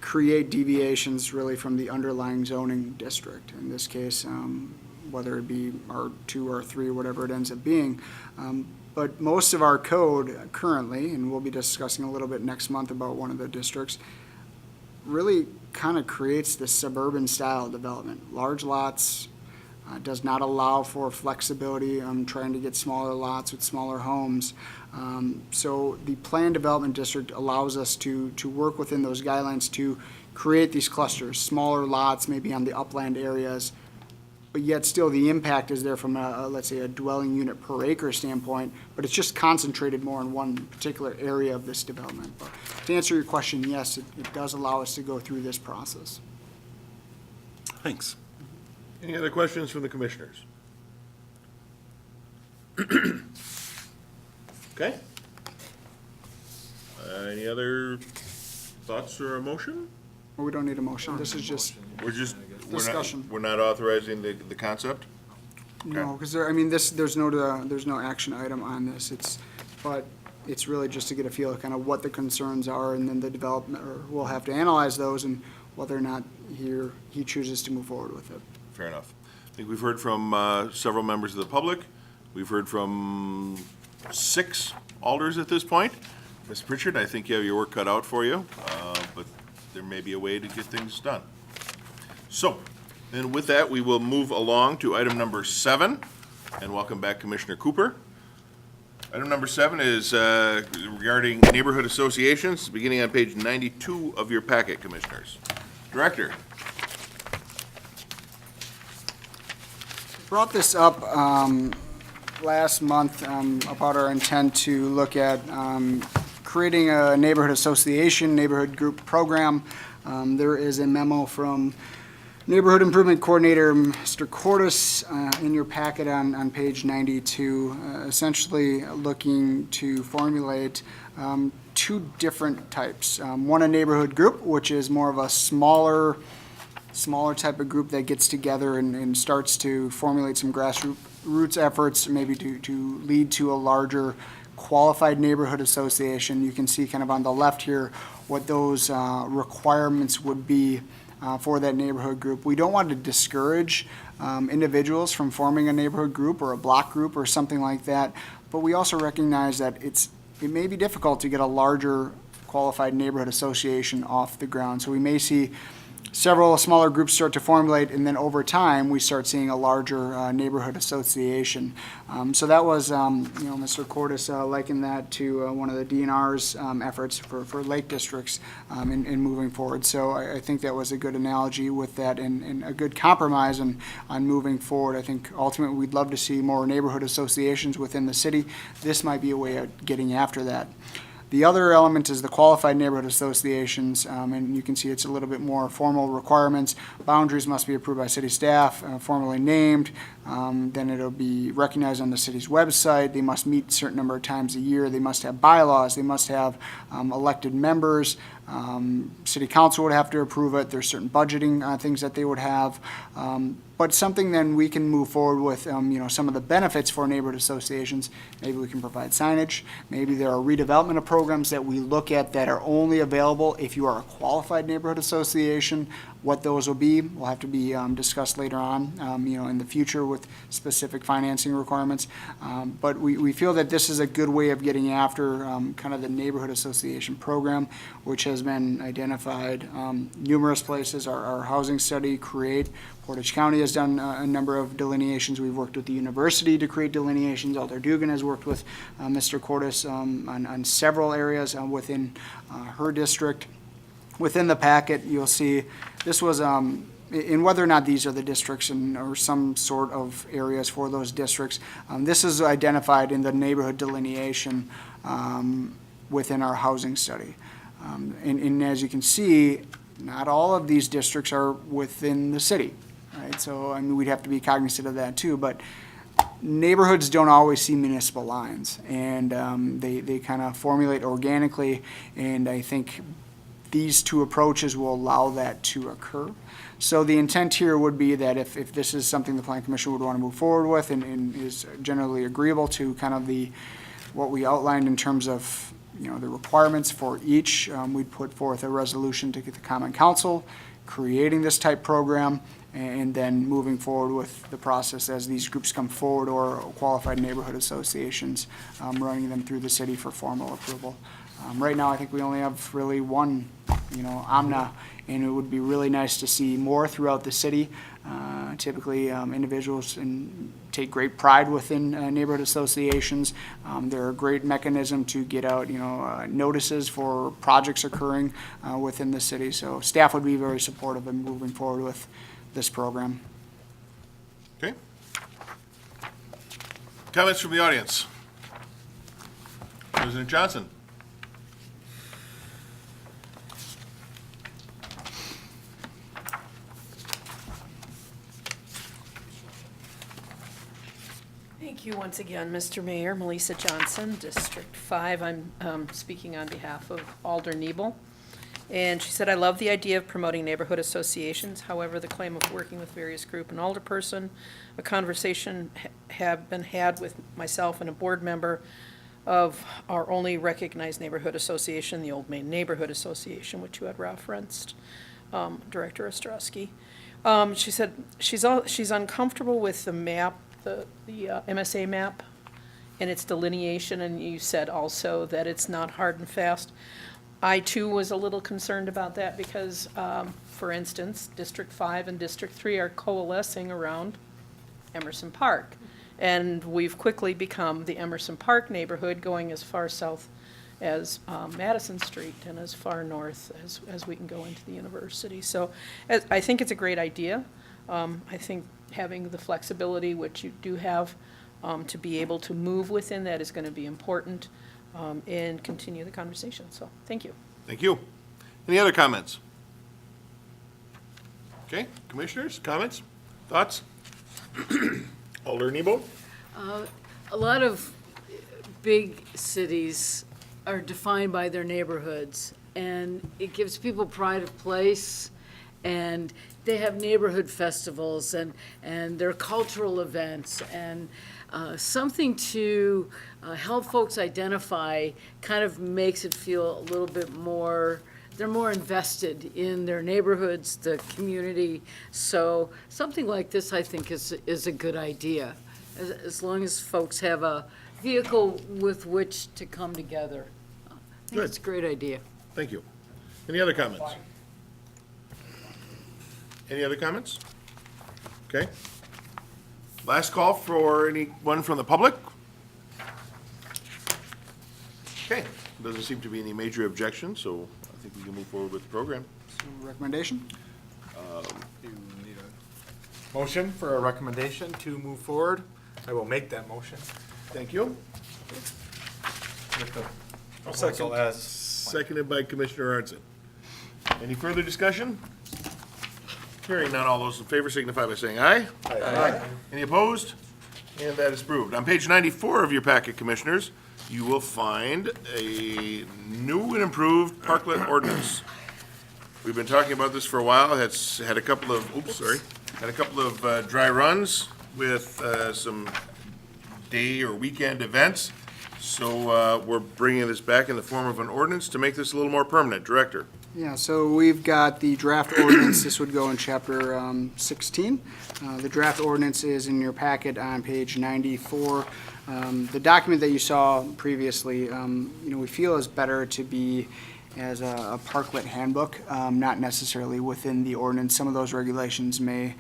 create deviations really from the underlying zoning district. In this case, whether it be R2, R3, whatever it ends up being. But most of our code currently, and we'll be discussing a little bit next month about one of the districts, really kind of creates this suburban style development. Large lots, does not allow for flexibility. Trying to get smaller lots with smaller homes. So the planned development district allows us to work within those guidelines to create these clusters, smaller lots, maybe on the upland areas, but yet still the impact is there from let's say, a dwelling unit per acre standpoint, but it's just concentrated more in one particular area of this development. But to answer your question, yes, it does allow us to go through this process. Thanks. Any other questions from the commissioners? Okay. Any other thoughts or a motion? Well, we don't need a motion. This is just discussion. We're not authorizing the concept? No, because there's no action item on this. But it's really just to get a feel of kind of what the concerns are, and then the development, or we'll have to analyze those and whether or not he chooses to move forward with it. Fair enough. I think we've heard from several members of the public. We've heard from 6 alders at this point. Ms. Pritchard, I think you have your work cut out for you, but there may be a way to get things done. So, and with that, we will move along to item number 7, and welcome back Commissioner Cooper. Item number 7 is regarding neighborhood associations, beginning on page 92 of your packet, Commissioners. Director. Brought this up last month about our intent to look at creating a neighborhood association, neighborhood group program. There is a memo from Neighborhood Improvement Coordinator, Mr. Cordes, in your packet on page 92, essentially looking to formulate 2 different types. One, a neighborhood group, which is more of a smaller type of group that gets together and starts to formulate some grassroots efforts, maybe to lead to a larger qualified neighborhood association. You can see kind of on the left here what those requirements would be for that neighborhood group. We don't want to discourage individuals from forming a neighborhood group or a block group or something like that, but we also recognize that it may be difficult to get a larger qualified neighborhood association off the ground. So we may see several smaller groups start to formulate, and then over time, we start seeing a larger neighborhood association. So that was, Mr. Cordes likened that to one of the DNR's efforts for lake districts in moving forward. So I think that was a good analogy with that and a good compromise on moving forward. I think ultimately we'd love to see more neighborhood associations within the city. This might be a way of getting after that. The other element is the qualified neighborhood associations, and you can see it's a little bit more formal requirements. Boundaries must be approved by city staff, formally named. Then it'll be recognized on the city's website. They must meet a certain number of times a year. They must have bylaws. They must have elected members. City council would have to approve it. There's certain budgeting things that they would have. But something then we can move forward with, some of the benefits for neighborhood associations. Maybe we can provide signage. Maybe there are redevelopment programs that we look at that are only available if you are a qualified neighborhood association. What those will be will have to be discussed later on, in the future with specific financing requirements. But we feel that this is a good way of getting after kind of the neighborhood association program, which has been identified numerous places. Our housing study, CREATE, Portage County has done a number of delineations. We've worked with the university to create delineations. Alder Dugan has worked with Mr. Cordes on several areas within her district. Within the packet, you'll see this was, in whether or not these are the districts or some sort of areas for those districts, this is identified in the neighborhood delineation within our housing study. And as you can see, not all of these districts are within the city, right? So, we'd have to be cognizant of that too, but neighborhoods don't always see municipal lines, and they kind of formulate organically, and I think these 2 approaches will allow that to occur. So the intent here would be that if this is something the Plan Commission would want to move forward with and is generally agreeable to kind of what we outlined in terms of the requirements for each, we'd put forth a resolution to get the Common Council creating this type program, and then moving forward with the process as these groups come forward, or qualified neighborhood associations, running them through the city for formal approval. Right now, I think we only have really one, AMNA, and it would be really nice to see more throughout the city. typically, individuals take great pride within neighborhood associations. They're a great mechanism to get out, notices for projects occurring within the city. So staff would be very supportive in moving forward with this program. Okay. Comments from the audience? President Johnson. Thank you once again, Mr. Mayor. Melissa Johnson, District 5. I'm speaking on behalf of Alder Nebel. And she said, "I love the idea of promoting neighborhood associations. However, the claim of working with various group and alderperson, a conversation have been had with myself and a board member of our only recognized neighborhood association, the Old Main Neighborhood Association, which you had referenced, Director Ostrowski. She said she's uncomfortable with the map, the MSA map and its delineation, and you said also that it's not hard and fast. I too was a little concerned about that because, for instance, District 5 and District 3 are coalescing around Emerson Park. And we've quickly become the Emerson Park neighborhood, going as far south as Madison Street and as far north as we can go into the university. So I think it's a great idea. I think having the flexibility, which you do have, to be able to move within that is going to be important, and continue the conversation. So thank you. Thank you. Any other comments? Okay, commissioners, comments, thoughts? Alder Nebo? A lot of big cities are defined by their neighborhoods, and it gives people pride of place, and they have neighborhood festivals and their cultural events, and something to help folks identify kind of makes it feel a little bit more, they're more invested in their neighborhoods, the community. So something like this, I think, is a good idea, as long as folks have a vehicle with which to come together. I think it's a great idea. Thank you. Any other comments? Any other comments? Okay. Last call for anyone from the public? Okay, doesn't seem to be any major objections, so I think we can move forward with the program. So recommendation? Motion for a recommendation to move forward. I will make that motion. Thank you. With the I'll proposal as Seconded by Commissioner Arntzen. Any further discussion? Hearing none, all those in favor signify by saying aye. Aye. Any opposed? And that is approved. On page 94 of your packet, Commissioners, you will find a new and improved parklet ordinance. We've been talking about this for a while. It's had a couple of, dry runs with some day or weekend events. So we're bringing this back in the form of an ordinance to make this a little more permanent. Director. Yeah, so we've got the draft ordinance. This would go in chapter 16. The draft ordinance is in your packet on page 94. The document that you saw previously, we feel is better to be as a parklet handbook, not necessarily within the ordinance. Some of those regulations may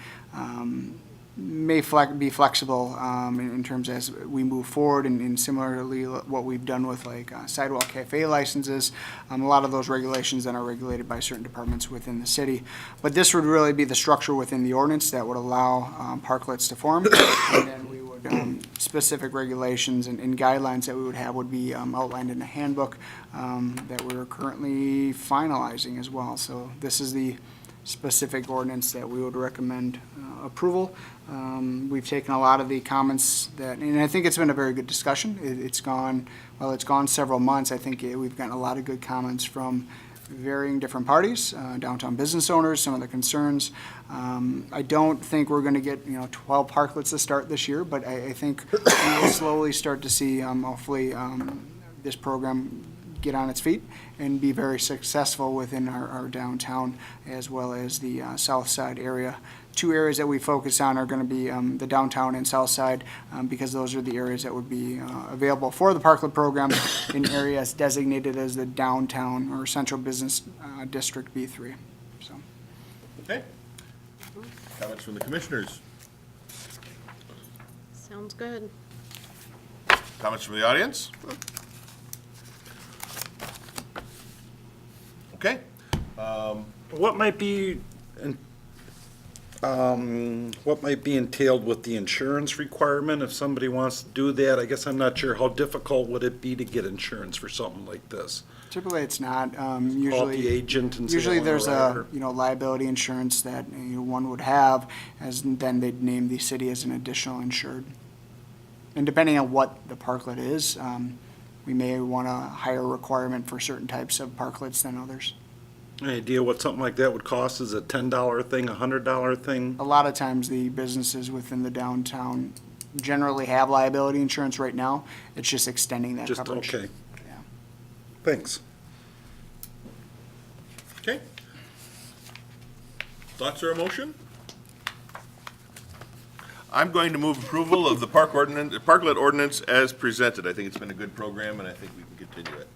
be flexible in terms as we move forward, and similarly what we've done with like sidewalk cafe licenses. A lot of those regulations then are regulated by certain departments within the city. But this would really be the structure within the ordinance that would allow parklets to form. And then we would, specific regulations and guidelines that we would have would be outlined in the handbook that we're currently finalizing as well. So this is the specific ordinance that we would recommend approval. We've taken a lot of the comments and I think it's been a very good discussion. It's gone several months. I think we've gotten a lot of good comments from varying different parties, downtown business owners, some of the concerns. I don't think we're going to get 12 parklets to start this year, but I think we will slowly start to see, hopefully, this program get on its feet and be very successful within our downtown as well as the south side area. Two areas that we focus on are going to be the downtown and south side because those are the areas that would be available for the parklet program in areas designated as the downtown or central business district B3. So. Okay. Comments from the commissioners? Sounds good. Comments from the audience? Okay. What might be, what might be entailed with the insurance requirement if somebody wants to do that? I guess I'm not sure, how difficult would it be to get insurance for something like this? Typically, it's not. Call Usually, the agent and say, usually "I want a there's rider." a liability insurance that one would have, as then they'd name the city as an additional insured. And depending on what the parklet is, we may want a higher requirement for certain types of parklets than others. Any idea what something like that would cost? Is it a $10 thing, a $100 thing? A lot of times, the businesses within the downtown generally have liability insurance right now. It's just extending that Just, coverage. okay. Thanks. Okay. Thoughts or a motion? I'm going to move approval of the parklet ordinance as presented. I think it's been a good program, and I think we can continue it.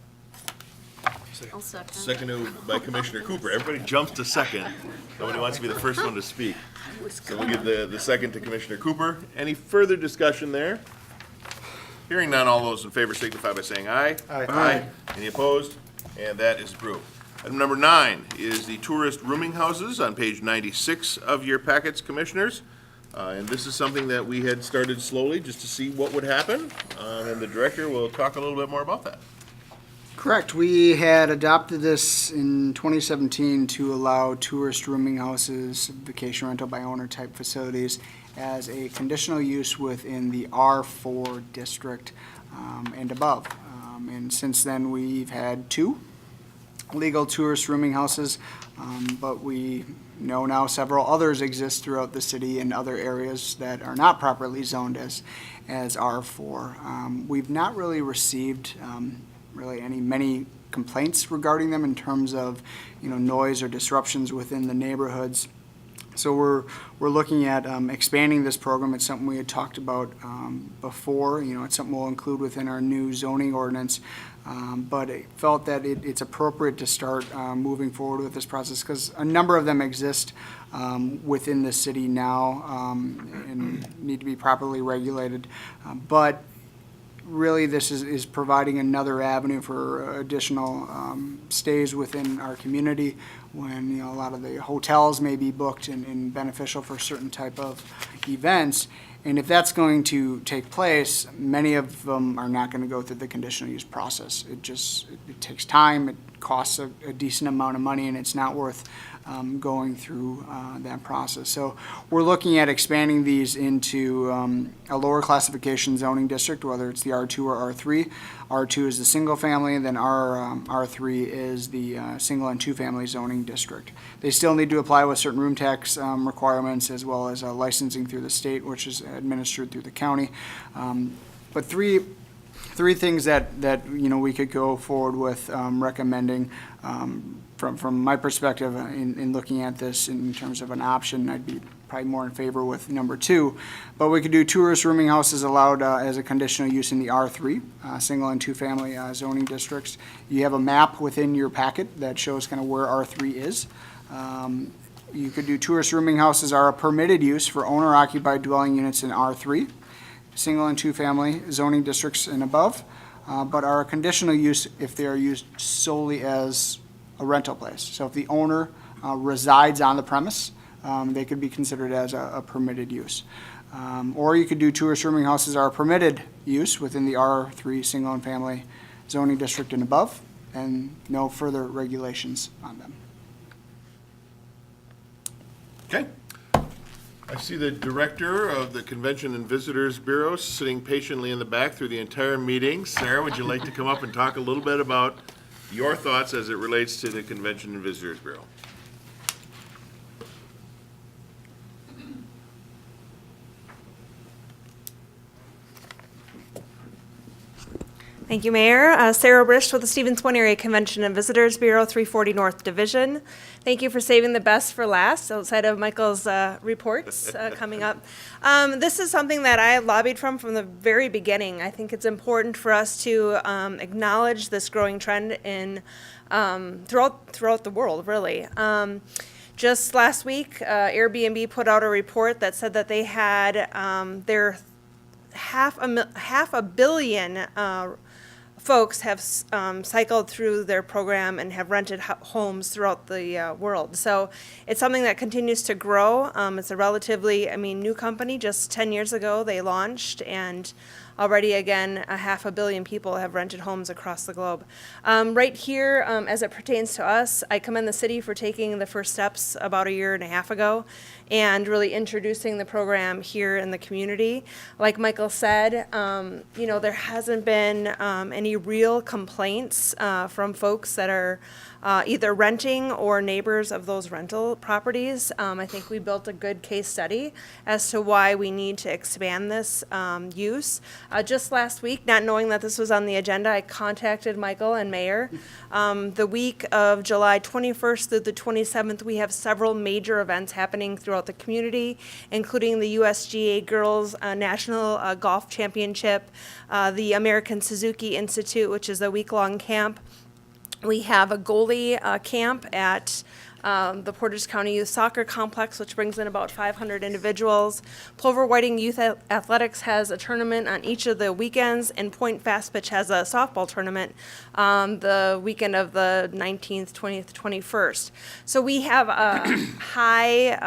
I'll second. Seconded by Commissioner Cooper. Everybody jumps to second. Nobody wants to be the first one to speak. So we'll give the second to Commissioner Cooper. Any further discussion there? Hearing none, all those in favor signify by saying aye. Aye. Any opposed? And that is approved. Item number 9 is the tourist rooming houses on page 96 of your packets, Commissioners. And this is something that we had started slowly just to see what would happen. And the director will talk a little bit more about that. Correct. We had adopted this in 2017 to allow tourist rooming houses, vacation rental by owner type facilities as a conditional use within the R4 district and above. And since then, we've had 2 legal tourist rooming houses, but we know now several others exist throughout the city in other areas that are not properly zoned as R4. We've not really received many complaints regarding them in terms of noise or disruptions within the neighborhoods. So we're looking at expanding this program. It's something we had talked about before. It's something we'll include within our new zoning ordinance. But it felt that it's appropriate to start moving forward with this process because a number of them exist within the city now and need to be properly regulated. But really, this is providing another avenue for additional stays within our community when a lot of the hotels may be booked and beneficial for certain type of events. And if that's going to take place, many of them are not going to go through the conditional use process. It takes time, it costs a decent amount of money, and it's not worth going through that process. So we're looking at expanding these into a lower classification zoning district, whether it's the R2 or R3. R2 is the single family, and then R3 is the single and 2 family zoning district. They still need to apply with certain room tax requirements as well as licensing through the state, which is administered through the county. But three things that we could go forward with recommending from my perspective in looking at this in terms of an option. I'd be probably more in favor with number 2, but we could do tourist rooming houses allowed as a conditional use in the R3 single and 2 family zoning districts. You have a map within your packet that shows kind of where R3 is. You could do tourist rooming houses are a permitted use for owner occupied dwelling units in R3 single and 2 family zoning districts and above, but are a conditional use if they are used solely as a rental place. So if the owner resides on the premise, they could be considered as a permitted use. Or you could do tourist rooming houses are a permitted use within the R3 single and family zoning district and above, and no further regulations on them. Okay. I see the director of the Convention and Visitors Bureau sitting patiently in the back through the entire meeting. Sarah, would you like to come up and talk a little bit about your thoughts as it relates to the Convention and Visitors Bureau? Thank you, Mayor. Sarah Brish with the Stevens Point Area Convention and Visitors Bureau, 340 North Division. Thank you for saving the best for last, outside of Michael's reports coming up. This is something that I lobbied from the very beginning. I think it's important for us to acknowledge this growing trend in throughout the world, really. Just last week, Airbnb put out a report that said that they had their half a billion folks have cycled through their program and have rented homes throughout the world. So it's something that continues to grow. It's a relatively, new company. Just 10 years ago, they launched, and already, again, a half a billion people have rented homes across the globe. Right here, as it pertains to us, I commend the city for taking the first steps about a year and a half ago and really introducing the program here in the community. Like Michael said, there hasn't been any real complaints from folks that are either renting or neighbors of those rental properties. I think we built a good case study as to why we need to expand this use. Just last week, not knowing that this was on the agenda, I contacted Michael and Mayor. The week of July 21st through the 27th, we have several major events happening throughout the community, including the USGA Girls National Golf Championship, the American Suzuki Institute, which is a week-long camp. We have a goalie camp at the Portage County Youth Soccer Complex, which brings in about 500 individuals. Plover Whiting Youth Athletics has a tournament on each of the weekends, and Point Fast Pitch has a softball tournament the weekend of the 19th, 20th, 21st. So we have a high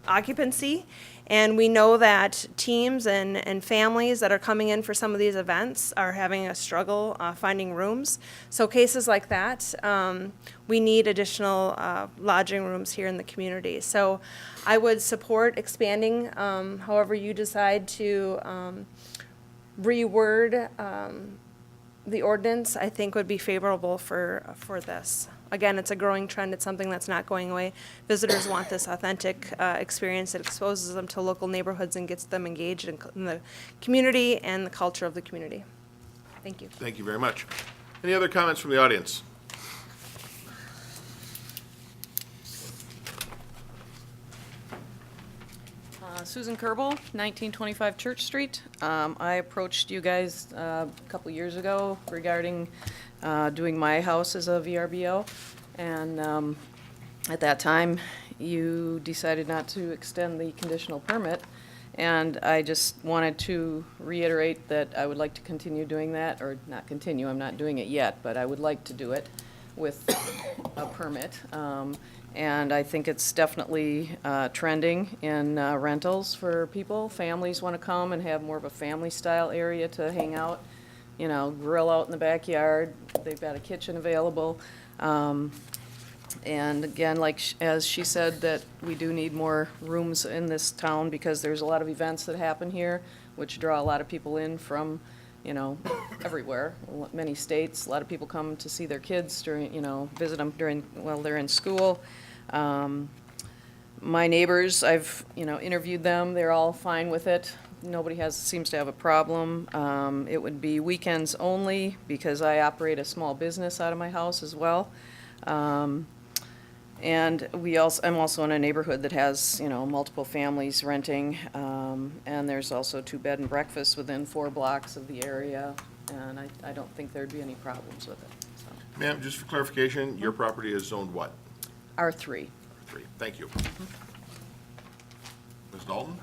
occupancy. And we know that teams and families that are coming in for some of these events are having a struggle finding rooms. So cases like that, we need additional lodging rooms here in the community. So I would support expanding however you decide to reword the ordinance. I think would be favorable for this. Again, it's a growing trend. It's something that's not going away. Visitors want this authentic experience that exposes them to local neighborhoods and gets them engaged in the community and the culture of the community. Thank you. Thank you very much. Any other comments from the audience? Susan Kerbel, 1925 Church Street. I approached you guys a couple years ago regarding doing my house as a VRBO, and at that time, you decided not to extend the conditional permit, and I just wanted to reiterate that I would like to continue doing that, or not continue, I'm not doing it yet, but I would like to do it with a permit. And I think it's definitely trending in rentals for people. Families want to come and have more of a family-style area to hang out, grill out in the backyard. They've got a kitchen available. And again, as she said, that we do need more rooms in this town because there's a lot of events that happen here, which draw a lot of people in from, everywhere, many states. A lot of people come to see their kids during, visit them while they're in school. My neighbors, I've, interviewed them. They're all fine with it. Nobody seems to have a problem. It would be weekends only because I operate a small business out of my house as well. And I'm also in a neighborhood that has, multiple families renting. And there's also 2 bed and breakfasts within 4 blocks of the area. And I don't think there'd be any problems with it. So. Ma'am, just for clarification, your property is zoned what? R3. R3. Thank you. Ms. Dalton?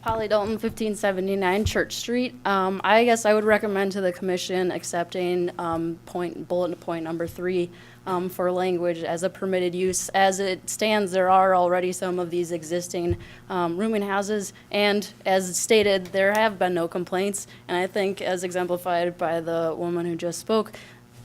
Polly Dalton, 1579 Church Street. I guess I would recommend to the commission accepting bullet point number 3 for language as a permitted use. As it stands, there are already some of these existing rooming houses, and as stated, there have been no complaints. And I think, as exemplified by the woman who just spoke,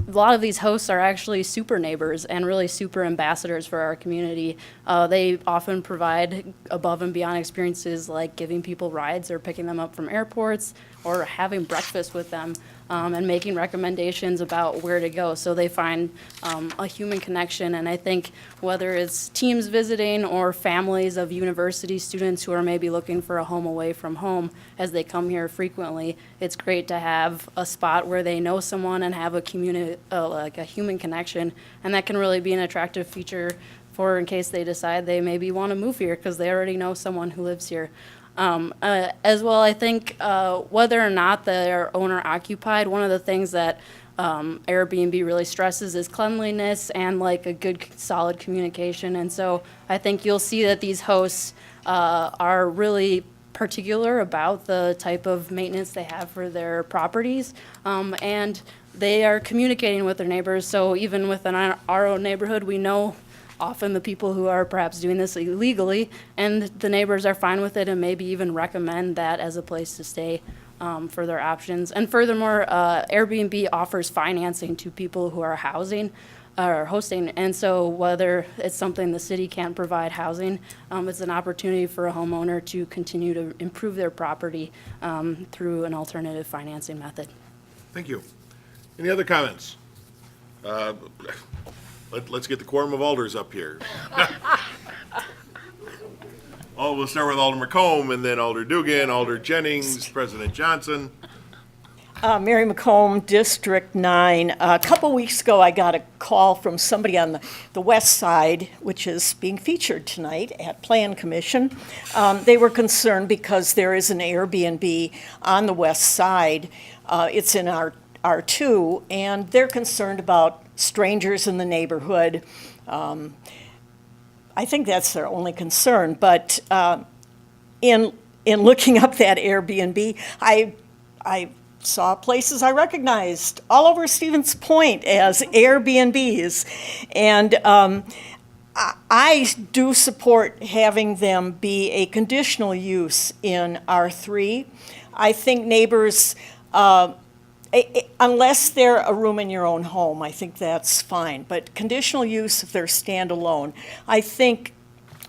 a lot of these hosts are actually super neighbors and really super ambassadors for our community. They often provide above and beyond experiences like giving people rides or picking them up from airports or having breakfast with them and making recommendations about where to go. So they find a human connection. And I think whether it's teams visiting or families of university students who are maybe looking for a home away from home as they come here frequently, it's great to have a spot where they know someone and have a community, like a human connection. And that can really be an attractive feature for in case they decide they maybe want to move here because they already know someone who lives here. As well, I think whether or not they're owner occupied, one of the things that Airbnb really stresses is cleanliness and like a good solid communication. And so I think you'll see that these hosts are really particular about the type of maintenance they have for their properties. And they are communicating with their neighbors. So even within our own neighborhood, we know often the people who are perhaps doing this illegally, and the neighbors are fine with it and maybe even recommend that as a place to stay for their options. And furthermore, Airbnb offers financing to people who are housing or hosting. And so whether it's something the city can't provide housing, it's an opportunity for a homeowner to continue to improve their property through an alternative financing method. Thank you. Any other comments? Let's get the quorum of alders up here. Oh, we'll start with Alder McComb, and then Alder Dugan, Alder Jennings, President Johnson. Mary McComb, District 9. A couple weeks ago, I got a call from somebody on the west side, which is being featured tonight at Plan Commission. They were concerned because there is an Airbnb on the west side. It's in our R2, and they're concerned about strangers in the neighborhood. I think that's their only concern, but in looking up that Airbnb, I saw places I recognized all over Stevens Point as Airbnbs, and I do support having them be a conditional use in R3. I think neighbors, unless they're a room in your own home, I think that's fine. But conditional use if they're standalone, I think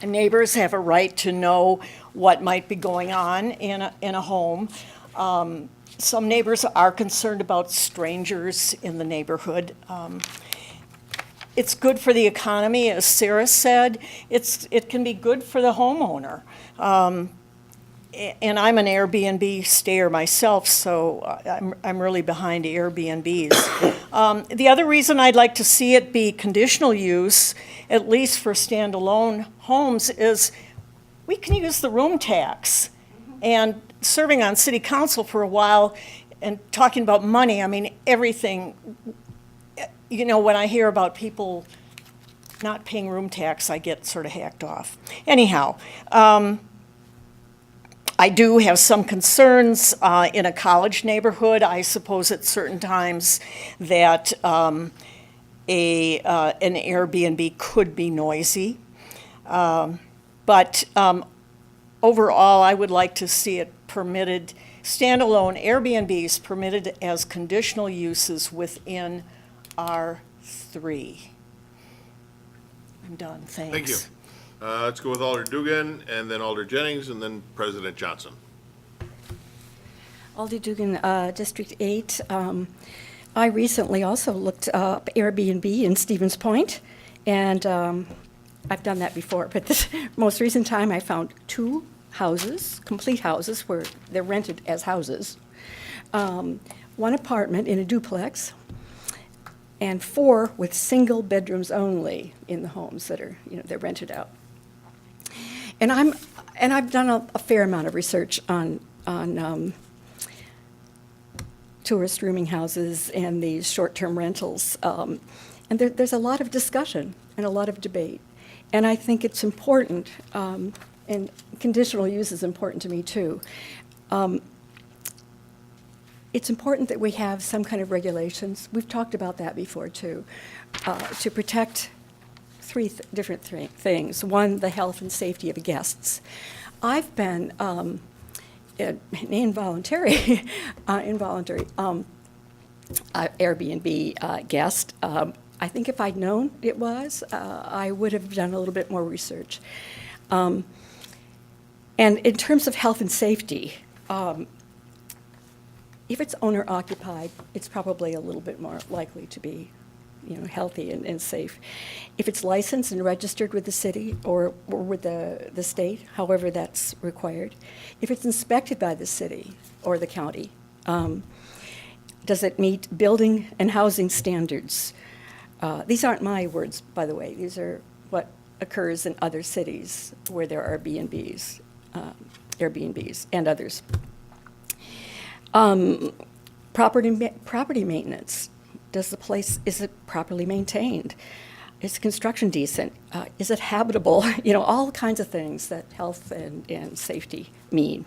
neighbors have a right to know what might be going on in a home. Some neighbors are concerned about strangers in the neighborhood. It's good for the economy, as Sarah said. It can be good for the homeowner. And I'm an Airbnb stayer myself, so I'm really behind Airbnbs. The other reason I'd like to see it be conditional use, at least for standalone homes, is we can use the room tax. And serving on city council for a while and talking about money, I mean, everything, you know, when I hear about people not paying room tax, I get sort of hacked off. Anyhow, I do have some concerns in a college neighborhood. I suppose at certain times that an Airbnb could be noisy. But overall, I would like to see it permitted, standalone Airbnbs permitted as conditional uses within R3. I'm done, thanks. Thank you. Let's go with Alder Dugan, and then Alder Jennings, and then President Johnson. Alder Dugan, District 8. I recently also looked up Airbnb in Stevens Point, and I've done that before, but this most recent time I found 2 houses, complete houses, where they're rented as houses. 1 apartment in a duplex, and 4 with single bedrooms only in the homes that are, you know, they're rented out. And I've done a fair amount of research on tourist rooming houses and these short-term rentals, and there's a lot of discussion and a lot of debate. And I think it's important, and conditional use is important to me too. It's important that we have some kind of regulations. We've talked about that before too, to protect 3 different things. 1, the health and safety of guests. I've been an involuntary Airbnb guest. I think if I'd known it was, I would have done a little bit more research. And in terms of health and safety, if it's owner occupied, it's probably a little bit more likely to be, you know, healthy and safe. If it's licensed and registered with the city or with the state, however that's required. If it's inspected by the city or the county, does it meet building and housing standards? These aren't my words, by the way. These are what occurs in other cities where there are B&Bs. Airbnbs and others. Property maintenance. Is it properly maintained? Is construction decent? Is it habitable? All kinds of things that health and safety mean.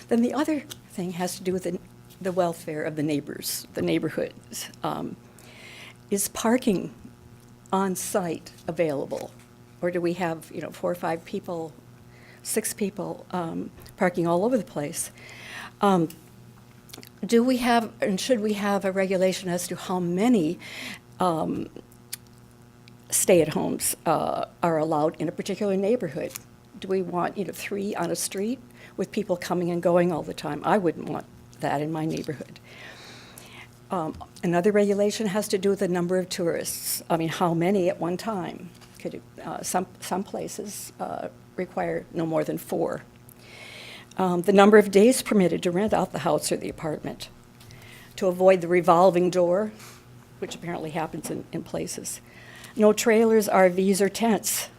Then the other thing has to do with the welfare of the neighbors, the neighborhoods. Is parking on site available? Or do we have, 4 or 5 people, 6 people parking all over the place? Do we have, and should we have a regulation as to how many stay-at-homes are allowed in a particular neighborhood? Do we want, 3 on a street with people coming and going all the time? I wouldn't want that in my neighborhood. Another regulation has to do with the number of tourists. I mean, how many at one time? Some places require no more than 4. The number of days permitted to rent out the house or the apartment, to avoid the revolving door, which apparently happens in places. No trailers, RVs, or tents,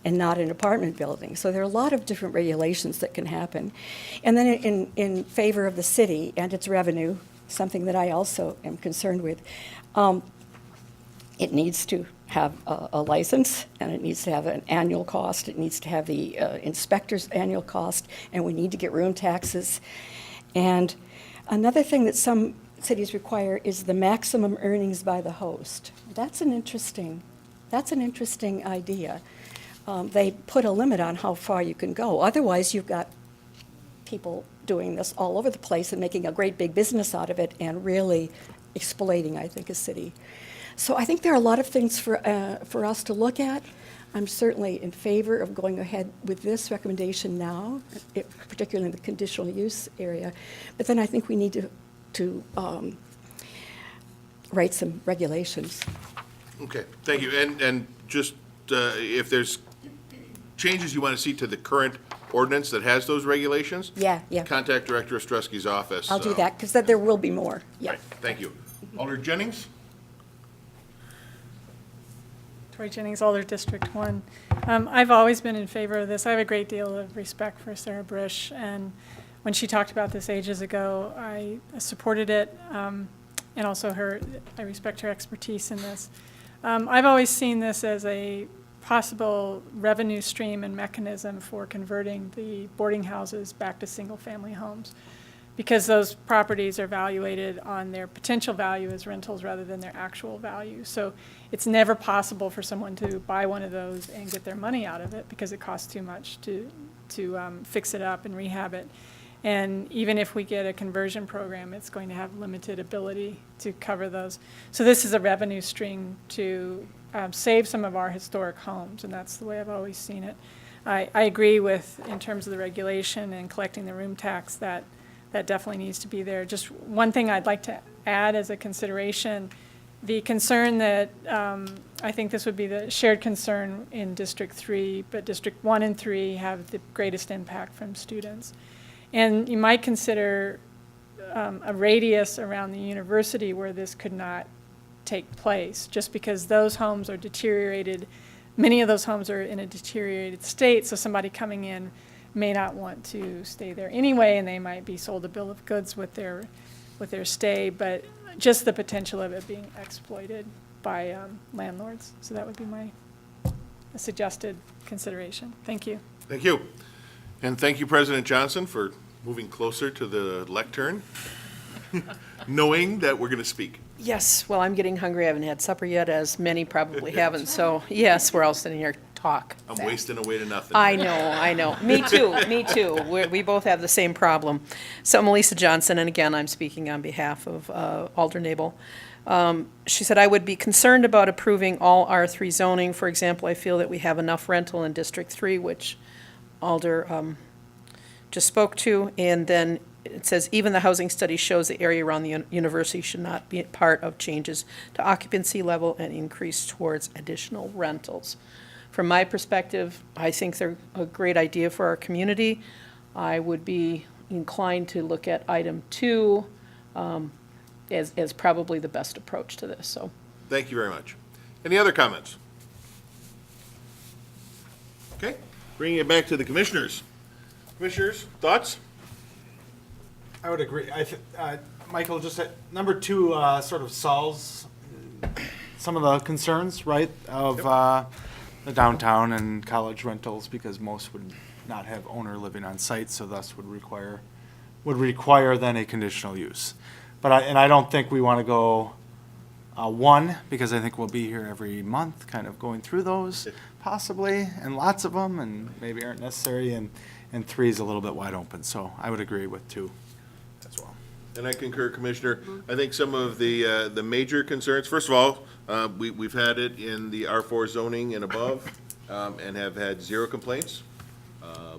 and not in apartment buildings. So there are a lot of different regulations that can happen. And then in favor of the city and its revenue, something that I also am concerned with, it needs to have a license, and it needs to have an annual cost. It needs to have the inspector's annual cost, and we need to get room taxes. And another thing that some cities require is the maximum earnings by the host. That's an interesting idea. They put a limit on how far you can go. Otherwise, you've got people doing this all over the place and making a great big business out of it and really exploiting, I think, a city. So I think there are a lot of things for us to look at. I'm certainly in favor of going ahead with this recommendation now, particularly in the conditional use area. But then I think we need to write some regulations. Okay, thank you. And just if there's changes you want to see to the current ordinance that has those regulations? Yeah. Contact Director Ostrowski's office. I'll do that, because there will be more. Yeah. Right, thank you. Alder Jennings? Tori Jennings, Alder District 1. I've always been in favor of this. I have a great deal of respect for Sarah Brish, and when she talked about this ages ago, I supported it, and also I respect her expertise in this. I've always seen this as a possible revenue stream and mechanism for converting the boarding houses back to single-family homes, because those properties are evaluated on their potential value as rentals rather than their actual value. So it's never possible for someone to buy one of those and get their money out of it because it costs too much to fix it up and rehab it. And even if we get a conversion program, it's going to have limited ability to cover those. So this is a revenue stream to save some of our historic homes, and that's the way I've always seen it. I agree with, in terms of the regulation and collecting the room tax, that definitely needs to be there. Just one thing I'd like to add as a consideration, the concern that I think this would be the shared concern in District 3, but District 1 and 3 have the greatest impact from students. And you might consider a radius around the university where this could not take place, just because those homes are deteriorated. Many of those homes are in a deteriorated state, so somebody coming in may not want to stay there anyway, and they might be sold a bill of goods with their stay, but just the potential of it being exploited by landlords. So that would be my suggested consideration. Thank you. Thank you. And thank you, President Johnson, for moving closer to the lectern, knowing that we're going to speak. Yes, well, I'm getting hungry. I haven't had supper yet, as many probably haven't. So, yes, we're all sitting here talk. I'm wasting away to nothing. I know. Me too. We both have the same problem. So Melissa Johnson, and again, I'm speaking on behalf of Alder Nabel. She said, I would be concerned about approving all R3 zoning. For example, I feel that we have enough rental in District 3, which Alder just spoke to, and then it says, even the housing study shows the area around the university should not be part of changes to occupancy level and increase towards additional rentals. From my perspective, I think they're a great idea for our community. I would be inclined to look at item 2 as probably the best approach to this. So, thank you very much. Any other comments? Okay, bringing it back to the commissioners. Commissioners, thoughts? I would agree. Michael, just number 2 sort of solves some of the concerns, right, of the downtown and college rentals, because most would not have owner living on site, so thus would require then a conditional use. But I don't think we want to go 1, because I think we'll be here every month kind of going through those possibly, and lots of them, and maybe aren't necessary, and 3 is a little bit wide open, so I would agree with 2 as well. And I concur, Commissioner. I think some of the major concerns, first of all, we've had it in the R4 zoning and above, and have had 0 complaints.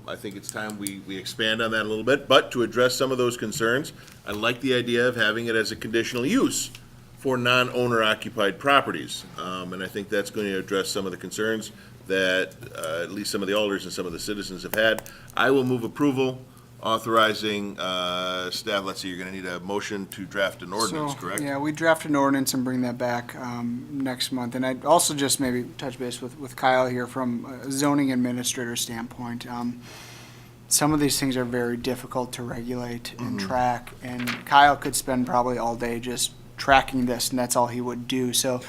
I think it's time we expand on that a little bit, but to address some of those concerns, I like the idea of having it as a conditional use for non-owner occupied properties. And I think that's going to address some of the concerns that at least some of the alders and some of the citizens have had. I will move approval authorizing staff, let's see, you're going to need a motion to draft an ordinance, So, correct? Yeah, we draft an ordinance and bring that back next month. And I'd also just maybe touch base with Kyle here from a zoning administrator standpoint. Some of these things are very difficult to regulate and track, and Kyle could spend probably all day just tracking this, and that's all he would do. So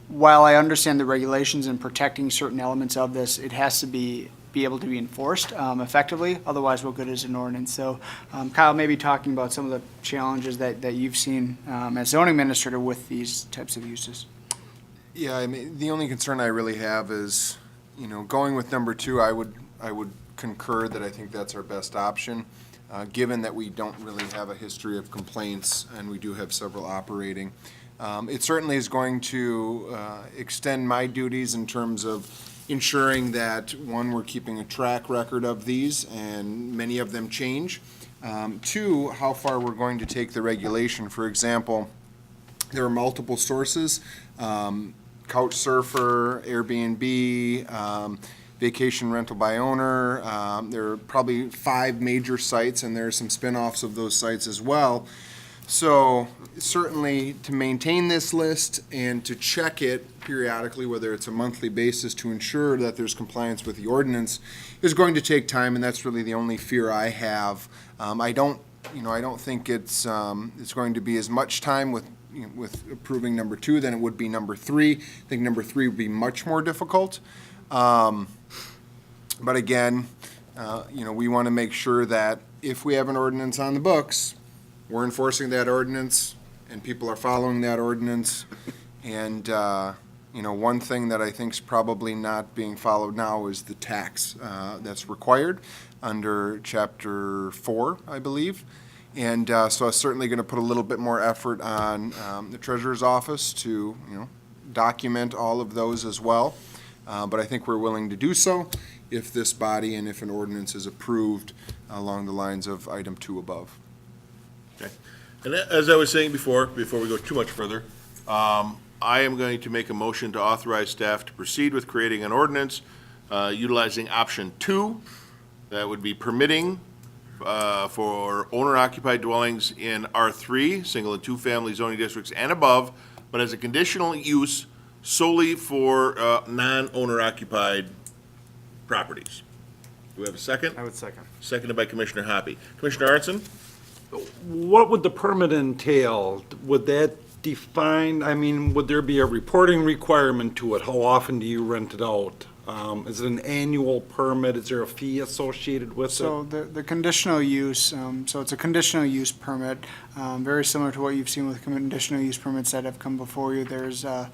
while I understand the regulations and protecting certain elements of this, it has to be able to be enforced effectively, otherwise what good is an ordinance? So Kyle, maybe talking about some of the challenges that you've seen as zoning administrator with these types of uses. Yeah, I mean, the only concern I really have is, going with number 2, I would concur that I think that's our best option, given that we don't really have a history of complaints and we do have several operating. It certainly is going to extend my duties in terms of ensuring that, 1, we're keeping a track record of these, and many of them change. 2, how far we're going to take the regulation. For example, there are multiple sources, Couchsurfer, Airbnb, vacation rental by owner. There are probably 5 major sites, and there are some spin-offs of those sites as well. So certainly to maintain this list and to check it periodically, whether it's a monthly basis, to ensure that there's compliance with the ordinance is going to take time, and that's really the only fear I have. I don't think it's going to be as much time with approving number 2 than it would be number 3. I think number 3 would be much more difficult. But again, we want to make sure that if we have an ordinance on the books, we're enforcing that ordinance and people are following that ordinance. And, one thing that I think is probably not being followed now is the tax that's required under Chapter 4, I believe. And so I'm certainly going to put a little bit more effort on the Treasurer's Office to, document all of those as well. But I think we're willing to do so if this body and if an ordinance is approved along the lines of item 2 above. Okay. And as I was saying before we go too much further, I am going to make a motion to authorize staff to proceed with creating an ordinance utilizing option 2, that would be permitting for owner-occupied dwellings in R3, single and two-family zoning districts and above, but as a conditional use solely for non-owner occupied properties. Do we have a second? I would second. Seconded by Commissioner Hoppy. Commissioner Arnson? What would the permit entail? Would that define, would there be a reporting requirement to it? How often do you rent it out? Is it an annual permit? Is there a fee associated with it? So the conditional use, so it's a conditional use permit, very similar to what you've seen with conditional use permits that have come before you. There's a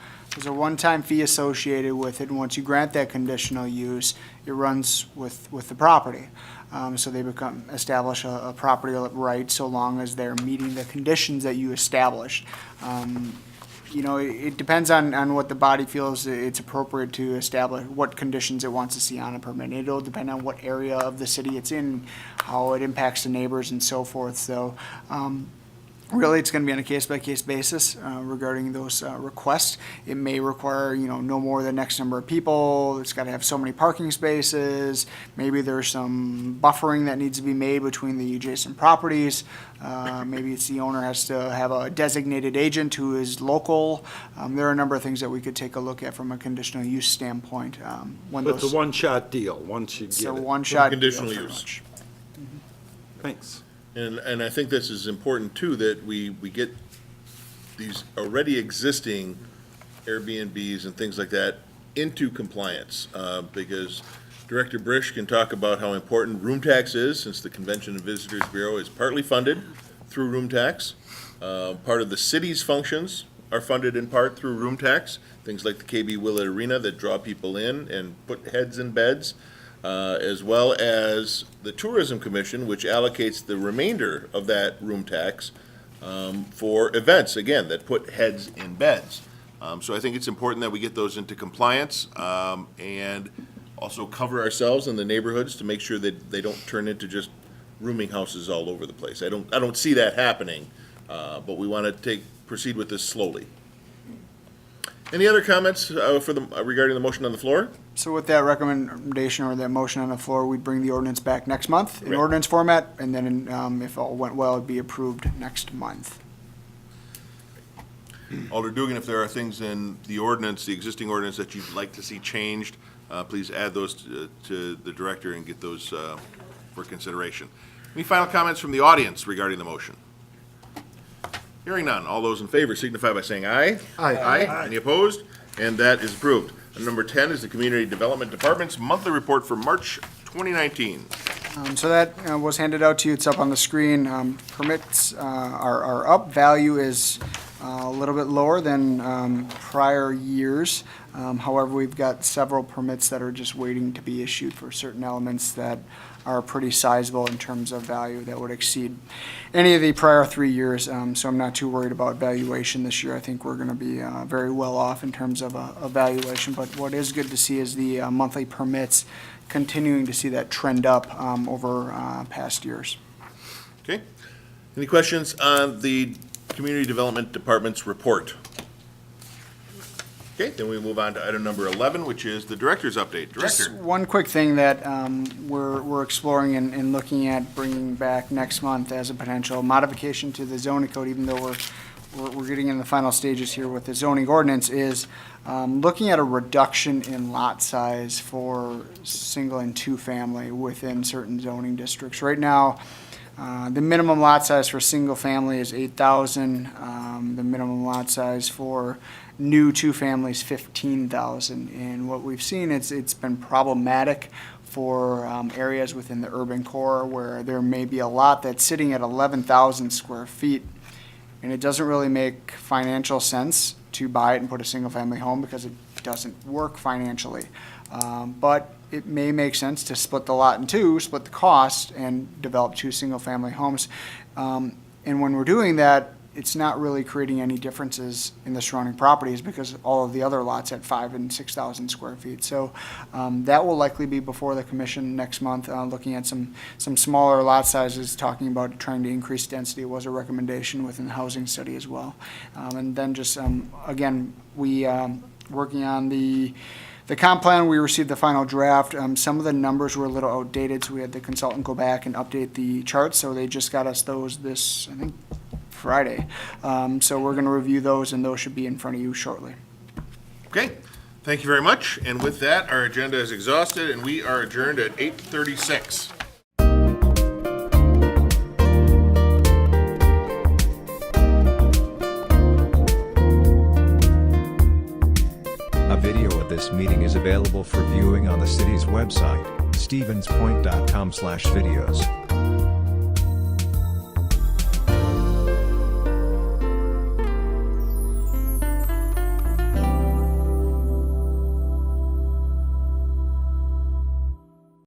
one-time fee associated with it, and once you grant that conditional use, it runs with the property. So they establish a property right so long as they're meeting the conditions that you established. It depends on what the body feels it's appropriate to establish, what conditions it wants to see on a permit. It'll depend on what area of the city it's in, how it impacts the neighbors and so forth. So really, it's going to be on a case-by-case basis regarding those requests. It may require, no more than X number of people. It's got to have so many parking spaces. Maybe there's some buffering that needs to be made between the adjacent properties. Maybe it's the owner has to have a designated agent who is local. There are a number of things that we could take a look at from a conditional use standpoint. But it's a one-shot deal, once you get it. It's a one-shot deal. Conditional pretty use. much. Thanks. And I think this is important too, that we get these already existing Airbnbs and things like that into compliance, because Director Brish can talk about how important room tax is, since the Convention and Visitors Bureau is partly funded through room tax. Part of the city's functions are funded in part through room tax, things like the KB Willett Arena that draw people in and put heads in beds, as well as the Tourism Commission, which allocates the remainder of that room tax for events, again, that put heads in beds. So I think it's important that we get those into compliance, and also cover ourselves in the neighborhoods to make sure that they don't turn into just rooming houses all over the place. I don't see that happening, but we want to proceed with this slowly. Any other comments regarding the motion on the floor? So with that recommendation or that motion on the floor, we'd bring the ordinance back next month in Right. ordinance format, and then if all went well, it'd be approved next month. Alder Dugan, if there are things in the ordinance, the existing ordinance, that you'd like to see changed, please add those to the director and get those for consideration. Any final comments from the audience regarding the motion? Hearing none, all those in favor signify by saying aye. Aye. Any opposed? And that is approved. And number 10 is the Community Development Department's monthly report for March 2019. So that was handed out to you. It's up on the screen. Permits are up. Value is a little bit lower than prior years. However, we've got several permits that are just waiting to be issued for certain elements that are pretty sizable in terms of value that would exceed any of the prior 3 years. So I'm not too worried about valuation this year. I think we're going to be very well off in terms of a valuation. But what is good to see is the monthly permits continuing to see that trend up over past years. Okay. Any questions on the Community Development Department's report? Okay, then we move on to item number 11, which is the director's update. Just Director. one quick thing that we're exploring and looking at bringing back next month as a potential modification to the zoning code, even though we're getting in the final stages here with the zoning ordinance, is looking at a reduction in lot size for single and two-family within certain zoning districts. Right now, the minimum lot size for single-family is 8,000. The minimum lot size for new two-families, 15,000. And what we've seen, it's been problematic for areas within the urban core where there may be a lot that's sitting at 11,000 square feet, and it doesn't really make financial sense to buy it and put a single-family home because it doesn't work financially. But it may make sense to split the lot in two, split the cost, and develop two single-family homes. And when we're doing that, it's not really creating any differences in the surrounding properties because all of the other lots at 5,000 and 6,000 square feet. So that will likely be before the commission next month, looking at some smaller lot sizes, talking about trying to increase density was a recommendation within the housing study as well. And then just, again, we working on the comp plan, we received the final draft. Some of the numbers were a little outdated, so we had the consultant go back and update the charts. So they just got us those this, I think, Friday. So we're going to review those, and those should be in front of you shortly. Okay, thank you very much. And with that, our agenda is exhausted, and we are adjourned at 8:36. A video of this meeting is available for viewing on the city's website, stevenspoint.com/videos.